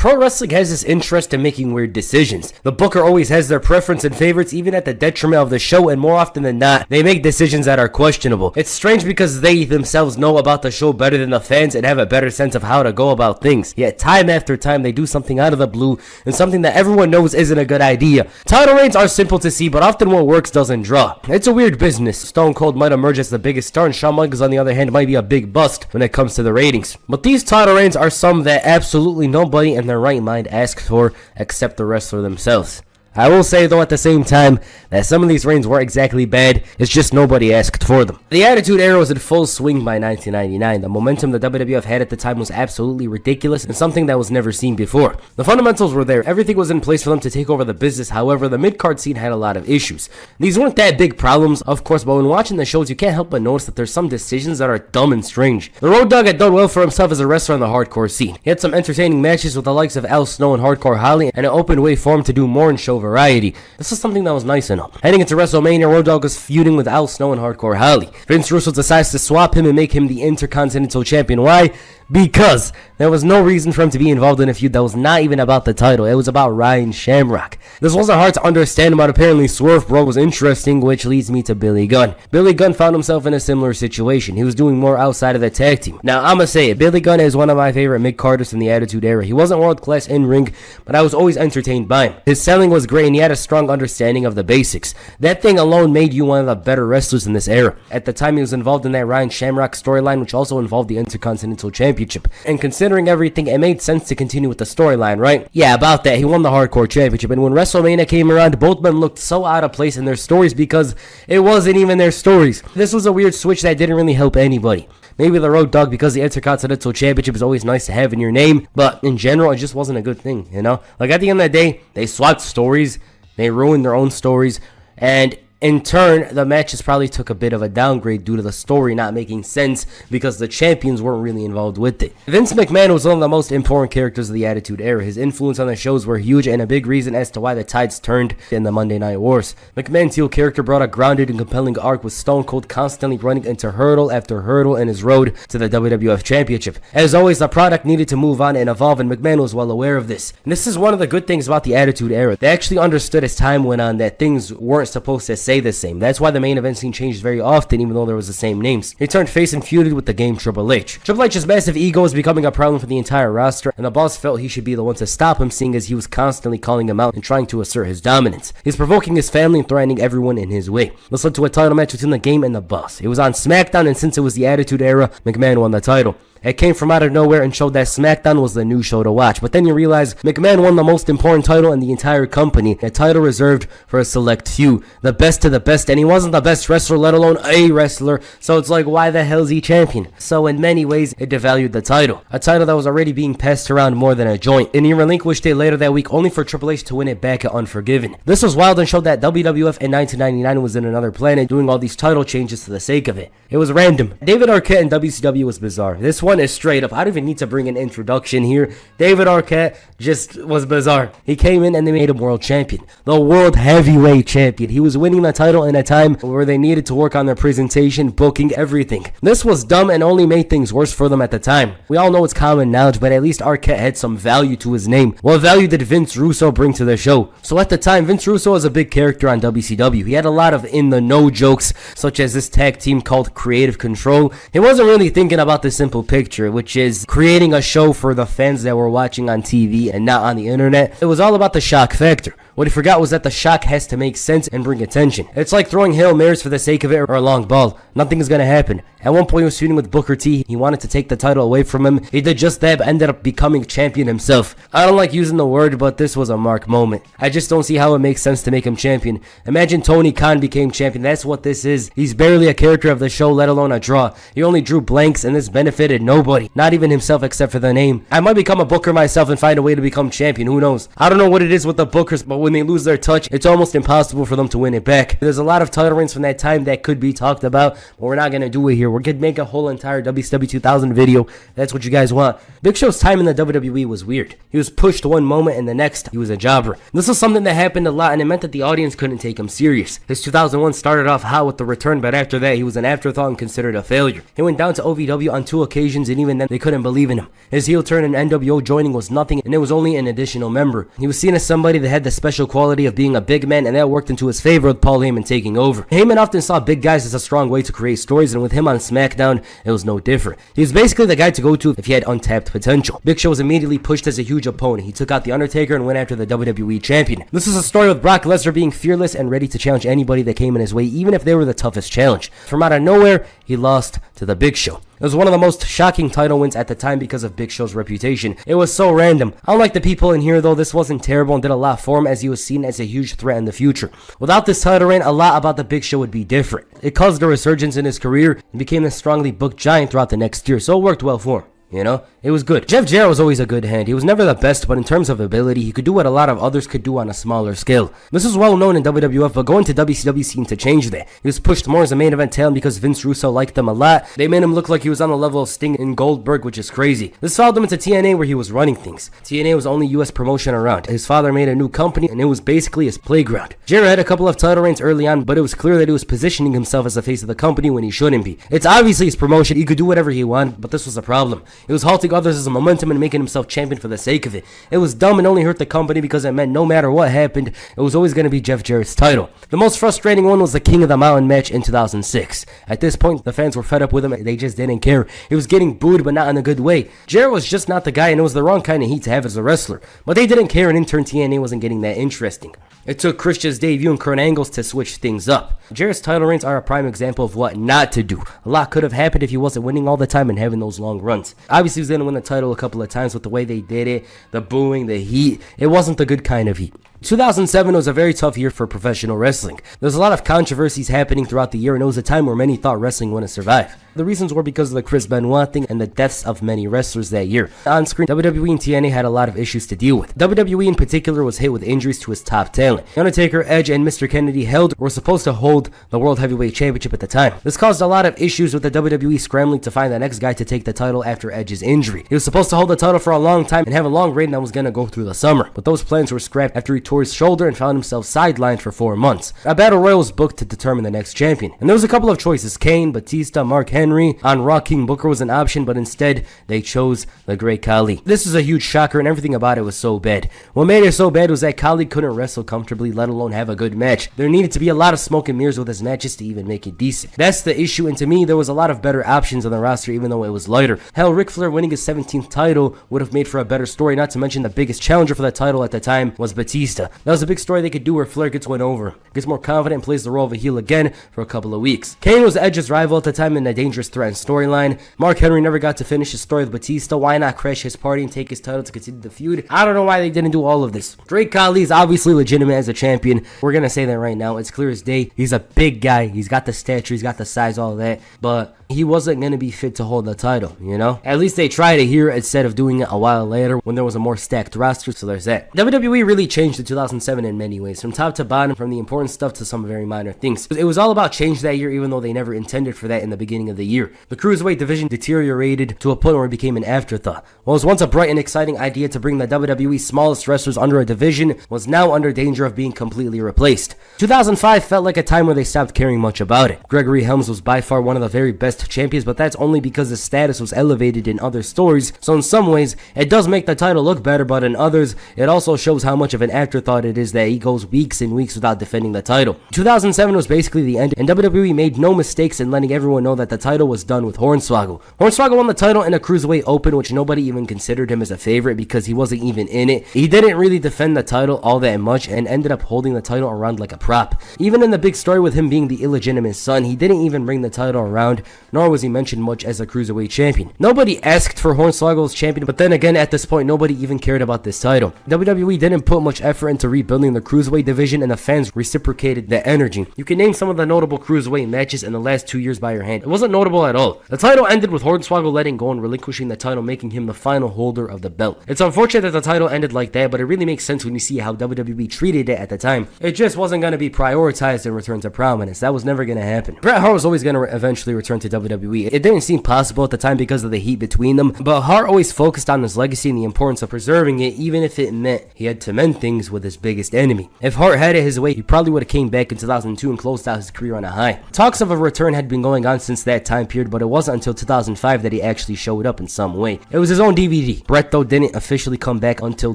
Pro wrestling has this interest in making weird decisions. The booker always has their preference and favorites, even at the detriment of the show, and more often than not, they make decisions that are questionable. It's strange because they themselves know about the show better than the fans and have a better sense of how to go about things. Yet time after time, they do something out of the blue and something that everyone knows isn't a good idea. Title reigns are simple to see, but often what works doesn't draw. It's a weird business. Stone Cold might emerge as the biggest star, and Shawn Michaels, on the other hand, might be a big bust when it comes to the ratings. But these title reigns are some that absolutely nobody in their right mind asked for except the wrestler themselves. I will say, though, at the same time, that some of these reigns weren't exactly bad, it's just nobody asked for them. The Attitude Era was in full swing by 1999. The momentum the WWF had at the time was absolutely ridiculous and something that was never seen before. The fundamentals were there, everything was in place for them to take over the business. However, the mid-card scene had a lot of issues. These weren't that big problems, of course, but when watching the shows, you can't help but notice that there's some decisions that are dumb and strange. The Road Dogg had done well for himself as a wrestler in the hardcore scene. He had some entertaining matches with the likes of Al Snow and Hardcore Holly, and it opened way for him to do more in show variety. This is something that was nice and all. Heading into WrestleMania, Road Dogg was feuding with Al Snow and Hardcore Holly. Vince Russo decides to swap him and make him the Intercontinental Champion. Why? Because there was no reason for him to be involved in a feud that was not even about the title. It was about Ryan Shamrock. This wasn't hard to understand, but apparently Swerve Bro was interesting, which leads me to Billy Gunn. Billy Gunn found himself in a similar situation. He was doing more outside of the tag team. Now, I'ma say it, Billy Gunn is one of my favorite mid-carders from the Attitude Era. He wasn't world-class in-ring, but I was always entertained by him. His selling was great, and he had a strong understanding of the basics. That thing alone made you one of the better wrestlers in this era. At the time, he was involved in that Ryan Shamrock storyline, which also involved the Intercontinental Championship. And considering everything, it made sense to continue with the storyline, right? Yeah, about that. He won the Hardcore Championship, and when WrestleMania came around, both men looked so out of place in their stories because it wasn't even their stories. This was a weird switch that didn't really help anybody. Maybe the Road Dogg because the Intercontinental Championship is always nice to have in your name, but in general, it just wasn't a good thing, you know? Like, at the end of the day, they swapped stories, they ruined their own stories, and in turn, the matches probably took a bit of a downgrade due to the story not making sense because the champions weren't really involved with it. Vince McMahon was one of the most important characters of the Attitude Era. His influence on the shows were huge and a big reason as to why the tides turned in the Monday Night Wars. McMahon's heel character brought a grounded and compelling arc with Stone Cold constantly running into hurdle after hurdle in his road to the WWF Championship. As always, the product needed to move on and evolve, and McMahon was well aware of this. And this is one of the good things about the Attitude Era. They actually understood as time went on that things weren't supposed to stay the same. That's why the main event scene changed very often, even though there was the same names. He turned face and feuded with the Game Triple H. Triple H's massive ego was becoming a problem for the entire roster, and the boss felt he should be the one to stop him, seeing as he was constantly calling him out and trying to assert his dominance. He's provoking his family and threatening everyone in his way. This led to a title match between the Game and the boss. It was on SmackDown, and since it was the Attitude Era, McMahon won the title. It came from out of nowhere and showed that SmackDown was the new show to watch. But then you realize McMahon won the most important title in the entire company, a title reserved for a select few, the best of the best, and he wasn't the best wrestler, let alone a wrestler, so it's like, why the hell is he champion? So in many ways, it devalued the title, a title that was already being passed around more than a joint, and he relinquished it later that week only for Triple H to win it back at Unforgiven. This was wild and showed that WWF in 1999 was in another planet, doing all these title changes for the sake of it. It was random. David Arquette in WCW was bizarre. This one is straight up. I don't even need to bring an introduction here. David Arquette just was bizarre. He came in and they made him world champion. The world heavyweight champion. He was winning the title in a time where they needed to work on their presentation, booking, everything. This was dumb and only made things worse for them at the time. We all know it's common knowledge, but at least Arquette had some value to his name. What value did Vince Russo bring to the show? So at the time, Vince Russo was a big character on WCW. He had a lot of in-the-know jokes, such as this tag team called Creative Control. He wasn't really thinking about the simple picture, which is creating a show for the fans that were watching on TV and not on the internet. It was all about the shock factor. What he forgot was that the shock has to make sense and bring attention. It's like throwing Hail Marys for the sake of it or a long ball. Nothing is going to happen. At one point he was feuding with Booker T. He wanted to take the title away from him. He did just that, but ended up becoming champion himself. I don't like using the word, but this was a mark moment. I just don't see how it makes sense to make him champion. Imagine Tony Khan became champion. That's what this is. He's barely a character of the show, let alone a draw. He only drew blanks, and this benefited nobody. Not even himself except for the name. I might become a booker myself and find a way to become champion. Who knows? I don't know what it is with the bookers, but with when they lose their touch, it's almost impossible for them to win it back. There's a lot of title reigns from that time that could be talked about, but we're not going to do it here. We're going to make a whole entire WCW 2000 video. That's what you guys want. Big Show's time in the WWE was weird. He was pushed one moment and the next, he was a jobber. This was something that happened a lot, and it meant that the audience couldn't take him serious. His 2001 started off hot with the return, but after that, he was an afterthought and considered a failure. He went down to OVW on 2 occasions, and even then, they couldn't believe in him. His heel turn and NWO joining was nothing, and it was only an additional member. He was seen as somebody that had the special quality of being a big man, and that worked into his favor with Paul Heyman taking over. Heyman often saw big guys as a strong way to create stories, and with him on SmackDown, it was no different. He was basically the guy to go to if he had untapped potential. Big Show was immediately pushed as a huge opponent. He took out The Undertaker and went after the WWE Champion. This is a story with Brock Lesnar being fearless and ready to challenge anybody that came in his way, even if they were the toughest challenge. From out of nowhere, he lost to the Big Show. It was one of the most shocking title wins at the time because of Big Show's reputation. It was so random. Unlike the people in here though, this wasn't terrible and did a lot for him as he was seen as a huge threat in the future. Without this title reign, a lot about the Big Show would be different. It caused a resurgence in his career and became a strongly booked giant throughout the next year, so it worked well for him. You know, it was good. Jeff Jarrett was always a good hand. He was never the best, but in terms of ability, he could do what a lot of others could do on a smaller scale. This was well known in WWF, but going to WCW seemed to change that. He was pushed more as a main event talent because Vince Russo liked him a lot. They made him look like he was on the level of Sting and Goldberg, which is crazy. This followed him into TNA where he was running things. TNA was the only US promotion around. His father made a new company, and it was basically his playground. Jarrett had a couple of title reigns early on, but it was clear that he was positioning himself as the face of the company when he shouldn't be. It's obviously his promotion. He could do whatever he wanted, but this was a problem. It was halting others as a momentum and making himself champion for the sake of it. It was dumb and only hurt the company because it meant no matter what happened, it was always going to be Jeff Jarrett's title. The most frustrating one was the King of the Mountain match in 2006. At this point, the fans were fed up with him. They just didn't care. He was getting booed, but not in a good way. Jarrett was just not the guy, and it was the wrong kind of heat to have as a wrestler. But they didn't care, and in turn, TNA wasn't getting that interesting. It took Christian's debut and Kurt Angle's to switch things up. Jarrett's title reigns are a prime example of what not to do. A lot could have happened if he wasn't winning all the time and having those long runs. Obviously, he was going to win the title a couple of times with the way they did it, the booing, the heat. It wasn't the good kind of heat. 2007 was a very tough year for professional wrestling. There was a lot of controversies happening throughout the year, and it was a time where many thought wrestling wouldn't survive. The reasons were because of the Chris Benoit thing and the deaths of many wrestlers that year. On screen, WWE and TNA had a lot of issues to deal with. WWE in particular was hit with injuries to his top talent. The Undertaker, Edge, and Mr. Kennedy were supposed to hold the World Heavyweight Championship at the time. This caused a lot of issues with the WWE scrambling to find the next guy to take the title after Edge's injury. He was supposed to hold the title for a long time and have a long reign that was going to go through the summer, but those plans were scrapped after he tore his shoulder and found himself sidelined for 4 months. A battle royal was booked to determine the next champion, and there was a couple of choices: Kane, Batista, Mark Henry. On Raw, King Booker was an option, but instead they chose the Great Khali. This was a huge shocker, and everything about it was so bad. What made it so bad was that Khali couldn't wrestle comfortably, let alone have a good match. There needed to be a lot of smoke and mirrors with his matches to even make it decent. That's the issue, and to me, there was a lot of better options on the roster, even though it was lighter. Hell, Ric Flair winning his 17th title would have made for a better story, not to mention the biggest challenger for the title at the time was Batista. That was a big story they could do where Flair gets one over, gets more confident, and plays the role of a heel again for a couple of weeks. Kane was Edge's rival at the time in a dangerous threat and storyline. Mark Henry never got to finish his story with Batista. Why not crash his party and take his title to continue the feud? I don't know why they didn't do all of this. Great Khali is obviously legitimate as a champion. We're gonna say that right now. It's clear as day. He's a big guy. He's got the stature. He's got the size, all of that. But he wasn't going to be fit to hold the title, you know? At least they tried it here instead of doing it a while later when there was a more stacked roster, so there's that. WWE really changed in 2007 in many ways, from top to bottom, from the important stuff to some very minor things. It was all about change that year, even though they never intended for that in the beginning of the year. The Cruiserweight division deteriorated to a point where it became an afterthought. What was once a bright and exciting idea to bring the WWE's smallest wrestlers under a division was now under danger of being completely replaced. 2005 felt like a time where they stopped caring much about it. Gregory Helms was by far one of the very best champions, but that's only because his status was elevated in other stories, so in some ways, it does make the title look better, but in others, it also shows how much of an afterthought it is that he goes weeks and weeks without defending the title. 2007 was basically the end, and WWE made no mistakes in letting everyone know that the title was done with Hornswoggle. Hornswoggle won the title in a Cruiserweight Open, which nobody even considered him as a favorite because he wasn't even in it. He didn't really defend the title all that much and ended up holding the title around like a prop. Even in the big story with him being the illegitimate son, he didn't even bring the title around nor was he mentioned much as a cruiserweight champion. Nobody asked for Hornswoggle as champion, but then again, at this point, nobody even cared about this title. WWE didn't put much effort into rebuilding the cruiserweight division, and the fans reciprocated the energy. You can name some of the notable cruiserweight matches in the last 2 years by your hand. It wasn't notable at all. The title ended with Hornswoggle letting go and relinquishing the title, making him the final holder of the belt. It's unfortunate that the title ended like that, but it really makes sense when you see how WWE treated it at the time. It just wasn't going to be prioritized and return to prominence. That was never going to happen. Bret Hart was always going to eventually return to WWE. It didn't seem possible at the time because of the heat between them, but Hart always focused on his legacy and the importance of preserving it, even if it meant he had to mend things with his biggest enemy. If Hart had it his way, he probably would have came back in 2002 and closed out his career on a high. Talks of a return had been going on since that time period, but it wasn't until 2005 that he actually showed up in some way. It was his own DVD. Bret, though, didn't officially come back until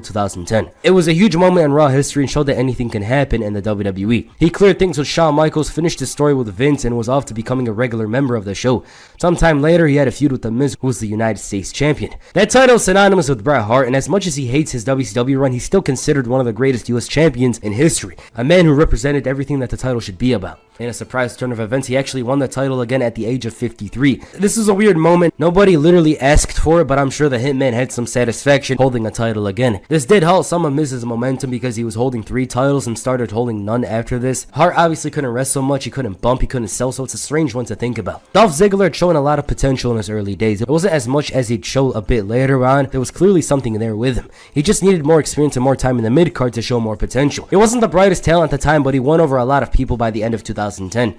2010. It was a huge moment in Raw history and showed that anything can happen in the WWE. He cleared things with Shawn Michaels, finished his story with Vince, and was off to becoming a regular member of the show. Sometime later, he had a feud with The Miz, who was the United States champion. That title is synonymous with Bret Hart, and as much as he hates his WCW run, he's still considered one of the greatest US champions in history. A man who represented everything that the title should be about. In a surprise turn of events, he actually won the title again at the age of 53. This is a weird moment. Nobody literally asked for it, but I'm sure the Hitman had some satisfaction holding a title again. This did halt some of Miz's momentum because he was holding 3 titles and started holding none after this. Hart obviously couldn't wrestle much, he couldn't bump, he couldn't sell, so it's a strange one to think about. Dolph Ziggler had shown a lot of potential in his early days. It wasn't as much as he'd show a bit later on. There was clearly something there with him. He just needed more experience and more time in the mid-card to show more potential. He wasn't the brightest talent at the time, but he won over a lot of people by the end of 2010.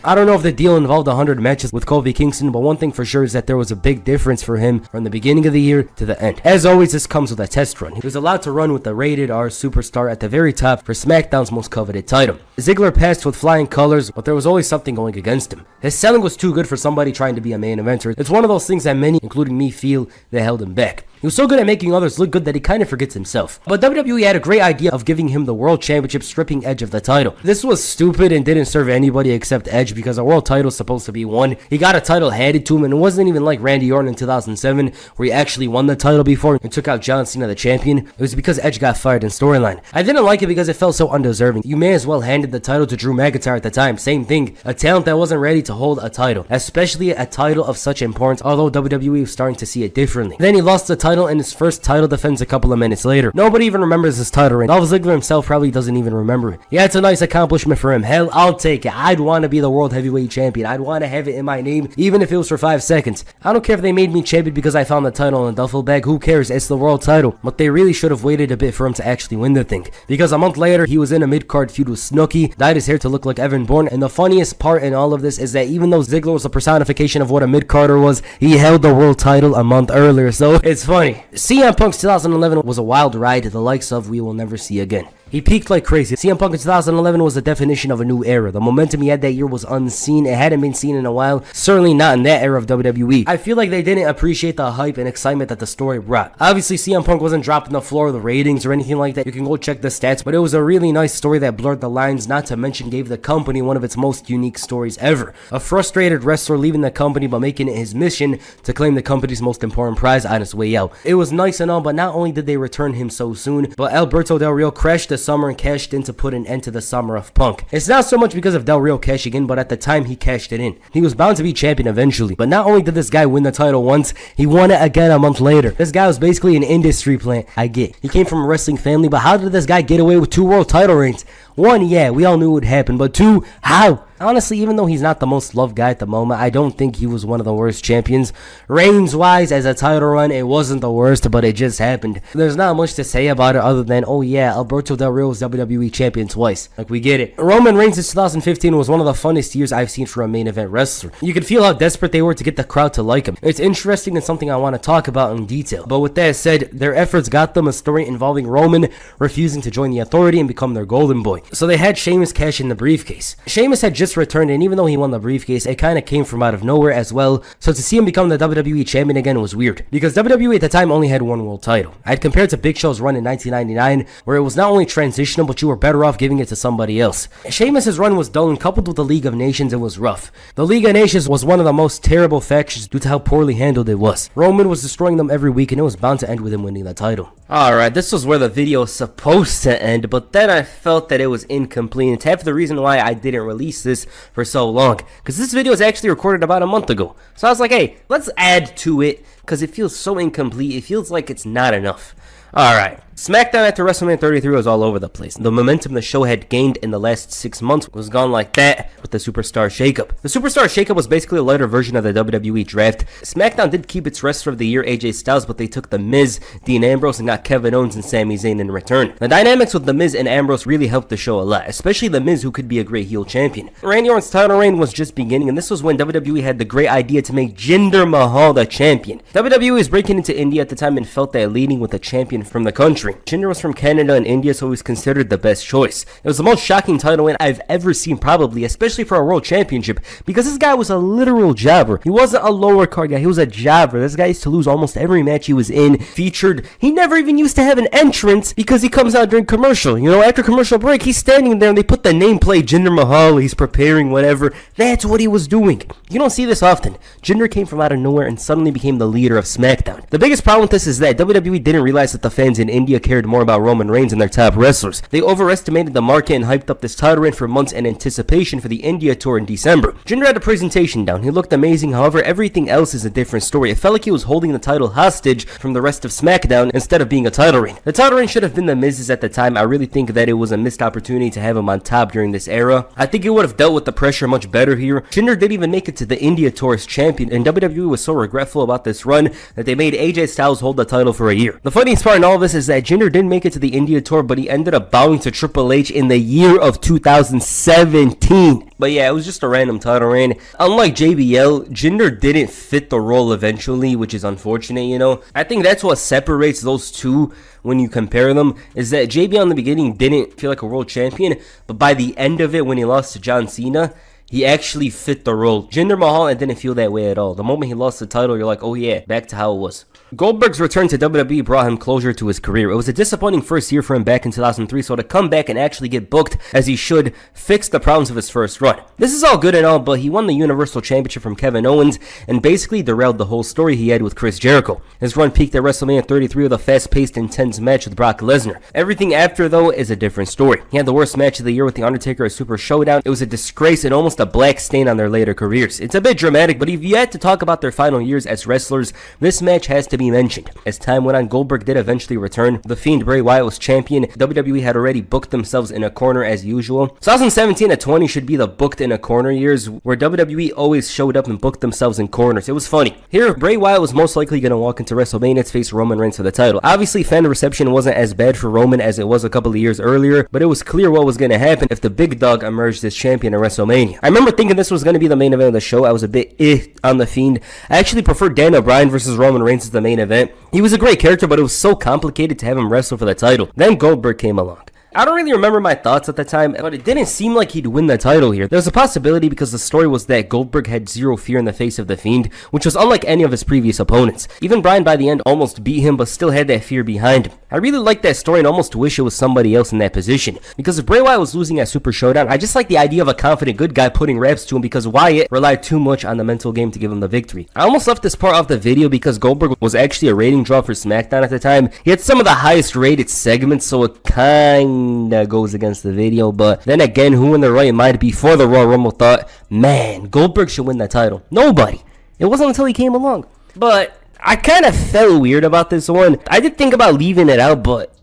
I don't know if the deal involved 100 matches with Kofi Kingston, but one thing for sure is that there was a big difference for him from the beginning of the year to the end. As always, this comes with a test run. He was allowed to run with the rated R superstar at the very top for SmackDown's most coveted title. Ziggler passed with flying colors, but there was always something going against him. His selling was too good for somebody trying to be a main eventer. It's one of those things that many, including me, feel that held him back. He was so good at making others look good that he kind of forgets himself. But WWE had a great idea of giving him the World Championship, stripping Edge of the title. This was stupid and didn't serve anybody except Edge because a world title is supposed to be won. He got a title handed to him, and it wasn't even like Randy Orton in 2007 where he actually won the title before and took out John Cena the champion. It was because Edge got fired in storyline. I didn't like it because it felt so undeserving. You may as well handed the title to Drew McIntyre at the time. Same thing. A talent that wasn't ready to hold a title, especially a title of such importance, although WWE was starting to see it differently. Then he lost the title in his first title defense a couple of minutes later. Nobody even remembers his title reign. Dolph Ziggler himself probably doesn't even remember it. Yeah, it's a nice accomplishment for him. Hell, I'll take it. I'd want to be the World Heavyweight Champion. I'd want to have it in my name, even if it was for 5 seconds. I don't care if they made me champion because I found the title in a duffel bag. Who cares? It's the world title. But they really should have waited a bit for him to actually win the thing. Because a month later, he was in a mid-card feud with Snooki, dyed his hair to look like Evan Bourne, and the funniest part in all of this is that even though Ziggler was a personification of what a mid-carder was, he held the world title a month earlier, so it's funny. CM Punk's 2011 was a wild ride, the likes of we will never see again. He peaked like crazy. CM Punk in 2011 was the definition of a new era. The momentum he had that year was unseen. It hadn't been seen in a while. Certainly not in that era of WWE. I feel like they didn't appreciate the hype and excitement that the story brought. Obviously, CM Punk wasn't dropping the floor of the ratings or anything like that. You can go check the stats, but it was a really nice story that blurred the lines, not to mention gave the company one of its most unique stories ever. A frustrated wrestler leaving the company but making it his mission to claim the company's most important prize on his way out. It was nice and all, but not only did they return him so soon, but Alberto Del Rio crashed the summer and cashed in to put an end to the summer of Punk. It's not so much because of Del Rio cashing in, but at the time he cashed it in. He was bound to be champion eventually, but not only did this guy win the title once, he won it again a month later. This guy was basically an industry plant. I get. He came from a wrestling family, but how did this guy get away with 2 world title reigns? 1, yeah, we all knew it would happen, but 2, how? Honestly, even though he's not the most loved guy at the moment, I don't think he was one of the worst champions. Reigns-wise, as a title run, it wasn't the worst, but it just happened. There's not much to say about it other than, oh yeah, Alberto Del Rio was WWE champion twice. Like, we get it. Roman Reigns in 2015 was one of the funnest years I've seen for a main event wrestler. You could feel how desperate they were to get the crowd to like him. It's interesting and something I want to talk about in detail. But with that said, their efforts got them a story involving Roman refusing to join the Authority and become their golden boy. So they had Sheamus cash in the briefcase. Sheamus had just returned, and even though he won the briefcase, it kind of came from out of nowhere as well, so to see him become the WWE champion again was weird, because WWE at the time only had 1 world title. I'd compared to Big Show's run in 1999, where it was not only transitional, but you were better off giving it to somebody else. Sheamus' run was dull, and coupled with the League of Nations, it was rough. The League of Nations was one of the most terrible factions due to how poorly handled it was. Roman was destroying them every week, and it was bound to end with him winning the title. Alright, this was where the video was supposed to end, but then I felt that it was incomplete. It's half the reason why I didn't release this for so long, because this video was actually recorded about a month ago. So I was like, hey, let's add to it, because it feels so incomplete. It feels like it's not enough. Alright, SmackDown after WrestleMania 33 was all over the place. The momentum the show had gained in the last 6 months was gone like that with the Superstar Shakeup. The Superstar Shakeup was basically a lighter version of the WWE Draft. SmackDown did keep its Wrestler of the Year AJ Styles, but they took The Miz, Dean Ambrose, and got Kevin Owens and Sami Zayn in return. The dynamics with The Miz and Ambrose really helped the show a lot, especially The Miz, who could be a great heel champion. Randy Orton's title reign was just beginning, and this was when WWE had the great idea to make Jinder Mahal the champion. WWE was breaking into India at the time and felt that leading with a champion from the country. Jinder was from Canada and India, so he was considered the best choice. It was the most shocking title win I've ever seen, probably, especially for a world championship, because this guy was a literal jobber. He wasn't a lower card guy, he was a jobber. This guy used to lose almost every match he was in, featured. He never even used to have an entrance because he comes out during commercial. You know, after commercial break, he's standing there and they put the nameplate Jinder Mahal, he's preparing whatever. That's what he was doing. You don't see this often. Jinder came from out of nowhere and suddenly became the leader of SmackDown. The biggest problem with this is that WWE didn't realize that the fans in India cared more about Roman Reigns and their top wrestlers. They overestimated the market and hyped up this title reign for months in anticipation for the India tour in December. Jinder had a presentation down. He looked amazing. However, everything else is a different story. It felt like he was holding the title hostage from the rest of SmackDown instead of being a title reign. The title reign should have been the Miz's at the time. I really think that it was a missed opportunity to have him on top during this era. I think he would have dealt with the pressure much better here. Jinder didn't even make it to the India tour as champion, and WWE was so regretful about this run that they made AJ Styles hold the title for a year. The funniest part in all of this is that Jinder didn't make it to the India tour, but he ended up bowing to Triple H in the year of 2017. But yeah, it was just a random title reign. Unlike JBL, Jinder didn't fit the role eventually, which is unfortunate, you know. I think that's what separates those two when you compare them, is that JBL in the beginning didn't feel like a world champion, but by the end of it, when he lost to John Cena, he actually fit the role. Jinder Mahal, it didn't feel that way at all. The moment he lost the title, you're like, oh yeah, back to how it was. Goldberg's return to WWE brought him closure to his career. It was a disappointing first year for him back in 2003, so to come back and actually get booked as he should fix the problems of his first run. This is all good and all, but he won the Universal Championship from Kevin Owens and basically derailed the whole story he had with Chris Jericho. His run peaked at WrestleMania 33 with a fast-paced, intense match with Brock Lesnar. Everything after, though, is a different story. He had the worst match of the year with The Undertaker at Super Showdown. It was a disgrace and almost a black stain on their later careers. It's a bit dramatic, but if you had to talk about their final years as wrestlers, this match has to be mentioned. As time went on, Goldberg did eventually return. The Fiend Bray Wyatt was champion. WWE had already booked themselves in a corner as usual. 2017 to 20 should be the booked in a corner years, where WWE always showed up and booked themselves in corners. It was funny. Here, Bray Wyatt was most likely going to walk into WrestleMania to face Roman Reigns for the title. Obviously, fan reception wasn't as bad for Roman as it was a couple of years earlier, but it was clear what was going to happen if the big dog emerged as champion at WrestleMania. I remember thinking this was going to be the main event of the show. I was a bit on the Fiend. I actually preferred Daniel Bryan versus Roman Reigns as the main event. He was a great character, but it was so complicated to have him wrestle for the title. Then Goldberg came along. I don't really remember my thoughts at the time, but it didn't seem like he'd win the title here. There was a possibility because the story was that Goldberg had zero fear in the face of the Fiend, which was unlike any of his previous opponents. Even Bryan by the end almost beat him, but still had that fear behind him. I really liked that story and almost wish it was somebody else in that position. Because if Bray Wyatt was losing at Super Showdown, I just like the idea of a confident good guy putting raps to him because Wyatt relied too much on the mental game to give him the victory. I almost left this part off the video because Goldberg was actually a rating draw for SmackDown at the time. He had some of the highest rated segments, so it kinda goes against the video, but then again, who in their right mind before the Royal Rumble thought, man, Goldberg should win that title? Nobody. It wasn't until he came along. But I kind of felt weird about this one. I did think about leaving it out, but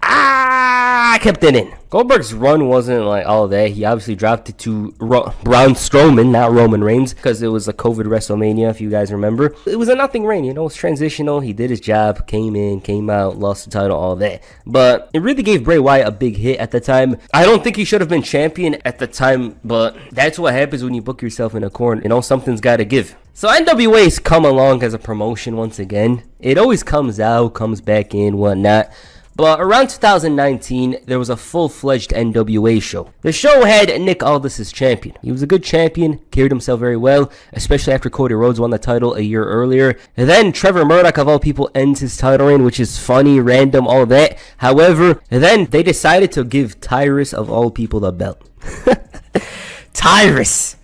I kept it in. Goldberg's run wasn't like all that. He obviously dropped it to Braun Strowman, not Roman Reigns, because it was a COVID WrestleMania, if you guys remember. It was a nothing reign, you know, it was transitional. He did his job, came in, came out, lost the title, all that. But it really gave Bray Wyatt a big hit at the time. I don't think he should have been champion at the time, but that's what happens when you book yourself in a corner. You know, something's got to give. So NWA's come along as a promotion once again. It always comes out, comes back in, whatnot. But around 2019, there was a full-fledged NWA show. The show had Nick Aldis as champion. He was a good champion, carried himself very well, especially after Cody Rhodes won the title a year earlier. And then Trevor Murdoch, of all people, ends his title reign, which is funny, random, all that. However, then they decided to give Tyrus, of all people, the belt. Tyrus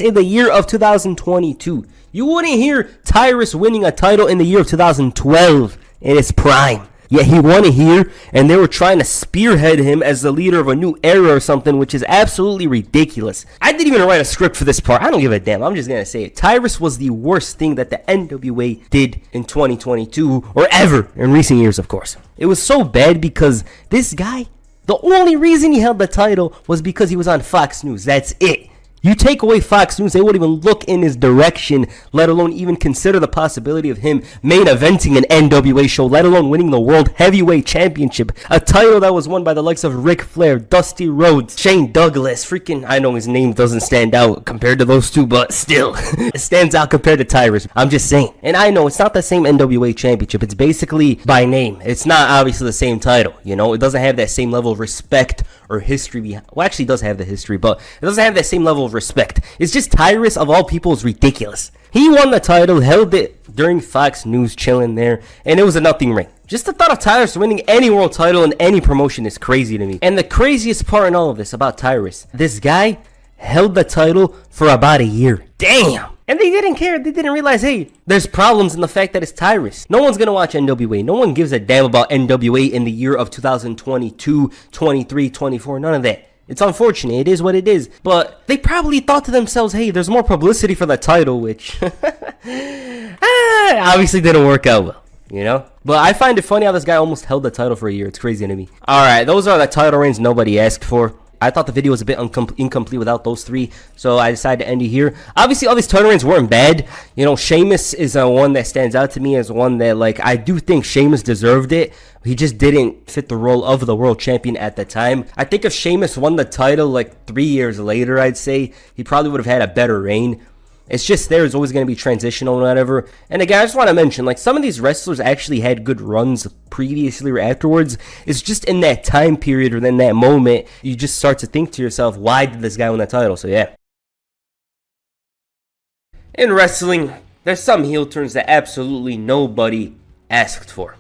in the year of 2022. You wouldn't hear Tyrus winning a title in the year of 2012 in its prime. Yet he won it here, and they were trying to spearhead him as the leader of a new era or something, which is absolutely ridiculous. I didn't even write a script for this part. I don't give a damn. I'm just gonna say it. Tyrus was the worst thing that the NWA did in 2022, or ever in recent years, of course. It was so bad because this guy, the only reason he held the title was because he was on Fox News. That's it. You take away Fox News, they wouldn't even look in his direction, let alone even consider the possibility of him main eventing an NWA show, let alone winning the World Heavyweight Championship, a title that was won by the likes of Ric Flair, Dusty Rhodes, Shane Douglas, I know his name doesn't stand out compared to those two, but still, it stands out compared to Tyrus. I'm just saying. And I know it's not the same NWA Championship, it's basically by name. It's not obviously the same title, you know, it doesn't have that same level of respect or history behind. Well, actually, it does have the history, but it doesn't have that same level of respect. It's just Tyrus, of all people, is ridiculous. He won the title, held it during Fox News, chilling there, and it was a nothing ring. Just the thought of Tyrus winning any world title in any promotion is crazy to me. And the craziest part in all of this about Tyrus, this guy held the title for about a year. Damn! And they didn't care. They didn't realize, hey, there's problems in the fact that it's Tyrus. No one's going to watch NWA. No one gives a damn about NWA in the year of 2022, 23, 24. None of that. It's unfortunate. It is what it is. But they probably thought to themselves, hey, there's more publicity for the title, which obviously didn't work out well, you know? But I find it funny how this guy almost held the title for a year. It's crazy to me. All right, those are the title reigns nobody asked for. I thought the video was a bit incomplete without those three, so I decided to end it here. Obviously, all these title reigns weren't bad. You know, Sheamus is one that stands out to me as one that, like, I do think Sheamus deserved it. He just didn't fit the role of the world champion at the time. I think if Sheamus won the title, like, 3 years later, I'd say, he probably would have had a better reign. It's just there's always going to be transitional and whatever. And again, I just want to mention, like, some of these wrestlers actually had good runs previously or afterwards. It's just in that time period or in that moment, you just start to think to yourself, why did this guy win the title? So yeah. In wrestling, there's some heel turns that absolutely nobody asked for.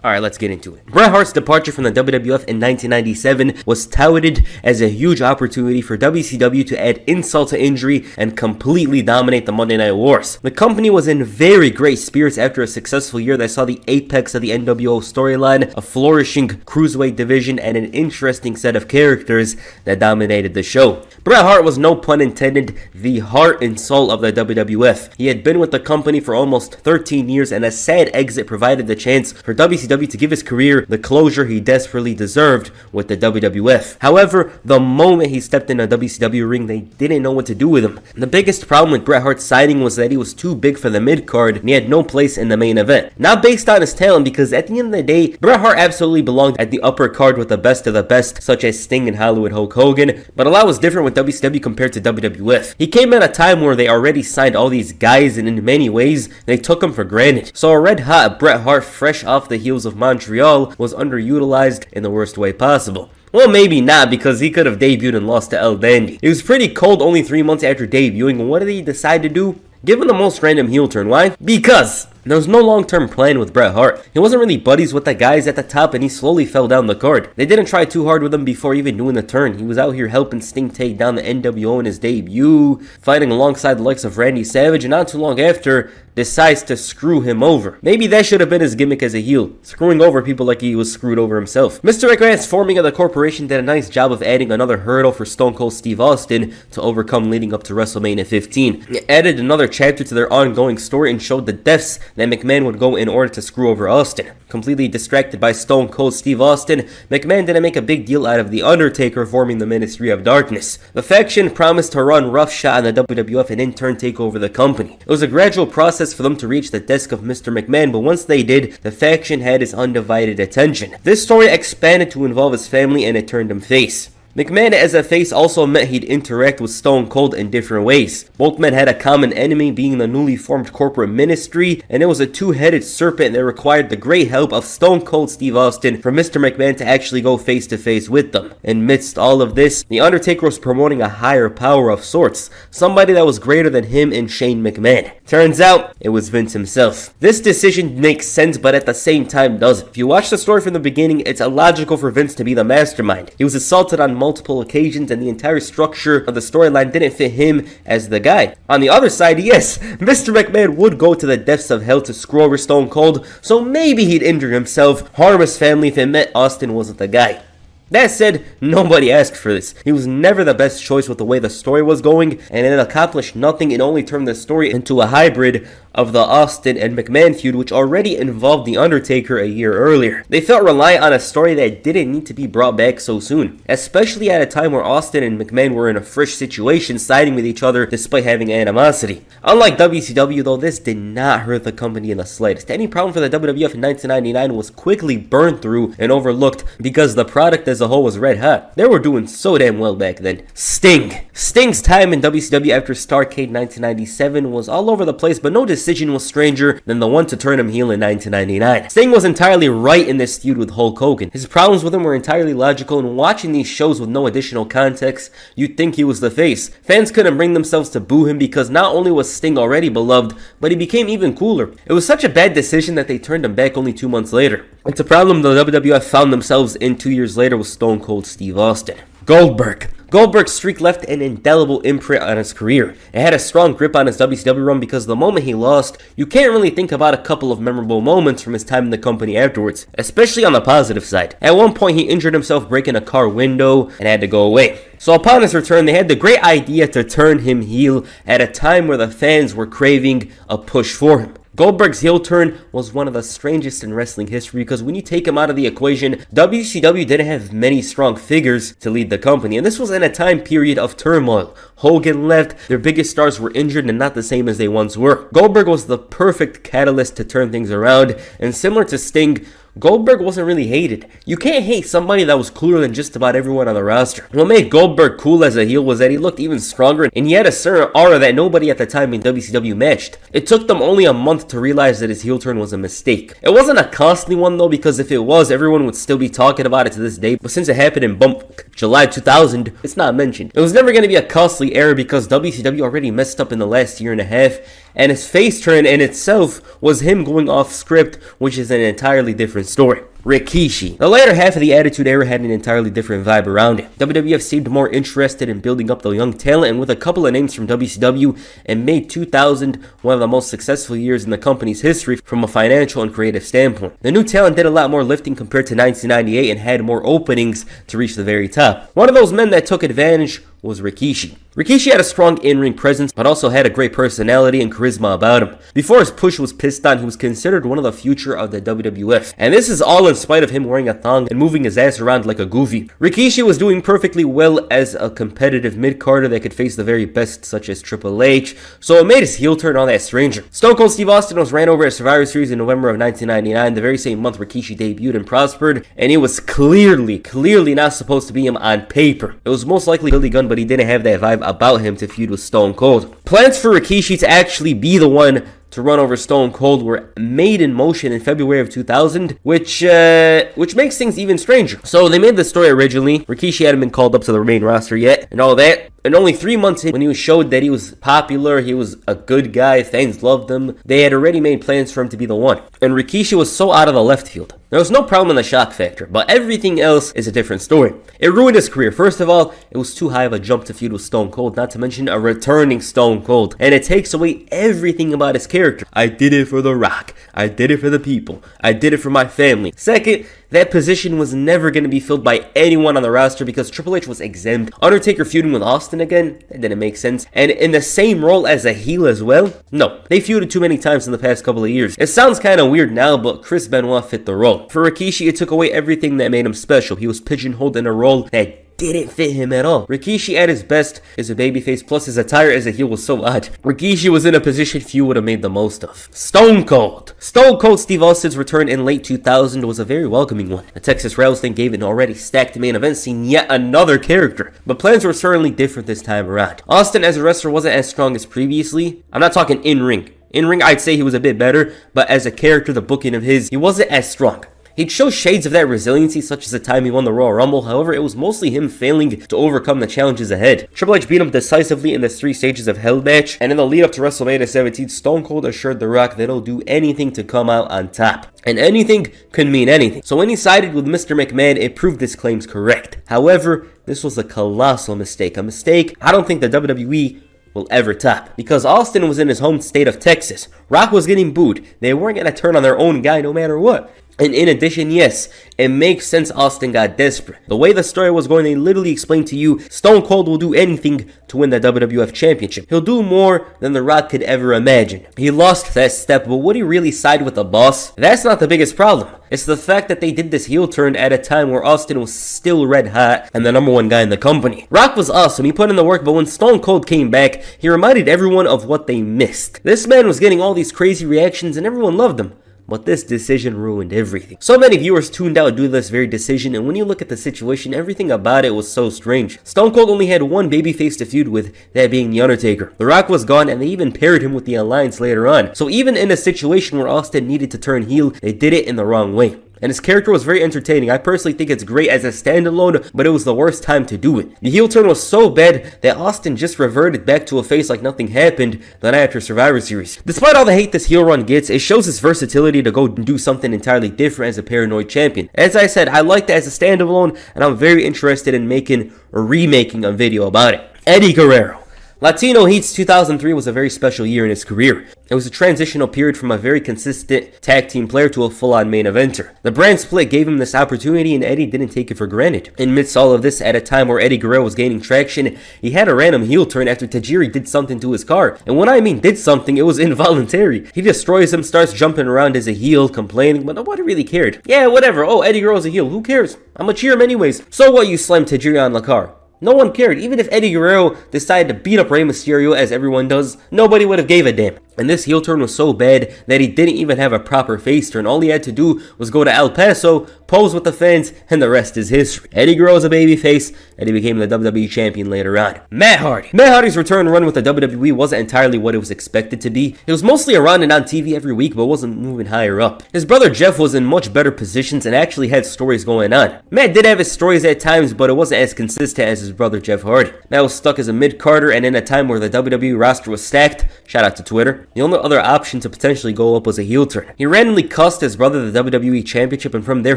Alright, let's get into it. Bret Hart's departure from the WWF in 1997 was touted as a huge opportunity for WCW to add insult to injury and completely dominate the Monday Night Wars. The company was in very great spirits after a successful year that saw the apex of the NWO storyline, a flourishing cruiserweight division, and an interesting set of characters that dominated the show. Bret Hart was, no pun intended, the heart and soul of the WWF. He had been with the company for almost 13 years, and a sad exit provided the chance for WCW to give his career the closure he desperately deserved with the WWF. However, the moment he stepped in a WCW ring, they didn't know what to do with him. The biggest problem with Bret Hart's signing was that he was too big for the mid-card and he had no place in the main event. Not based on his talent, because at the end of the day, Bret Hart absolutely belonged at the upper card with the best of the best, such as Sting and Hollywood Hulk Hogan, but a lot was different with WCW compared to WWF. He came at a time where they already signed all these guys, and in many ways, they took him for granted. So a red-hot Bret Hart, fresh off the heels of Montreal, was underutilized in the worst way possible. Well, maybe not, because he could have debuted and lost to El Dandy. It was pretty cold only 3 months after debuting. What did he decide to do? Give him the most random heel turn. Why? Because there was no long-term plan with Bret Hart. He wasn't really buddies with the guys at the top, and he slowly fell down the card. They didn't try too hard with him before even doing the turn. He was out here helping Sting take down the NWO in his debut, fighting alongside the likes of Randy Savage, and not too long after, decides to screw him over. Maybe that should have been his gimmick as a heel, screwing over people like he was screwed over himself. Mr. McMahon's forming of the corporation did a nice job of adding another hurdle for Stone Cold Steve Austin to overcome leading up to WrestleMania 15. It added another chapter to their ongoing story and showed the depths that McMahon would go in order to screw over Austin. Completely distracted by Stone Cold Steve Austin, McMahon didn't make a big deal out of The Undertaker forming the Ministry of Darkness. The faction promised to run roughshod on the WWF and in turn take over the company. It was a gradual process for them to reach the desk of Mr. McMahon, but once they did, the faction had his undivided attention. This story expanded to involve his family, and it turned him face. McMahon as a face also meant he'd interact with Stone Cold in different ways. Both men had a common enemy, being the newly formed corporate ministry, and it was a two-headed serpent that required the great help of Stone Cold Steve Austin for Mr. McMahon to actually go face-to-face with them. Amidst all of this, The Undertaker was promoting a higher power of sorts, somebody that was greater than him and Shane McMahon. Turns out, it was Vince himself. This decision makes sense, but at the same time doesn't. If you watch the story from the beginning, it's illogical for Vince to be the mastermind. He was assaulted on multiple occasions, and the entire structure of the storyline didn't fit him as the guy. On the other side, yes, Mr. McMahon would go to the depths of hell to screw over Stone Cold, so maybe he'd injure himself, harm his family if it meant Austin wasn't the guy. That said, nobody asked for this. He was never the best choice with the way the story was going, and it accomplished nothing. It only turned the story into a hybrid of the Austin and McMahon feud, which already involved The Undertaker a year earlier. They felt reliant on a story that didn't need to be brought back so soon, especially at a time where Austin and McMahon were in a fresh situation, siding with each other despite having animosity. Unlike WCW though, this did not hurt the company in the slightest. Any problem for the WWF in 1999 was quickly burned through and overlooked because the product as a whole was red hot. They were doing so damn well back then. Sting's time in WCW after Starrcade 1997 was all over the place, but no decision was stranger than the one to turn him heel in 1999. Sting was entirely right in this feud with Hulk Hogan. His problems with him were entirely logical, and watching these shows with no additional context, you'd think he was the face. Fans couldn't bring themselves to boo him because not only was Sting already beloved, but he became even cooler. It was such a bad decision that they turned him back only 2 months later. It's a problem the WWF found themselves in 2 years later with Stone Cold Steve Austin. Goldberg's streak left an indelible imprint on his career. It had a strong grip on his WCW run because the moment he lost, you can't really think about a couple of memorable moments from his time in the company afterwards, especially on the positive side. At one point, he injured himself breaking a car window and had to go away. So upon his return, they had the great idea to turn him heel at a time where the fans were craving a push for him. Goldberg's heel turn was one of the strangest in wrestling history because when you take him out of the equation, WCW didn't have many strong figures to lead the company, and this was in a time period of turmoil. Hogan left, their biggest stars were injured and not the same as they once were. Goldberg was the perfect catalyst to turn things around, and similar to Sting, Goldberg wasn't really hated. You can't hate somebody that was cooler than just about everyone on the roster. What made Goldberg cool as a heel was that he looked even stronger, and he had a certain aura that nobody at the time in WCW matched. It took them only a month to realize that his heel turn was a mistake. It wasn't a costly one though, because if it was, everyone would still be talking about it to this day, but since it happened in July 2000, it's not mentioned. It was never going to be a costly error because WCW already messed up in the last year and a half, and his face turn in itself was him going off script, which is an entirely different story. Rikishi. The later half of the Attitude Era had an entirely different vibe around it. WWF seemed more interested in building up the young talent, and with a couple of names from WCW, it made 2000 one of the most successful years in the company's history from a financial and creative standpoint. The new talent did a lot more lifting compared to 1998 and had more openings to reach the very top. One of those men that took advantage was Rikishi. Rikishi had a strong in-ring presence, but also had a great personality and charisma about him. Before his push was pissed on, he was considered one of the future of the WWF. And this is all in spite of him wearing a thong and moving his ass around like a goofy. Rikishi was doing perfectly well as a competitive mid-carder that could face the very best, such as Triple H, so it made his heel turn all that stranger. Stone Cold Steve Austin was ran over at Survivor Series in November of 1999, the very same month Rikishi debuted and prospered, and it was clearly not supposed to be him on paper. It was most likely Billy Gunn, but he didn't have that vibe about him to feud with Stone Cold. Plans for Rikishi to actually be the one to run over Stone Cold were made in motion in February of 2000, which makes things even stranger. So they made the story originally. Rikishi hadn't been called up to the main roster yet and all that. And only 3 months in, when he showed that he was popular, he was a good guy, fans loved him, they had already made plans for him to be the one. And Rikishi was so out of the left field. There was no problem in the shock factor, but everything else is a different story. It ruined his career. First of all, it was too high of a jump to feud with Stone Cold, not to mention a returning Stone Cold. And it takes away everything about his character. I did it for The Rock. I did it for the people. I did it for my family. Second, that position was never going to be filled by anyone on the roster because Triple H was exempt. Undertaker feuding with Austin again? That didn't make sense. And in the same role as a heel as well? No. They feuded too many times in the past couple of years. It sounds kind of weird now, but Chris Benoit fit the role. For Rikishi, it took away everything that made him special. He was pigeonholed in a role that didn't fit him at all. Rikishi at his best is a babyface, plus his attire as a heel was so odd. Rikishi was in a position few would have made the most of. Stone Cold Steve Austin's return in late 2000 was a very welcoming one. The Texas Rattlesnake gave an already stacked main event scene yet another character, but plans were certainly different this time around. Austin as a wrestler wasn't as strong as previously. I'm not talking in-ring. In-ring, I'd say he was a bit better, but as a character, the booking of his, he wasn't as strong. He'd show shades of that resiliency, such as the time he won the Royal Rumble. However, it was mostly him failing to overcome the challenges ahead. Triple H beat him decisively in the 3 stages of Hell match, and in the lead up to WrestleMania 17, Stone Cold assured The Rock that he'll do anything to come out on top. And anything could mean anything. So when he sided with Mr. McMahon, it proved his claims correct. However, this was a colossal mistake. A mistake I don't think the WWE will ever top. Because Austin was in his home state of Texas. Rock was getting booed. They weren't going to turn on their own guy no matter what. And in addition, yes, it makes sense Austin got desperate. The way the story was going, they literally explained to you, Stone Cold will do anything to win the WWF Championship. He'll do more than The Rock could ever imagine. He lost that step, but would he really side with the boss? That's not the biggest problem. It's the fact that they did this heel turn at a time where Austin was still red hot and the #1 guy in the company. Rock was awesome, he put in the work, but when Stone Cold came back, he reminded everyone of what they missed. This man was getting all these crazy reactions and everyone loved him. But this decision ruined everything. So many viewers tuned out due to this very decision, and when you look at the situation, everything about it was so strange. Stone Cold only had one babyface to feud with, that being The Undertaker. The Rock was gone, and they even paired him with the Alliance later on. So even in a situation where Austin needed to turn heel, they did it in the wrong way. And his character was very entertaining. I personally think it's great as a standalone, but it was the worst time to do it. The heel turn was so bad that Austin just reverted back to a face like nothing happened the night after Survivor Series. Despite all the hate this heel run gets, it shows his versatility to go and do something entirely different as a paranoid champion. As I said, I liked it as a standalone, and I'm very interested in making or remaking a video about it. Eddie Guerrero. Latino Heat's 2003 was a very special year in his career. It was a transitional period from a very consistent tag team player to a full-on main eventer. The brand split gave him this opportunity and Eddie didn't take it for granted. Amidst all of this, at a time where Eddie Guerrero was gaining traction, he had a random heel turn after Tajiri did something to his car. And when I mean did something, it was involuntary. He destroys him, starts jumping around as a heel, complaining, but nobody really cared. Yeah, whatever. Oh, Eddie Guerrero's a heel. Who cares? I'm gonna cheer him anyways. So what, you slammed Tajiri on the car? No one cared. Even if Eddie Guerrero decided to beat up Rey Mysterio as everyone does, nobody would have gave a damn. And this heel turn was so bad that he didn't even have a proper face turn. All he had to do was go to El Paso, pose with the fans, and the rest is history. Eddie Guerrero is a babyface, and he became the WWE champion later on. Matt Hardy. Matt Hardy's return run with the WWE wasn't entirely what it was expected to be. It was mostly around and on TV every week, but wasn't moving higher up. His brother Jeff was in much better positions and actually had stories going on. Matt did have his stories at times, but it wasn't as consistent as his brother Jeff Hardy. Matt was stuck as a mid-carder, and in a time where the WWE roster was stacked, shout out to Twitter, the only other option to potentially go up was a heel turn. He randomly cussed his brother the WWE Championship, and from there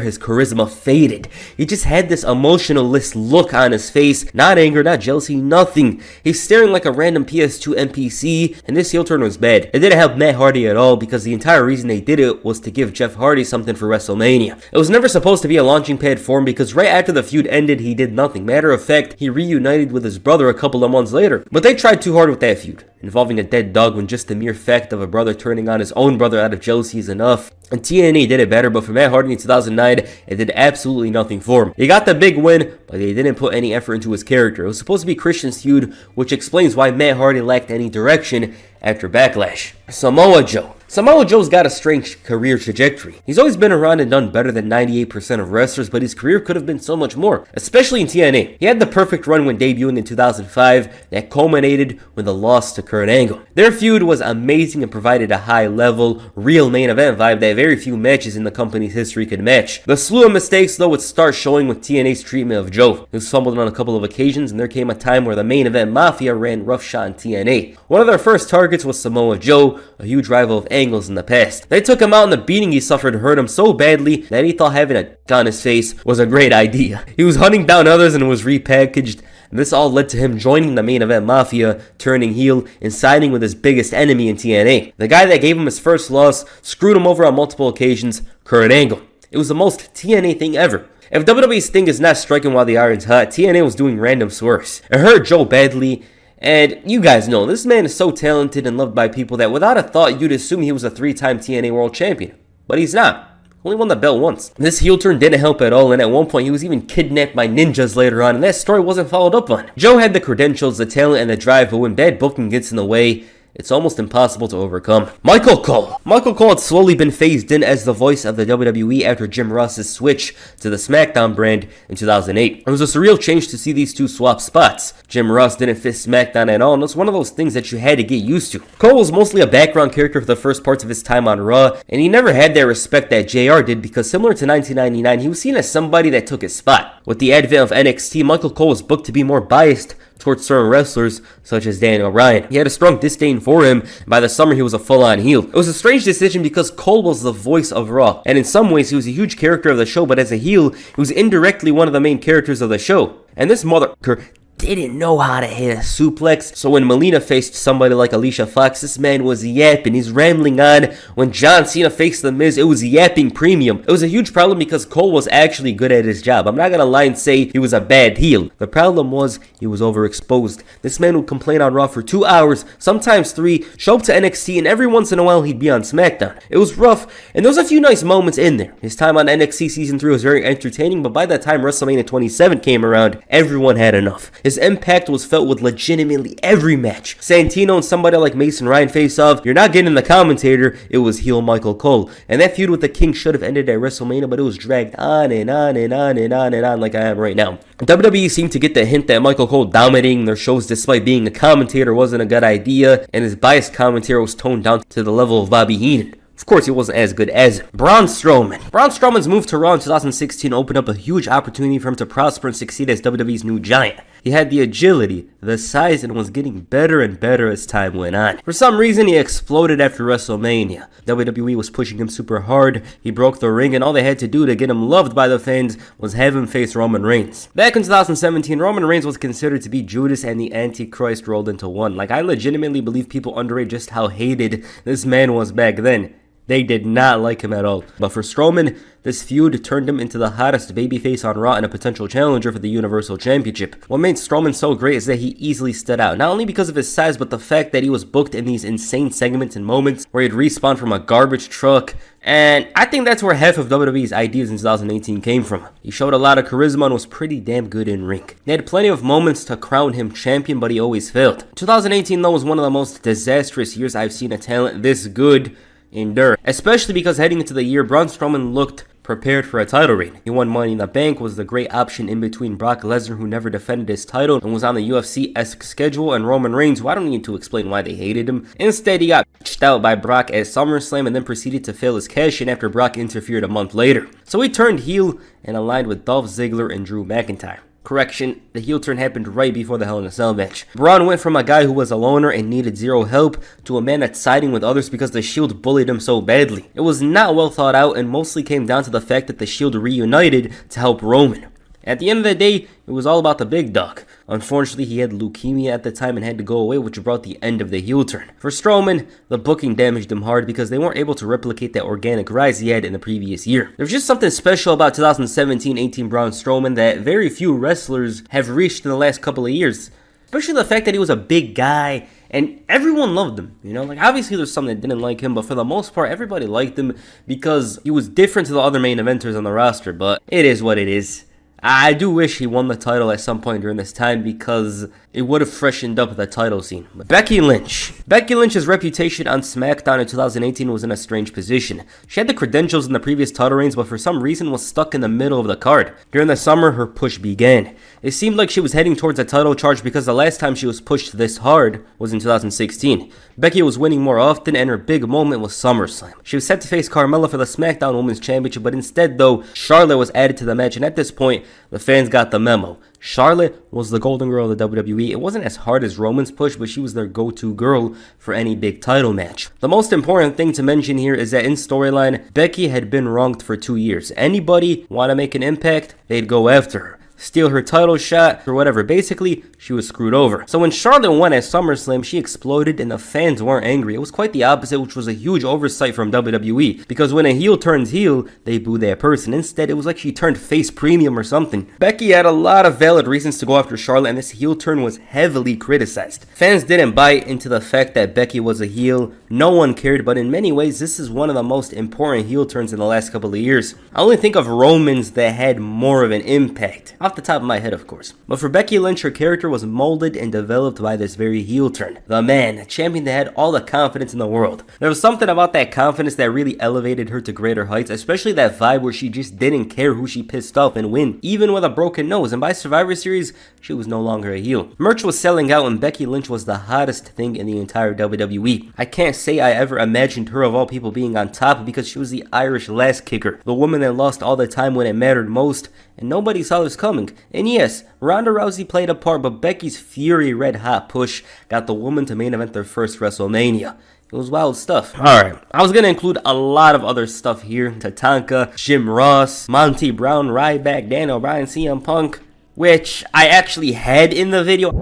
his charisma faded. He just had this emotionless look on his face, not anger, not jealousy, nothing. He's staring like a random PS2 NPC, and this heel turn was bad. It didn't help Matt Hardy at all, because the entire reason they did it was to give Jeff Hardy something for WrestleMania. It was never supposed to be a launching pad for him, because right after the feud ended, he did nothing. Matter of fact, he reunited with his brother a couple of months later. But they tried too hard with that feud, involving a dead dog, when just the mere fact of a brother turning on his own brother out of jealousy is enough. And TNA did it better, but for Matt Hardy in 2009, it did absolutely nothing for him. He got the big win, but they didn't put any effort into his character. It was supposed to be Christian's feud, which explains why Matt Hardy lacked any direction after Backlash. Samoa Joe. Samoa Joe's got a strange career trajectory. He's always been around and done better than 98% of wrestlers, but his career could have been so much more, especially in TNA. He had the perfect run when debuting in 2005 that culminated with a loss to Kurt Angle. Their feud was amazing and provided a high-level, real main event vibe that very few matches in the company's history could match. The slew of mistakes, though, would start showing with TNA's treatment of Joe. He was fumbled on a couple of occasions, and there came a time where the main event Mafia ran roughshod in TNA. One of their first targets was Samoa Joe, a huge rival of Angle's in the past. They took him out, and the beating he suffered hurt him so badly that he thought having a gun on his face was a great idea. He was hunting down others and was repackaged. And this all led to him joining the main event Mafia, turning heel, and siding with his biggest enemy in TNA. The guy that gave him his first loss screwed him over on multiple occasions, Kurt Angle. It was the most TNA thing ever. If WWE's thing is not striking while the iron's hot, TNA was doing random swerves. It hurt Joe badly. And you guys know, this man is so talented and loved by people that without a thought, you'd assume he was a 3-time TNA World Champion. But he's not. Only won the belt once. This heel turn didn't help at all, and at one point he was even kidnapped by ninjas later on, and that story wasn't followed up on. Joe had the credentials, the talent, and the drive, but when bad booking gets in the way, it's almost impossible to overcome. Michael Cole. Michael Cole had slowly been phased in as the voice of the WWE after Jim Ross's switch to the SmackDown brand in 2008. It was a surreal change to see these two swap spots. Jim Ross didn't fit SmackDown at all, and it's one of those things that you had to get used to. Cole was mostly a background character for the first parts of his time on Raw, and he never had that respect that JR did because similar to 1999, he was seen as somebody that took his spot. With the advent of NXT, Michael Cole was booked to be more biased towards certain wrestlers such as Daniel Bryan. He had a strong disdain for him, and by the summer he was a full-on heel. It was a strange decision because Cole was the voice of Raw, and in some ways he was a huge character of the show, but as a heel, he was indirectly one of the main characters of the show. And this motherfucker didn't know how to hit a suplex, so when Melina faced somebody like Alicia Fox, this man was yapping, he's rambling on. When John Cena faced The Miz, it was yapping premium. It was a huge problem because Cole was actually good at his job. I'm not gonna lie and say he was a bad heel. The problem was he was overexposed. This man would complain on Raw for 2 hours, sometimes 3, show up to NXT, and every once in a while he'd be on SmackDown. It was rough, and there was a few nice moments in there. His time on NXT Season 3 was very entertaining, but by the time WrestleMania 27 came around, everyone had enough. His impact was felt with legitimately every match. Santino and somebody like Mason Ryan face off, you're not getting the commentator, it was heel Michael Cole. And that feud with the King should have ended at WrestleMania, but it was dragged on and on and on and on and on like I am right now. WWE seemed to get the hint that Michael Cole dominating their shows despite being a commentator wasn't a good idea, and his biased commentary was toned down to the level of Bobby Heenan. Of course, he wasn't as good as Braun Strowman. Braun Strowman's move to Raw in 2016 opened up a huge opportunity for him to prosper and succeed as WWE's new giant. He had the agility, the size, and was getting better and better as time went on. For some reason, he exploded after WrestleMania. WWE was pushing him super hard, he broke the ring, and all they had to do to get him loved by the fans was have him face Roman Reigns. Back in 2017, Roman Reigns was considered to be Judas and the Antichrist rolled into one. Like, I legitimately believe people underrate just how hated this man was back then. They did not like him at all. But for Strowman, this feud turned him into the hottest babyface on Raw and a potential challenger for the Universal Championship. What made Strowman so great is that he easily stood out, not only because of his size, but the fact that he was booked in these insane segments and moments where he'd respawn from a garbage truck. And I think that's where half of WWE's ideas in 2018 came from. He showed a lot of charisma and was pretty damn good in ring. They had plenty of moments to crown him champion, but he always failed. 2018 though was one of the most disastrous years I've seen a talent this good endure, especially because heading into the year, Braun Strowman looked prepared for a title reign. He won Money in the Bank, was the great option in between Brock Lesnar, who never defended his title and was on the UFC-esque schedule, and Roman Reigns, who I don't need to explain why they hated him. Instead, he got pitched out by Brock at SummerSlam and then proceeded to fail his cash-in after Brock interfered a month later. So he turned heel and aligned with Dolph Ziggler and Drew McIntyre. Correction, the heel turn happened right before the Hell in a Cell match. Braun went from a guy who was a loner and needed zero help to a man that's siding with others because the Shield bullied him so badly. It was not well thought out and mostly came down to the fact that the Shield reunited to help Roman. At the end of the day, it was all about the big dog. Unfortunately, he had leukemia at the time and had to go away, which brought the end of the heel turn. For Strowman, the booking damaged him hard because they weren't able to replicate that organic rise he had in the previous year. There's just something special about 2017-18 Braun Strowman that very few wrestlers have reached in the last couple of years. Especially the fact that he was a big guy and everyone loved him, you know? Like, obviously there's some that didn't like him, but for the most part, everybody liked him because he was different to the other main eventers on the roster, but it is what it is. I do wish he won the title at some point during this time because it would have freshened up the title scene. Becky Lynch. Becky Lynch's reputation on SmackDown in 2018 was in a strange position. She had the credentials in the previous title reigns, but for some reason was stuck in the middle of the card. During the summer, her push began. It seemed like she was heading towards a title charge because the last time she was pushed this hard was in 2016. Becky was winning more often, and her big moment was SummerSlam. She was set to face Carmella for the SmackDown Women's Championship, but instead, though, Charlotte was added to the match, and at this point, the fans got the memo. Charlotte was the golden girl of the WWE. It wasn't as hard as Roman's push, but she was their go-to girl for any big title match. The most important thing to mention here is that in storyline, Becky had been wronged for 2 years. Anybody want to make an impact, they'd go after her. Steal her title shot or whatever. Basically, she was screwed over. So when Charlotte won at SummerSlam, she exploded and the fans weren't angry. It was quite the opposite, which was a huge oversight from WWE. Because when a heel turns heel, they boo that person. Instead, it was like she turned face premium or something. Becky had a lot of valid reasons to go after Charlotte, and this heel turn was heavily criticized. Fans didn't buy into the fact that Becky was a heel. No one cared, but in many ways, this is one of the most important heel turns in the last couple of years. I only think of Roman's that had more of an impact. Off the top of my head, of course. But for Becky Lynch, her character was molded and developed by this very heel turn. The man, a champion that had all the confidence in the world. There was something about that confidence that really elevated her to greater heights, especially that vibe where she just didn't care who she pissed off and win, even with a broken nose. And by Survivor Series, she was no longer a heel. Merch was selling out and Becky Lynch was the hottest thing in the entire WWE. I can't say I ever imagined her of all people being on top because she was the Irish lass kicker, the woman that lost all the time when it mattered most, and nobody saw this coming. And yes, Ronda Rousey played a part, but Becky's Fury red hot push got the woman to main event their first WrestleMania. It was wild stuff. Alright, I was gonna include a lot of other stuff here. Tatanka, Jim Ross, Monty Brown, Ryback, Dan O'Brien, CM Punk, which I actually had in the video.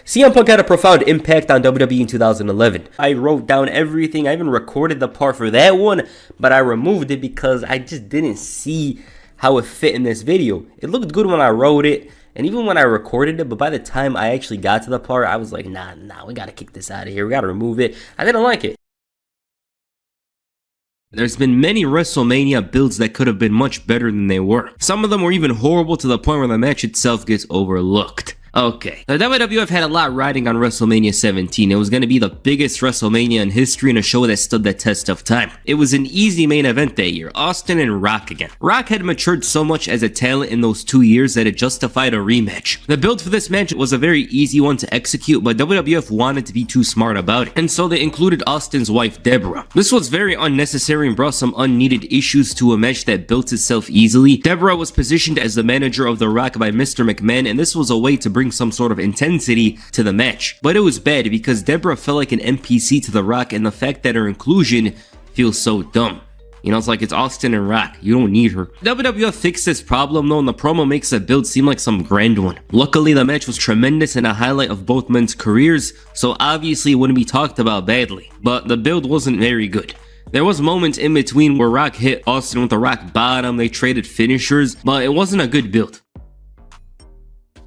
CM Punk had a profound impact on WWE in 2011. I wrote down everything. I even recorded the part for that one, but I removed it because I just didn't see how it fit in this video. It looked good when I wrote it, and even when I recorded it, but by the time I actually got to the part, I was like, nah, we gotta kick this out of here. We gotta remove it. I didn't like it. There's been many WrestleMania builds that could have been much better than they were. Some of them were even horrible to the point where the match itself gets overlooked. Okay, the WWF had a lot riding on WrestleMania 17. It was going to be the biggest WrestleMania in history and a show that stood the test of time. It was an easy main event that year, Austin and Rock again. Rock had matured so much as a talent in those 2 years that it justified a rematch. The build for this match was a very easy one to execute, but WWF wanted to be too smart about it, and so they included Austin's wife, Deborah. This was very unnecessary and brought some unneeded issues to a match that built itself easily. Deborah was positioned as the manager of The Rock by Mr. McMahon, and this was a way to bring some sort of intensity to the match. But it was bad because Deborah felt like an NPC to The Rock, and the fact that her inclusion feels so dumb. You know, it's like it's Austin and Rock. You don't need her. WWF fixed this problem though, and the promo makes the build seem like some grand one. Luckily, the match was tremendous and a highlight of both men's careers, so obviously it wouldn't be talked about badly. But the build wasn't very good. There was moments in between where Rock hit Austin with the Rock bottom, they traded finishers, but it wasn't a good build.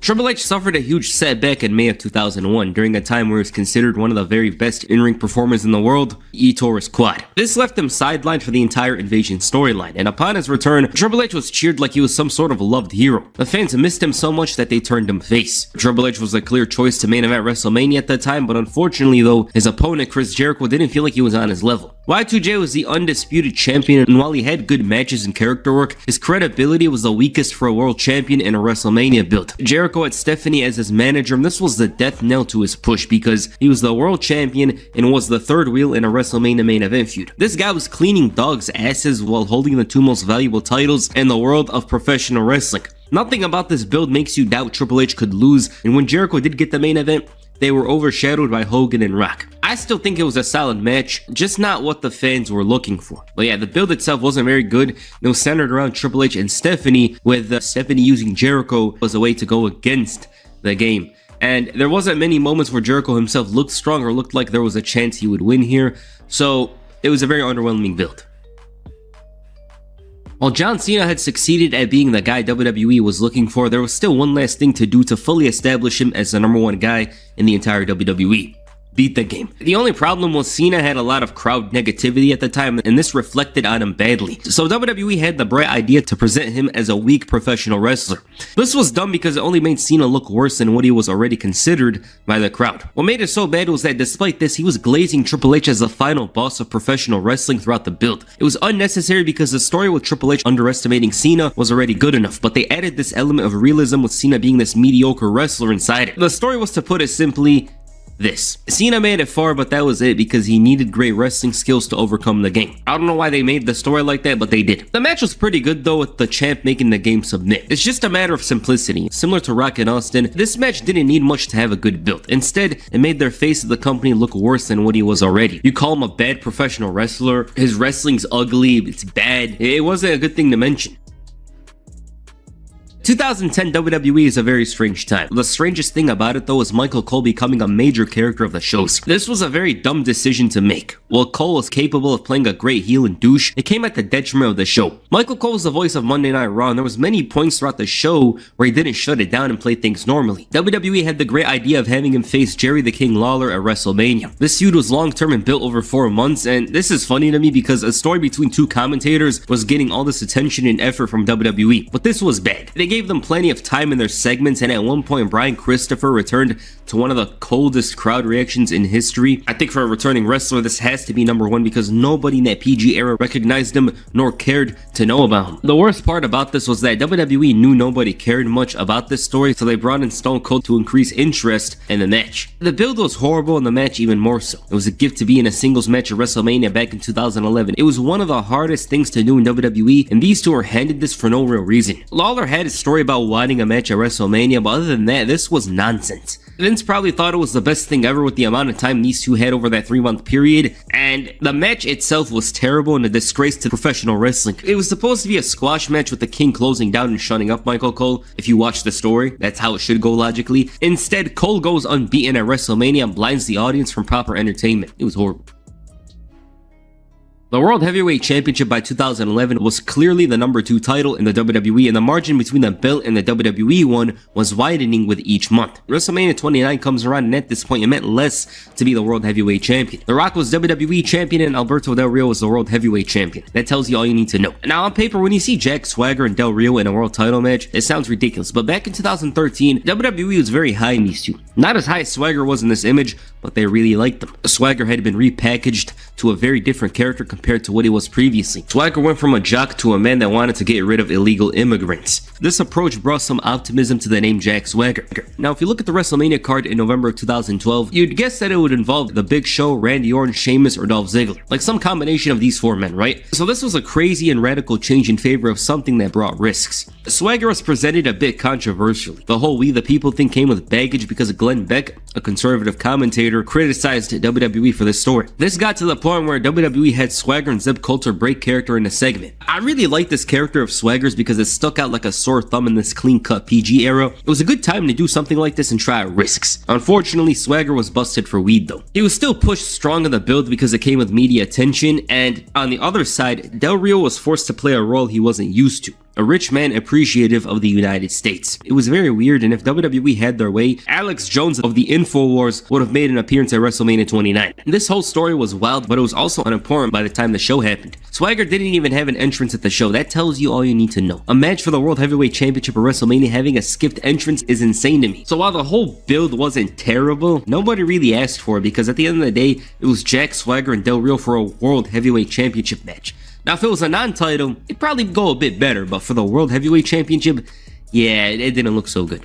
Triple H suffered a huge setback in May of 2001 during a time where he was considered one of the very best in-ring performers in the world. He tore his quad. This left him sidelined for the entire Invasion storyline, and upon his return, Triple H was cheered like he was some sort of loved hero. The fans missed him so much that they turned him face. Triple H was a clear choice to main event WrestleMania at the time, but unfortunately though, his opponent Chris Jericho didn't feel like he was on his level. Y2J was the undisputed champion, and while he had good matches and character work, his credibility was the weakest for a world champion in a WrestleMania build. Jericho had Stephanie as his manager, and this was the death knell to his push because he was the world champion and was the third wheel in a WrestleMania main event feud. This guy was cleaning dogs' asses while holding the two most valuable titles in the world of professional wrestling. Nothing about this build makes you doubt Triple H could lose, and when Jericho did get the main event, they were overshadowed by Hogan and Rock. I still think it was a solid match, just not what the fans were looking for. But yeah, the build itself wasn't very good. It was centered around Triple H and Stephanie, with Stephanie using Jericho as a way to go against the game. And there wasn't many moments where Jericho himself looked strong or looked like there was a chance he would win here. So it was a very underwhelming build. While John Cena had succeeded at being the guy WWE was looking for, there was still one last thing to do to fully establish him as the #1 guy in the entire WWE. Beat the game. The only problem was Cena had a lot of crowd negativity at the time, and this reflected on him badly. So WWE had the bright idea to present him as a weak professional wrestler. This was dumb because it only made Cena look worse than what he was already considered by the crowd. What made it so bad was that despite this, he was glazing Triple H as the final boss of professional wrestling throughout the build. It was unnecessary because the story with Triple H underestimating Cena was already good enough, but they added this element of realism with Cena being this mediocre wrestler inside it. The story was, to put it simply, this. Cena made it far, but that was it because he needed great wrestling skills to overcome the game. I don't know why they made the story like that, but they did. The match was pretty good though, with the champ making the game submit. It's just a matter of simplicity. Similar to Rock and Austin, this match didn't need much to have a good build. Instead, it made their face of the company look worse than what he was already. You call him a bad professional wrestler, his wrestling's ugly, it's bad. It wasn't a good thing to mention. 2010 WWE is a very strange time. The strangest thing about it though is Michael Cole becoming a major character of the shows. This was a very dumb decision to make. While Cole was capable of playing a great heel and douche, it came at the detriment of the show. Michael Cole was the voice of Monday Night Raw, and there was many points throughout the show where he didn't shut it down and play things normally. WWE had the great idea of having him face Jerry the King Lawler at WrestleMania. This feud was long term and built over 4 months, and this is funny to me because a story between two commentators was getting all this attention and effort from WWE. But this was bad. They gave gave them plenty of time in their segments, and at one point Brian Christopher returned to one of the coldest crowd reactions in history. I think for a returning wrestler, this has to be number one because nobody in that PG era recognized him nor cared to know about him. The worst part about this was that WWE knew nobody cared much about this story, so they brought in Stone Cold to increase interest in the match. The build was horrible and the match even more so. It was a gift to be in a singles match at WrestleMania back in 2011. It was one of the hardest things to do in WWE, and these two were handed this for no real reason. Lawler had his story about wanting a match at WrestleMania, but other than that, this was nonsense. Vince probably thought it was the best thing ever with the amount of time these two had over that 3-month period, and the match itself was terrible and a disgrace to professional wrestling. It was supposed to be a squash match with the King closing down and shutting up Michael Cole. If you watch the story, that's how it should go logically. Instead, Cole goes unbeaten at WrestleMania and blinds the audience from proper entertainment. It was horrible. The World Heavyweight Championship by 2011 was clearly the number 2 title in the WWE, and the margin between the belt and the WWE one was widening with each month. WrestleMania 29 comes around, and at this point it meant less to be the World Heavyweight Champion. The Rock was WWE Champion and Alberto Del Rio was the World Heavyweight Champion. That tells you all you need to know. Now on paper, when you see Jack Swagger and Del Rio in a world title match, it sounds ridiculous, but back in 2013, WWE was very high in these two. Not as high as Swagger was in this image, but they really liked them. Swagger had been repackaged to a very different character compared to what he was previously. Swagger went from a jock to a man that wanted to get rid of illegal immigrants. This approach brought some optimism to the name Jack Swagger. Now, if you look at the WrestleMania card in November of 2012, you'd guess that it would involve The Big Show, Randy Orton, Sheamus, or Dolph Ziggler. Like some combination of these 4 men, right? So this was a crazy and radical change in favor of something that brought risks. Swagger was presented a bit controversially. The whole We the People thing came with baggage because Glenn Beck, a conservative commentator, criticized WWE for this story. This got to the point where WWE had Swagger and Zeb Coulter break character in a segment. I really like this character of Swagger's because it stuck out like a sore thumb in this clean-cut PG era. It was a good time to do something like this and try risks. Unfortunately, Swagger was busted for weed though. He was still pushed strong in the build because it came with media attention, and on the other side, Del Rio was forced to play a role he wasn't used to. A rich man appreciative of the United States. It was very weird, and if WWE had their way, Alex Jones of the InfoWars would have made an appearance at WrestleMania 29. This whole story was wild, but it was also unimportant by the time the show happened. Swagger didn't even have an entrance at the show. That tells you all you need to know. A match for the World Heavyweight Championship at WrestleMania having a skipped entrance is insane to me. So while the whole build wasn't terrible, nobody really asked for it because at the end of the day, it was Jack Swagger and Del Rio for a World Heavyweight Championship match. Now, if it was a non-title, it'd probably go a bit better, but for the World Heavyweight Championship, yeah, it didn't look so good.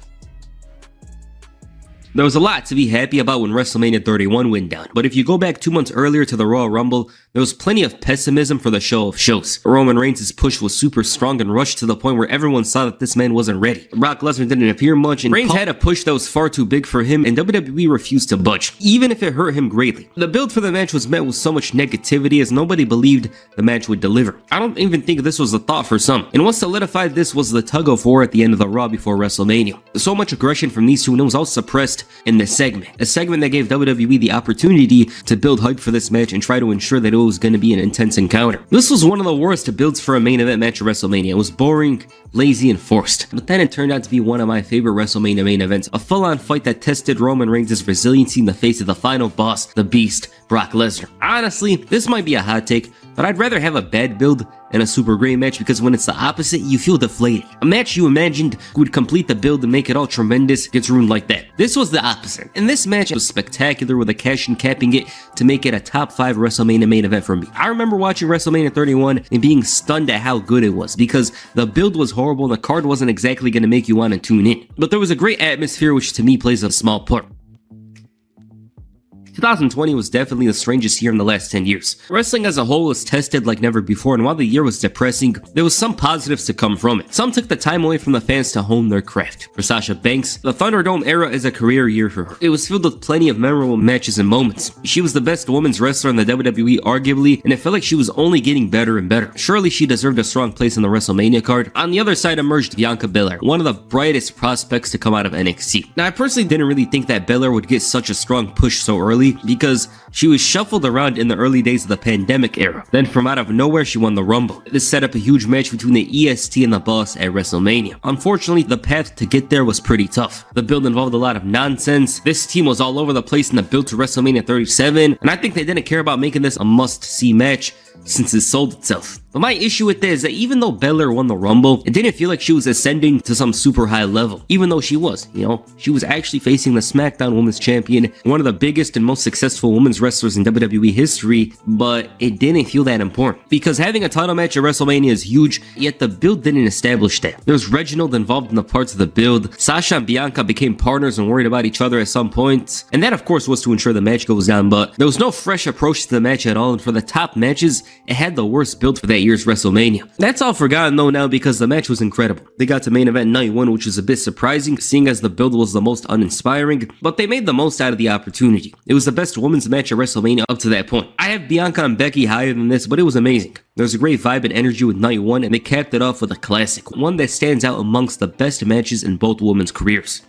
There was a lot to be happy about when WrestleMania 31 went down, but if you go back 2 months earlier to the Royal Rumble, there was plenty of pessimism for the show of shows. Roman Reigns' push was super strong and rushed to the point where everyone saw that this man wasn't ready. Brock Lesnar didn't appear much, and Reigns had a push that was far too big for him, and WWE refused to budge, even if it hurt him greatly. The build for the match was met with so much negativity as nobody believed the match would deliver. I don't even think this was a thought for some, and what solidified this was the tug of war at the end of the Raw before WrestleMania. So much aggression from these two, and it was all suppressed in this segment. A segment that gave WWE the opportunity to build hype for this match and try to ensure that it was going to be an intense encounter. This was one of the worst builds for a main event match at WrestleMania. It was boring, lazy, and forced. But then it turned out to be one of my favorite WrestleMania main events. A full-on fight that tested Roman Reigns' resiliency in the face of the final boss, the Beast, Brock Lesnar. Honestly, this might be a hot take, but I'd rather have a bad build and a super great match because when it's the opposite, you feel deflated. A match you imagined would complete the build and make it all tremendous gets ruined like that. This was the opposite. And this match was spectacular with a cash-in capping it to make it a top 5 WrestleMania main event for me. I remember watching WrestleMania 31 and being stunned at how good it was because the build was horrible and the card wasn't exactly going to make you want to tune in. But there was a great atmosphere which to me plays a small part. 2020 was definitely the strangest year in the last 10 years. Wrestling as a whole was tested like never before, and while the year was depressing, there was some positives to come from it. Some took the time away from the fans to hone their craft. For Sasha Banks, the Thunderdome era is a career year for her. It was filled with plenty of memorable matches and moments. She was the best women's wrestler in the WWE arguably, and it felt like she was only getting better and better. Surely she deserved a strong place in the WrestleMania card. On the other side emerged Bianca Belair, one of the brightest prospects to come out of NXT. Now, I personally didn't really think that Belair would get such a strong push so early, because she was shuffled around in the early days of the pandemic era. Then from out of nowhere, she won the Rumble. This set up a huge match between the EST and the Boss at WrestleMania. Unfortunately, the path to get there was pretty tough. The build involved a lot of nonsense. This team was all over the place in the build to WrestleMania 37, and I think they didn't care about making this a must-see match. since it sold itself. But my issue with this is that even though Belair won the Rumble, it didn't feel like she was ascending to some super high level, even though she was, she was actually facing the SmackDown Women's Champion, one of the biggest and most successful women's wrestlers in WWE history, but it didn't feel that important. Because having a title match at WrestleMania is huge, yet the build didn't establish that. There was Reginald involved in the parts of the build, Sasha and Bianca became partners and worried about each other at some point, and that of course was to ensure the match goes down, but there was no fresh approach to the match at all, and for the top matches, it had the worst build for that year's WrestleMania. That's all forgotten though now because the match was incredible. They got to main event night 1, which was a bit surprising seeing as the build was the most uninspiring, but they made the most out of the opportunity. It was the best women's match at WrestleMania up to that point. I have Bianca and Becky higher than this, but it was amazing. There was a great vibe and energy with night 1, and they capped it off with a classic, one that stands out amongst the best matches in both women's careers.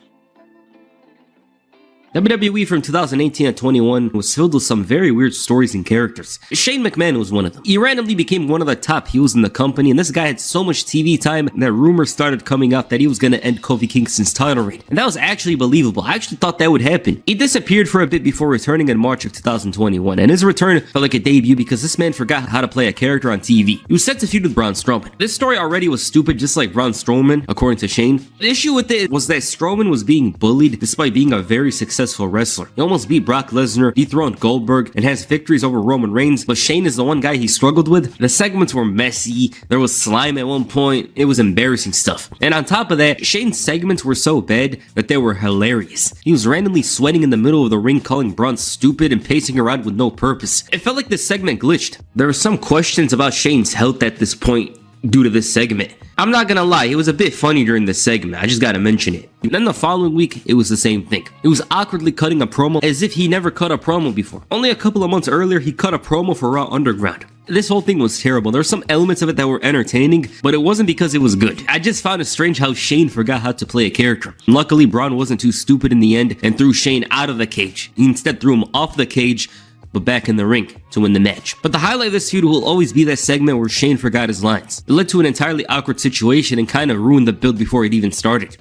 WWE from 2018 to 21 was filled with some very weird stories and characters. Shane McMahon was one of them. He randomly became one of the top heels in the company, and this guy had so much TV time that rumors started coming out that he was going to end Kofi Kingston's title reign. And that was actually believable. I actually thought that would happen. He disappeared for a bit before returning in March of 2021, and his return felt like a debut because this man forgot how to play a character on TV. He was set to feud with Braun Strowman. This story already was stupid, just like Braun Strowman, according to Shane. The issue with it was that Strowman was being bullied despite being a very successful wrestler. He almost beat Brock Lesnar, dethroned Goldberg, and has victories over Roman Reigns, but Shane is the one guy he struggled with. The segments were messy, there was slime at one point, it was embarrassing stuff. And on top of that, Shane's segments were so bad that they were hilarious. He was randomly sweating in the middle of the ring, calling Braun stupid and pacing around with no purpose. It felt like this segment glitched. There were some questions about Shane's health at this point due to this segment. I'm not gonna lie, it was a bit funny during this segment, I just gotta mention it. And then the following week, it was the same thing. It was awkwardly cutting a promo as if he never cut a promo before. Only a couple of months earlier, he cut a promo for Raw Underground. This whole thing was terrible. There were some elements of it that were entertaining, but it wasn't because it was good. I just found it strange how Shane forgot how to play a character. Luckily, Braun wasn't too stupid in the end and threw Shane out of the cage. He instead threw him off the cage, but back in the ring to win the match. But the highlight of this feud will always be that segment where Shane forgot his lines. It led to an entirely awkward situation and kind of ruined the build before it even started.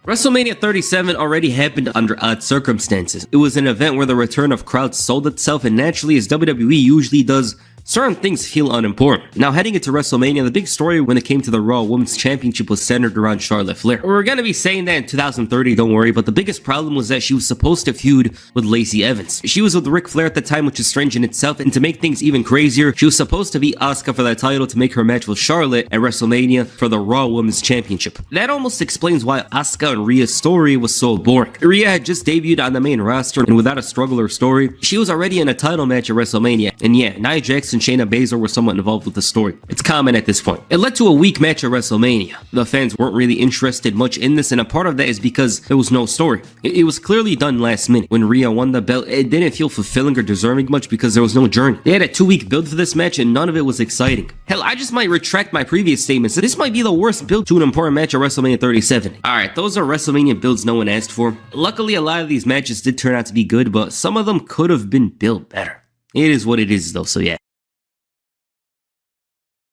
WrestleMania 37 already happened under odd circumstances. It was an event where the return of crowds sold itself, and naturally, as WWE usually does, certain things feel unimportant. Now, heading into WrestleMania, the big story when it came to the Raw Women's Championship was centered around Charlotte Flair. We're gonna be saying that in 2030, don't worry, but the biggest problem was that she was supposed to feud with Lacey Evans. She was with Ric Flair at the time, which is strange in itself, and to make things even crazier, she was supposed to beat Asuka for that title to make her match with Charlotte at WrestleMania for the Raw Women's Championship. That almost explains why Asuka and Rhea's story was so boring. Rhea had just debuted on the main roster, and without a struggle or story, she was already in a title match at WrestleMania, and yeah, Nia Jax and Shayna Baszler were somewhat involved with the story. It's common at this point. It led to a weak match at WrestleMania. The fans weren't really interested much in this, and a part of that is because there was no story. It was clearly done last minute. When Rhea won the belt, it didn't feel fulfilling or deserving much because there was no journey. They had a 2-week build for this match, and none of it was exciting. Hell, I just might retract my previous statements. This might be the worst build to an important match at WrestleMania 37. Alright, those are WrestleMania builds no one asked for. Luckily, a lot of these matches did turn out to be good, but some of them could have been built better. It is what it is though, so yeah.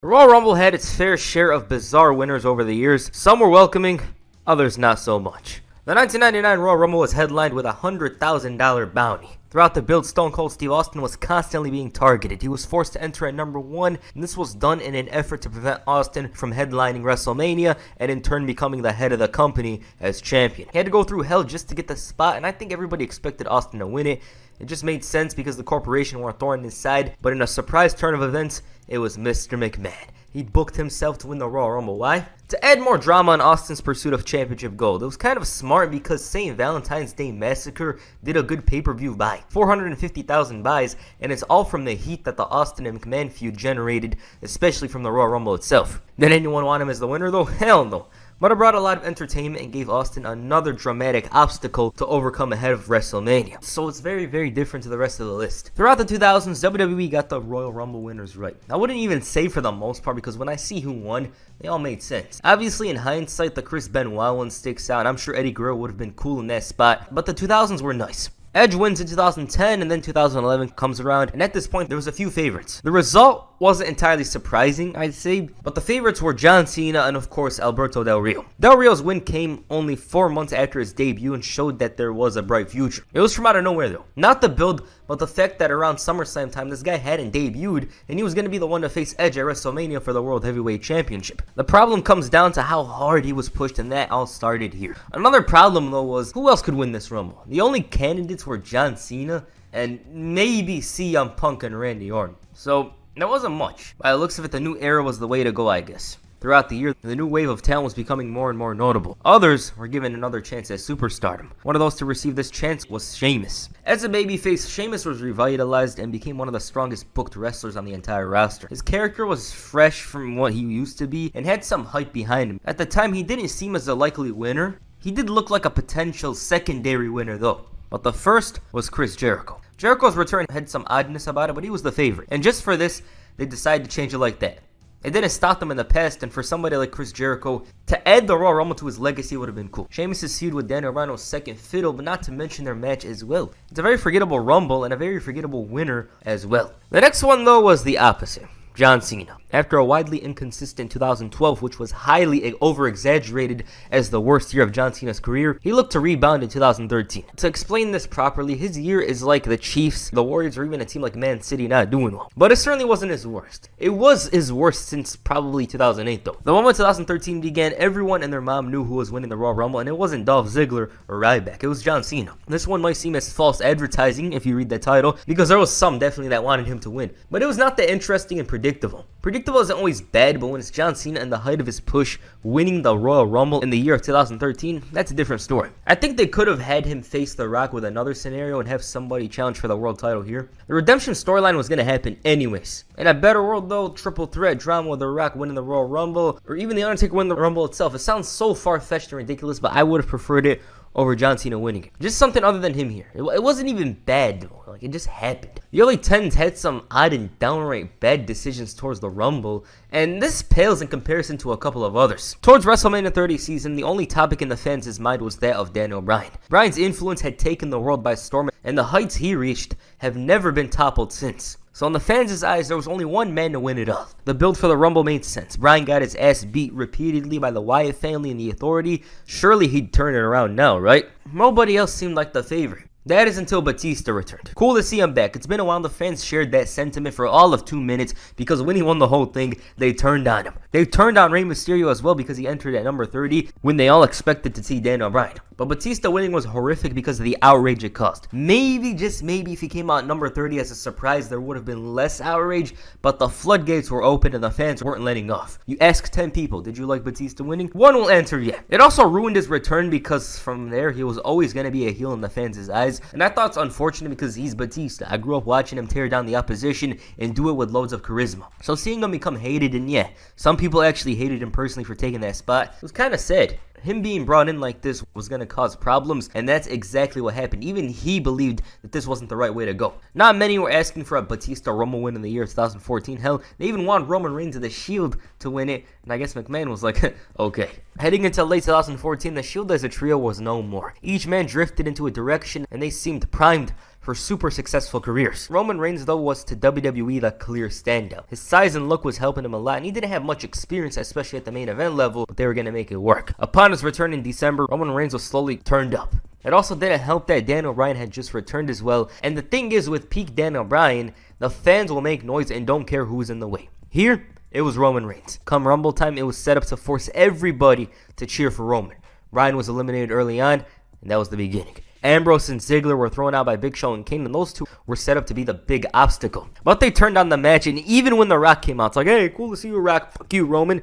The Royal Rumble had its fair share of bizarre winners over the years. Some were welcoming, others not so much. The 1999 Royal Rumble was headlined with a $100,000 bounty. Throughout the build, Stone Cold Steve Austin was constantly being targeted. He was forced to enter at number 1, and this was done in an effort to prevent Austin from headlining WrestleMania and in turn becoming the head of the company as champion. He had to go through hell just to get the spot, and I think everybody expected Austin to win it. It just made sense because the corporation were a thorn in his side, but in a surprise turn of events, it was Mr. McMahon. He booked himself to win the Royal Rumble. Why? To add more drama on Austin's pursuit of championship gold. It was kind of smart because St. Valentine's Day Massacre did a good pay-per-view buy. 450,000 buys, and it's all from the heat that the Austin and McMahon feud generated, especially from the Royal Rumble itself. Did anyone want him as the winner though? Hell no. But it brought a lot of entertainment and gave Austin another dramatic obstacle to overcome ahead of WrestleMania. So it's very, very different to the rest of the list. Throughout the 2000s, WWE got the Royal Rumble winners right. I wouldn't even say for the most part because when I see who won, they all made sense. Obviously, in hindsight, the Chris Benoit one sticks out. I'm sure Eddie Guerrero would have been cool in that spot, but the 2000s were nice. Edge wins in 2010, and then 2011 comes around, and at this point, there was a few favorites. The result wasn't entirely surprising, I'd say, but the favorites were John Cena and of course Alberto Del Rio. Del Rio's win came only 4 months after his debut and showed that there was a bright future. It was from out of nowhere though. Not the build, but the fact that around SummerSlam time this guy hadn't debuted and he was going to be the one to face Edge at WrestleMania for the World Heavyweight Championship. The problem comes down to how hard he was pushed, and that all started here. Another problem though was, who else could win this Rumble? The only candidates were John Cena and maybe CM Punk and Randy Orton. So there wasn't much. By the looks of it, the new era was the way to go, I guess. Throughout the year, the new wave of talent was becoming more and more notable. Others were given another chance at superstardom. One of those to receive this chance was Sheamus. As a babyface, Sheamus was revitalized and became one of the strongest booked wrestlers on the entire roster. His character was fresh from what he used to be and had some hype behind him. At the time, he didn't seem as a likely winner. He did look like a potential secondary winner though. But the first was Chris Jericho. Jericho's return had some oddness about it, but he was the favorite. And just for this, they decided to change it like that. It didn't stop them in the past, and for somebody like Chris Jericho, to add the Royal Rumble to his legacy would have been cool. Sheamus' feud with Daniel Bryan was second fiddle, but not to mention their match as well. It's a very forgettable Rumble and a very forgettable winner as well. The next one though was the opposite. John Cena. After a widely inconsistent 2012, which was highly over-exaggerated as the worst year of John Cena's career, he looked to rebound in 2013. To explain this properly, his year is like the Chiefs, the Warriors, or even a team like Man City not doing well. But it certainly wasn't his worst. It was his worst since probably 2008 though. The moment 2013 began, everyone and their mom knew who was winning the Royal Rumble, and it wasn't Dolph Ziggler or Ryback, it was John Cena. This one might seem as false advertising if you read the title, because there was some definitely that wanted him to win. But it was not that interesting and predictable. Predictable isn't always bad, but when it's John Cena and the height of his push winning the Royal Rumble in the year of 2013, that's a different story. I think they could have had him face The Rock with another scenario and have somebody challenge for the world title here. The redemption storyline was going to happen anyways. In a better world though, triple threat drama with The Rock winning the Royal Rumble, or even The Undertaker winning the Rumble itself, it sounds so far-fetched and ridiculous, but I would have preferred it over John Cena winning it. Just something other than him here. It wasn't even bad though. Like, it just happened. The early 10s had some odd and downright bad decisions towards the Rumble, and this pales in comparison to a couple of others. Towards WrestleMania 30 season, the only topic in the fans' mind was that of Daniel Bryan. Bryan's influence had taken the world by storm, and the heights he reached have never been toppled since. So in the fans' eyes, there was only one man to win it all. The build for the Rumble made sense. Bryan got his ass beat repeatedly by the Wyatt family and the Authority. Surely he'd turn it around now, right? Nobody else seemed like the favorite. That is until Batista returned. Cool to see him back. It's been a while. The fans shared that sentiment for all of 2 minutes because when he won the whole thing, they turned on him. They turned on Rey Mysterio as well because he entered at number 30 when they all expected to see Daniel Bryan. But Batista winning was horrific because of the outrage it caused. Maybe, just maybe, if he came out at number 30 as a surprise, there would have been less outrage, but the floodgates were open and the fans weren't letting off. You ask 10 people, did you like Batista winning? One will answer yeah. It also ruined his return because from there, he was always going to be a heel in the fans' eyes. And I thought it's unfortunate because he's Batista. I grew up watching him tear down the opposition and do it with loads of charisma. So seeing him become hated, and yeah, some people actually hated him personally for taking that spot, it was kind of sad. Him being brought in like this was going to cause problems, and that's exactly what happened. Even he believed that this wasn't the right way to go. Not many were asking for a Batista Rumble win in the year 2014. Hell, they even wanted Roman Reigns of the Shield to win it, and I guess McMahon was like, okay. Heading into late 2014, the Shield as a trio was no more. Each man drifted into a direction, and they seemed primed for super successful careers. Roman Reigns though was to WWE the clear standout. His size and look was helping him a lot, and he didn't have much experience, especially at the main event level, but they were going to make it work. Upon his return in December, Roman Reigns was slowly turned up. It also didn't help that Daniel Bryan had just returned as well, and the thing is, with peak Daniel Bryan, the fans will make noise and don't care who's in the way. Here, it was Roman Reigns. Come Rumble time, it was set up to force everybody to cheer for Roman. Bryan was eliminated early on, and that was the beginning. Ambrose and Ziggler were thrown out by Big Show and Kane, and those two were set up to be the big obstacle. But they turned on the match, and even when The Rock came out, it's like, hey, cool to see you, Rock. Fuck you, Roman.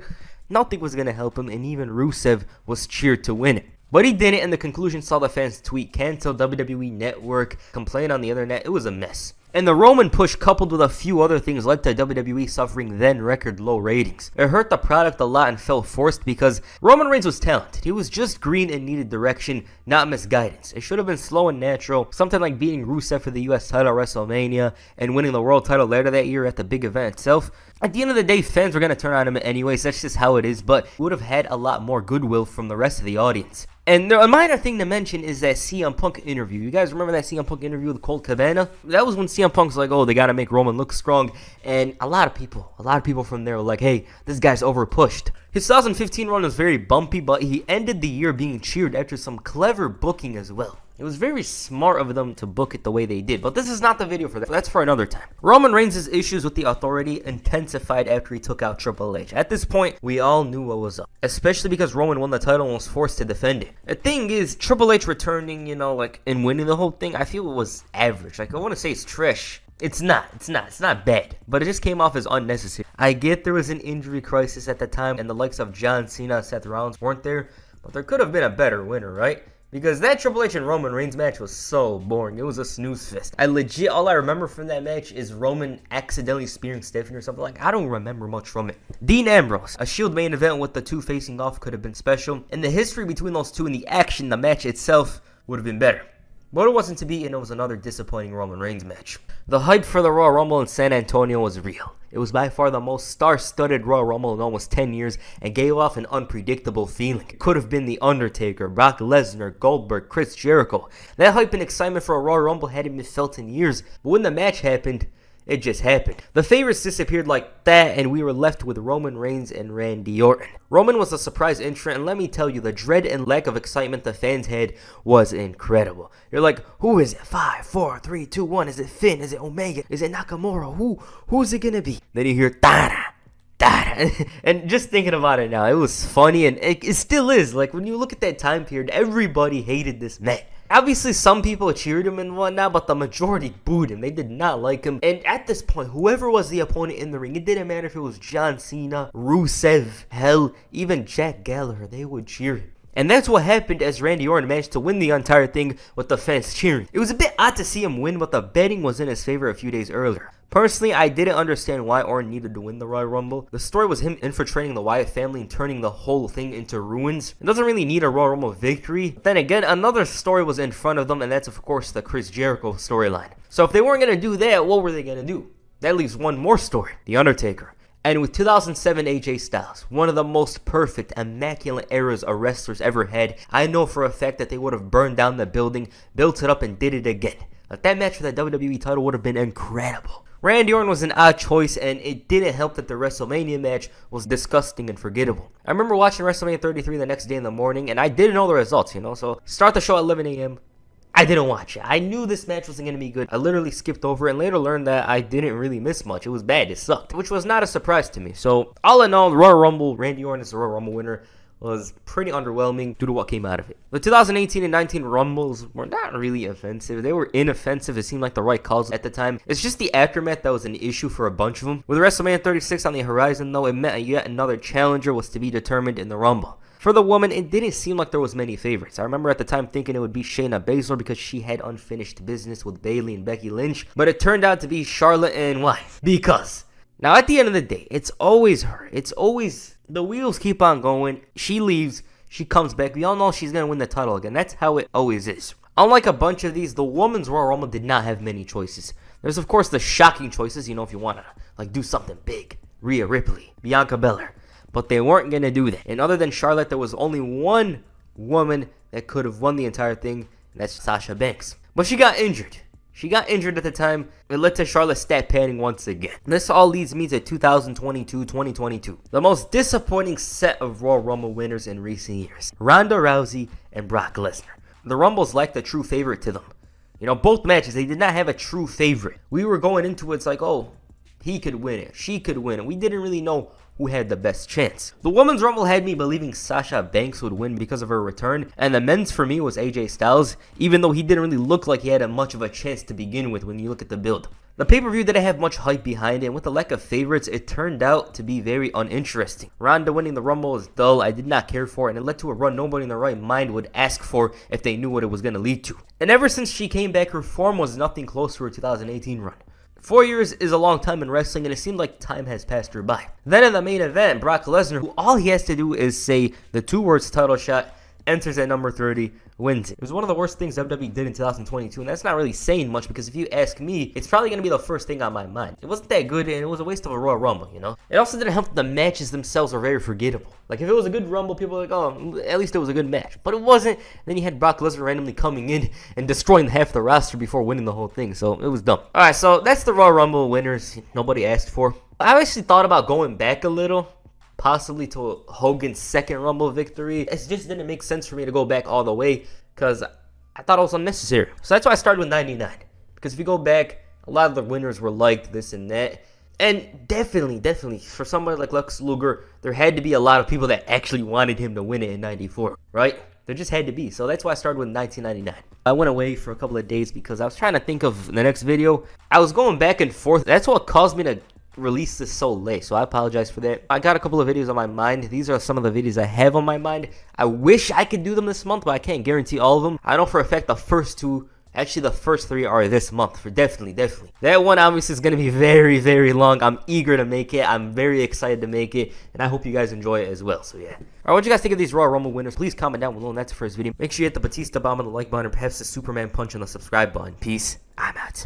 Nothing was going to help him, and even Rusev was cheered to win it. But he didn't, and the conclusion saw the fans tweet, cancel WWE Network, complain on the internet. It was a mess. And the Roman push coupled with a few other things led to WWE suffering then record low ratings. It hurt the product a lot and felt forced because Roman Reigns was talented. He was just green and needed direction, not misguidance. It should have been slow and natural, something like beating Rusev for the US title at WrestleMania and winning the world title later that year at the big event itself. At the end of the day, fans were going to turn on him anyways, that's just how it is, but he would have had a lot more goodwill from the rest of the audience. And a minor thing to mention is that CM Punk interview. You guys remember that CM Punk interview with Colt Cabana? That was when CM CM Punk's like, oh, they gotta make Roman look strong, and a lot of people from there were like, hey, this guy's overpushed. His 2015 run was very bumpy, but he ended the year being cheered after some clever booking as well. It was very smart of them to book it the way they did, but this is not the video for that. That's for another time. Roman Reigns' issues with the Authority intensified after he took out Triple H. At this point, we all knew what was up, especially because Roman won the title and was forced to defend it. The thing is, Triple H returning, you know, like, and winning the whole thing, I feel it was average. Like, I want to say it's trash. It's not bad, but it just came off as unnecessary. I get there was an injury crisis at the time, and the likes of John Cena and Seth Rollins weren't there, but there could have been a better winner, right? Because that Triple H and Roman Reigns match was so boring. It was a snooze fest. All I remember from that match is Roman accidentally spearing Stephanie or something. Like, I don't remember much from it. Dean Ambrose. A Shield main event with the two facing off could have been special. And the history between those two and the action, the match itself, would have been better. But it wasn't to be, and it was another disappointing Roman Reigns match. The hype for the Royal Rumble in San Antonio was real. It was by far the most star-studded Royal Rumble in almost 10 years and gave off an unpredictable feeling. It could have been The Undertaker, Brock Lesnar, Goldberg, Chris Jericho. That hype and excitement for a Royal Rumble hadn't been felt in years, but when the match happened, it just happened. The favorites disappeared like that, and we were left with Roman Reigns and Randy Orton. Roman was a surprise entrant, and let me tell you, the dread and lack of excitement the fans had was incredible. You're like, who is it? 5, 4, 3, 2, 1. Is it Finn? Is it Omega? Is it Nakamura? Who's it gonna be? Then you hear da-da. And just thinking about it now, it was funny, and it still is. Like, when you look at that time period, everybody hated this man. Obviously, some people cheered him and whatnot, but the majority booed him. They did not like him. And at this point, whoever was the opponent in the ring, it didn't matter if it was John Cena, Rusev, hell, even Jack Gallagher, they would cheer him. And that's what happened as Randy Orton managed to win the entire thing with the fans cheering. It was a bit odd to see him win, but the betting was in his favor a few days earlier. Personally, I didn't understand why Orton needed to win the Royal Rumble. The story was him infiltrating the Wyatt family and turning the whole thing into ruins. It doesn't really need a Royal Rumble victory. But then again, another story was in front of them, and that's of course the Chris Jericho storyline. So if they weren't going to do that, what were they going to do? That leaves one more story, The Undertaker. And with 2007 AJ Styles, one of the most perfect, immaculate eras a wrestler's ever had, I know for a fact that they would have burned down the building, built it up, and did it again. Like, that match for the WWE title would have been incredible. Randy Orton was an odd choice, and it didn't help that the WrestleMania match was disgusting and forgettable. I remember watching WrestleMania 33 the next day in the morning, and I didn't know the results, you know, so start the show at 11 a.m. I didn't watch it. I knew this match wasn't going to be good. I literally skipped over it and later learned that I didn't really miss much. It was bad. It sucked, which was not a surprise to me. So, all in all, the Royal Rumble, Randy Orton is the Royal Rumble winner, was pretty underwhelming due to what came out of it. The 2018 and 19 Rumbles were not really offensive. They were inoffensive. It seemed like the right calls at the time. It's just the aftermath that was an issue for a bunch of them. With WrestleMania 36 on the horizon, though, it meant yet another challenger was to be determined in the Rumble. For the woman, it didn't seem like there was many favorites. I remember at the time thinking it would be Shayna Baszler because she had unfinished business with Bayley and Becky Lynch, but it turned out to be Charlotte, and why? Because. Now, at the end of the day, it's always her. It's always, the wheels keep on going. She leaves, she comes back. We all know she's going to win the title again. That's how it always is. Unlike a bunch of these, the Women's Royal Rumble did not have many choices. There's, of course, the shocking choices, you know, if you want to, like, do something big. Rhea Ripley, Bianca Belair. But they weren't going to do that. And other than Charlotte, there was only one woman that could have won the entire thing, and that's Sasha Banks. But she got injured. She got injured at the time. It led to Charlotte stat padding once again. This all leads me to 2022. The most disappointing set of Royal Rumble winners in recent years. Ronda Rousey and Brock Lesnar. The Rumbles lacked a true favorite to them. You know, both matches, they did not have a true favorite. We were going into it, it's like, oh, he could win it. She could win it. We didn't really know who had the best chance. The Women's Rumble had me believing Sasha Banks would win because of her return, and the men's for me was AJ Styles, even though he didn't really look like he had much of a chance to begin with when you look at the build. The pay-per-view didn't have much hype behind it, and with the lack of favorites, it turned out to be very uninteresting. Ronda winning the Rumble was dull, I did not care for it, and it led to a run nobody in their right mind would ask for if they knew what it was going to lead to. And ever since she came back, her form was nothing close to her 2018 run. 4 years is a long time in wrestling, and it seemed like time has passed her by. Then in the main event, Brock Lesnar, who all he has to do is say the two words title shot, enters at number 30, wins it. It was one of the worst things WWE did in 2022, and that's not really saying much because if you ask me, it's probably going to be the first thing on my mind. It wasn't that good, and it was a waste of a Royal Rumble, you know? It also didn't help that the matches themselves are very forgettable. Like, if it was a good Rumble, people were like, oh, at least it was a good match. But it wasn't. Then you had Brock Lesnar randomly coming in and destroying half the roster before winning the whole thing, so it was dumb. Alright, so that's the Royal Rumble winners nobody asked for. I actually thought about going back a little, possibly to Hogan's second Rumble victory. It just didn't make sense for me to go back all the way because I thought it was unnecessary. So that's why I started with 99. Because if you go back, a lot of the winners were liked, this and that. And definitely, for somebody like Lex Luger, there had to be a lot of people that actually wanted him to win it in 94, right? There just had to be. So that's why I started with 1999. I went away for a couple of days because I was trying to think of the next video. I was going back and forth. That's what caused me to release this so late, so I apologize for that. I got a couple of videos on my mind. These are some of the videos I have on my mind. I wish I could do them this month, but I can't guarantee all of them. I know for a fact the first two, actually the first three, are this month. For definitely. That one obviously is going to be very, very long. I'm eager to make it. I'm very excited to make it, and I hope you guys enjoy it as well. So yeah. Alright, what do you guys think of these Royal Rumble winners? Please comment down below, and that's the first video. Make sure you hit the Batista bomb on the like button, or perhaps the Superman punch on the subscribe button. Peace. I'm out.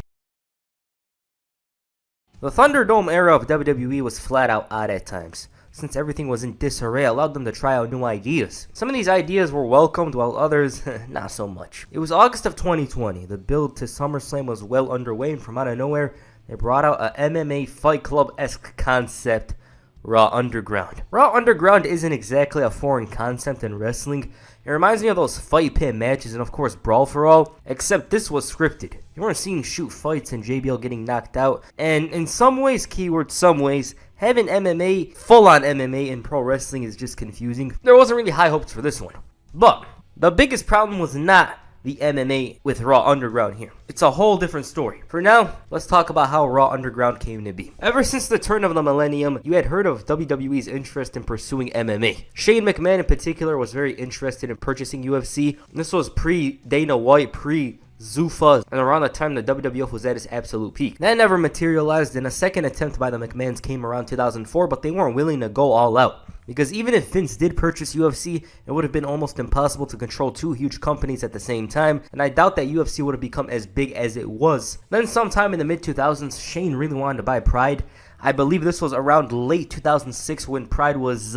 The Thunderdome era of WWE was flat out odd at times, since everything was in disarray. Allowed them to try out new ideas. Some of these ideas were welcomed, while others, not so much. It was August of 2020. The build to SummerSlam was well underway, and from out of nowhere, they brought out a MMA Fight Club-esque concept, Raw Underground. Raw Underground isn't exactly a foreign concept in wrestling. It reminds me of those fight pit matches and of course Brawl for All, except this was scripted. You weren't seeing shoot fights and JBL getting knocked out, and in some ways, keyword some ways, having MMA, full-on MMA in pro wrestling is just confusing. There wasn't really high hopes for this one. But the biggest problem was not the MMA with Raw Underground here. It's a whole different story. For now, let's talk about how Raw Underground came to be. Ever since the turn of the millennium, you had heard of WWE's interest in pursuing MMA. Shane McMahon in particular was very interested in purchasing UFC. This was pre-Dana White, pre-Zuffa, and around the time the WWF was at its absolute peak. That never materialized, and a second attempt by the McMahons came around 2004, but they weren't willing to go all out. Because even if Vince did purchase UFC, it would have been almost impossible to control two huge companies at the same time, and I doubt that UFC would have become as big as it was. Then sometime in the mid-2000s, Shane really wanted to buy Pride. I believe this was around late 2006 when Pride was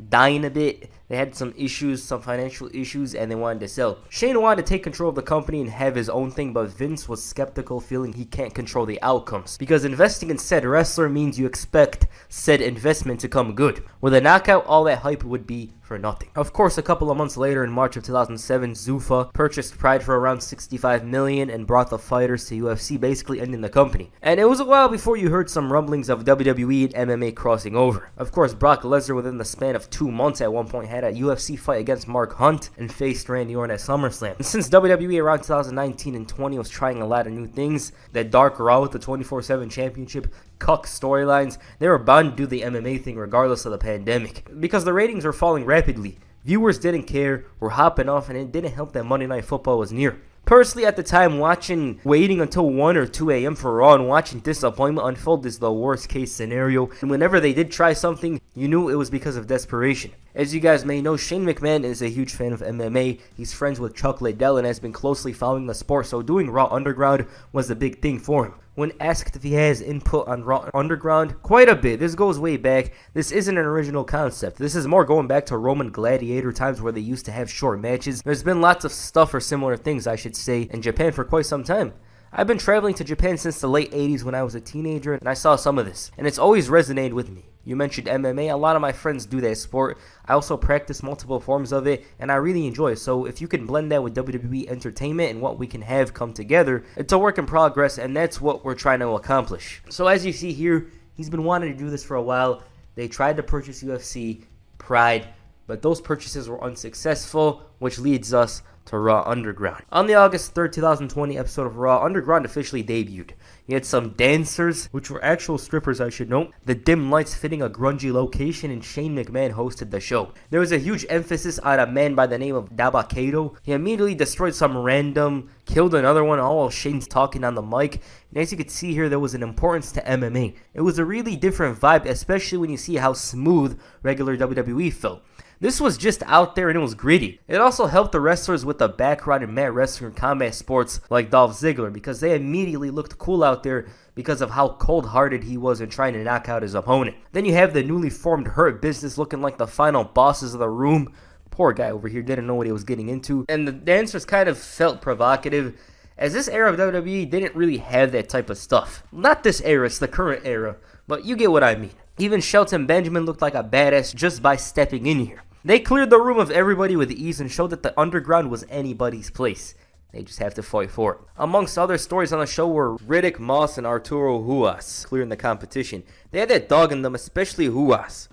dying a bit. They had some issues, some financial issues, and they wanted to sell. Shane wanted to take control of the company and have his own thing, but Vince was skeptical, feeling he can't control the outcomes. Because investing in said wrestler means you expect said investment to come good. With a knockout, all that hype would be for nothing. Of course, a couple of months later, in March of 2007, Zuffa purchased Pride for around $65 million and brought the fighters to UFC, basically ending the company. And it was a while before you heard some rumblings of WWE and MMA crossing over. Of course, Brock Lesnar, within the span of 2 months at one point, had a UFC fight against Mark Hunt and faced Randy Orton at SummerSlam. And since WWE around 2019 and 20 was trying a lot of new things, that Dark Raw with the 24/7 championship, cuck storylines, they were bound to do the MMA thing regardless of the pandemic. Because the ratings were falling rapidly, viewers didn't care, were hopping off, and it didn't help that Monday Night Football was near. Personally, at the time, waiting until 1 or 2 a.m. for Raw and watching disappointment unfold is the worst case scenario. And whenever they did try something, you knew it was because of desperation. As you guys may know, Shane McMahon is a huge fan of MMA. He's friends with Chuck Liddell and has been closely following the sport, so doing Raw Underground was a big thing for him. When asked if he has input on Raw Underground, quite a bit. This goes way back. This isn't an original concept. This is more going back to Roman gladiator times where they used to have short matches. There's been lots of stuff or similar things, I should say, in Japan for quite some time. I've been traveling to Japan since the late 80s when I was a teenager, and I saw some of this, and it's always resonated with me. You mentioned MMA, a lot of my friends do that sport. I also practice multiple forms of it, and I really enjoy it. So if you can blend that with WWE entertainment and what we can have come together, it's a work in progress, and that's what we're trying to accomplish. So as you see here, he's been wanting to do this for a while. They tried to purchase UFC, Pride, but those purchases were unsuccessful, which leads us to Raw Underground. On the August 3rd, 2020 episode of Raw, Underground officially debuted. You had some dancers, which were actual strippers I should note, the dim lights fitting a grungy location, and Shane McMahon hosted the show. There was a huge emphasis on a man by the name of Dabba-Kato. He immediately destroyed some random, killed another one, all while Shane's talking on the mic. And as you can see here, there was an importance to MMA. It was a really different vibe, especially when you see how smooth regular WWE felt. This was just out there and it was gritty. It also helped the wrestlers with a background in mat wrestling and combat sports like Dolph Ziggler, because they immediately looked cool out there because of how cold-hearted he was in trying to knock out his opponent. Then you have the newly formed Hurt Business looking like the final bosses of the room. Poor guy over here didn't know what he was getting into. And the dancers kind of felt provocative, as this era of WWE didn't really have that type of stuff. Not this era, it's the current era, but you get what I mean. Even Shelton Benjamin looked like a badass just by stepping in here. They cleared the room of everybody with ease and showed that the underground was anybody's place. They just have to fight for it. Amongst other stories on the show were Riddick Moss and Arturo Ruas clearing the competition. They had that dog in them, especially Ruas.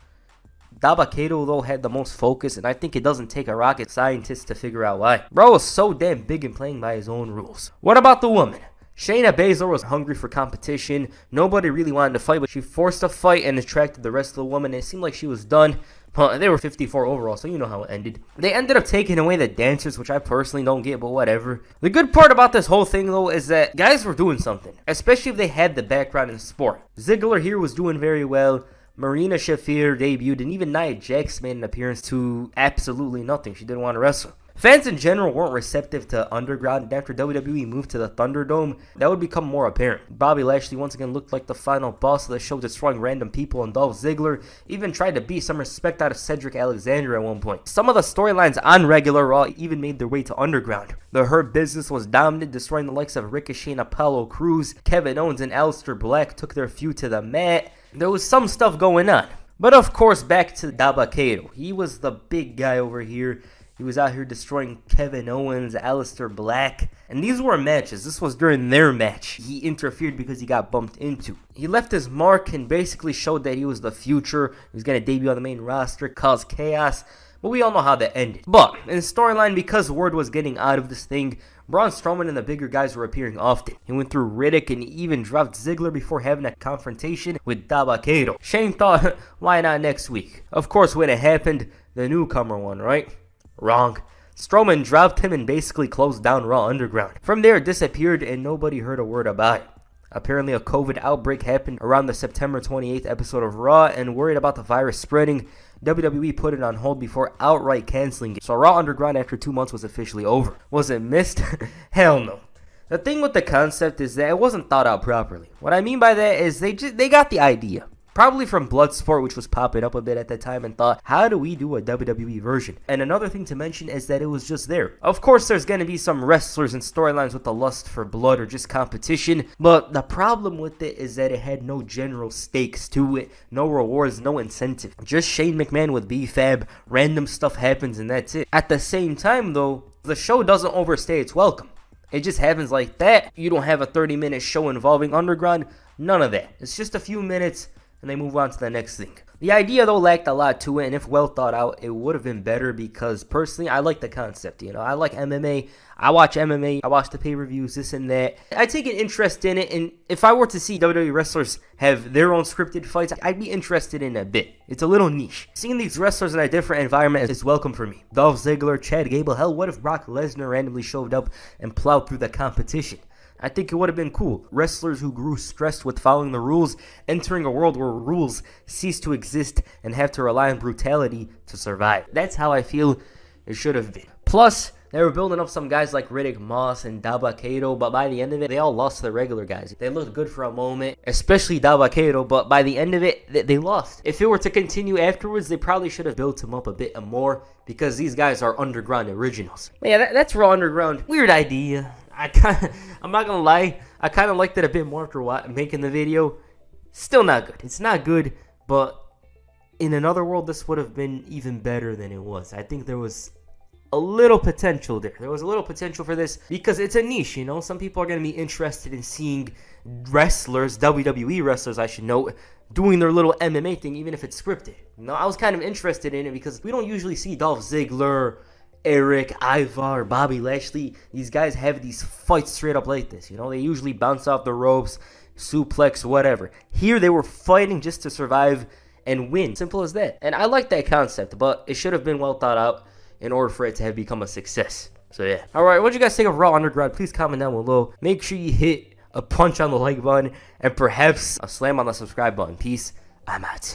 Dabba-Kato, though, had the most focus, and I think it doesn't take a rocket scientist to figure out why. Bro was so damn big and playing by his own rules. What about the woman? Shayna Baszler was hungry for competition. Nobody really wanted to fight, but she forced a fight and attracted the rest of the women. It seemed like she was done. They were 54 overall, so you know how it ended. They ended up taking away the dancers, which I personally don't get, but whatever. The good part about this whole thing, though, is that guys were doing something, especially if they had the background in sport. Ziggler here was doing very well. Marina Shafir debuted, and even Nia Jax made an appearance to absolutely nothing. She didn't want to wrestle. Fans in general weren't receptive to Underground, and after WWE moved to the Thunderdome, that would become more apparent. Bobby Lashley once again looked like the final boss of the show, destroying random people, and Dolph Ziggler even tried to beat some respect out of Cedric Alexander at one point. Some of the storylines on regular Raw even made their way to Underground. The Hurt Business was dominant, destroying the likes of Ricochet and Apollo Crews. Kevin Owens and Aleister Black took their feud to the mat. There was some stuff going on. But of course, back to Dabba-Kato. He was the big guy over here. He was out here destroying Kevin Owens, Aleister Black. And these were matches. This was during their match. He interfered because he got bumped into. He left his mark and basically showed that he was the future. He was going to debut on the main roster, cause chaos. But we all know how that ended. But in the storyline, because word was getting out of this thing, Braun Strowman and the bigger guys were appearing often. He went through Riddick and even dropped Ziggler before having a confrontation with Dabba-Kato. Shane thought, why not next week? Of course, when it happened, the newcomer won, right? Wrong. Strowman dropped him and basically closed down Raw Underground. From there, it disappeared and nobody heard a word about it. Apparently, a COVID outbreak happened around the September 28th episode of Raw, and worried about the virus spreading, WWE put it on hold before outright canceling it. So Raw Underground after 2 months was officially over. Was it missed? Hell no. The thing with the concept is that it wasn't thought out properly. What I mean by that is they got the idea. Probably from Bloodsport, which was popping up a bit at that time, and thought, how do we do a WWE version? And another thing to mention is that it was just there. Of course, there's going to be some wrestlers and storylines with the lust for blood or just competition, but the problem with it is that it had no general stakes to it, no rewards, no incentive. Just Shane McMahon with B-Fab, random stuff happens and that's it. At the same time, though, the show doesn't overstay its welcome. It just happens like that. You don't have a 30-minute show involving Underground, none of that. It's just a few minutes, and they move on to the next thing. The idea, though, lacked a lot to it, and if well thought out, it would have been better because, personally, I like the concept, I like MMA, I watch MMA, I watch the pay-per-views, this and that. I take an interest in it, and if I were to see WWE wrestlers have their own scripted fights, I'd be interested in it a bit. It's a little niche. Seeing these wrestlers in a different environment is welcome for me. Dolph Ziggler, Chad Gable, hell, what if Brock Lesnar randomly showed up and plowed through the competition? I think it would have been cool. Wrestlers who grew stressed with following the rules, entering a world where rules cease to exist and have to rely on brutality to survive. That's how I feel it should have been. Plus, they were building up some guys like Riddick Moss and Dabba-Kato, but by the end of it, they all lost to the regular guys. They looked good for a moment, especially Dabba-Kato, but by the end of it, they lost. If it were to continue afterwards, they probably should have built him up a bit more because these guys are Underground originals. But yeah, that's Raw Underground. Weird idea. I'm not gonna lie, I kind of liked it a bit more after making the video. Still not good. It's not good, but in another world, this would have been even better than it was. I think there was a little potential there. There was a little potential for this because it's a niche, Some people are going to be interested in seeing wrestlers, WWE wrestlers, I should note, doing their little MMA thing, even if it's scripted. I was kind of interested in it because we don't usually see Dolph Ziggler, Eric, Ivar, Bobby Lashley. These guys have these fights straight up like this. They usually bounce off the ropes, suplex, whatever. Here they were fighting just to survive and win. Simple as that. And I like that concept, but it should have been well thought out in order for it to have become a success. So yeah. Alright, what do you guys think of Raw Underground? Please comment down below. Make sure you hit a punch on the like button and perhaps a slam on the subscribe button. Peace. I'm out.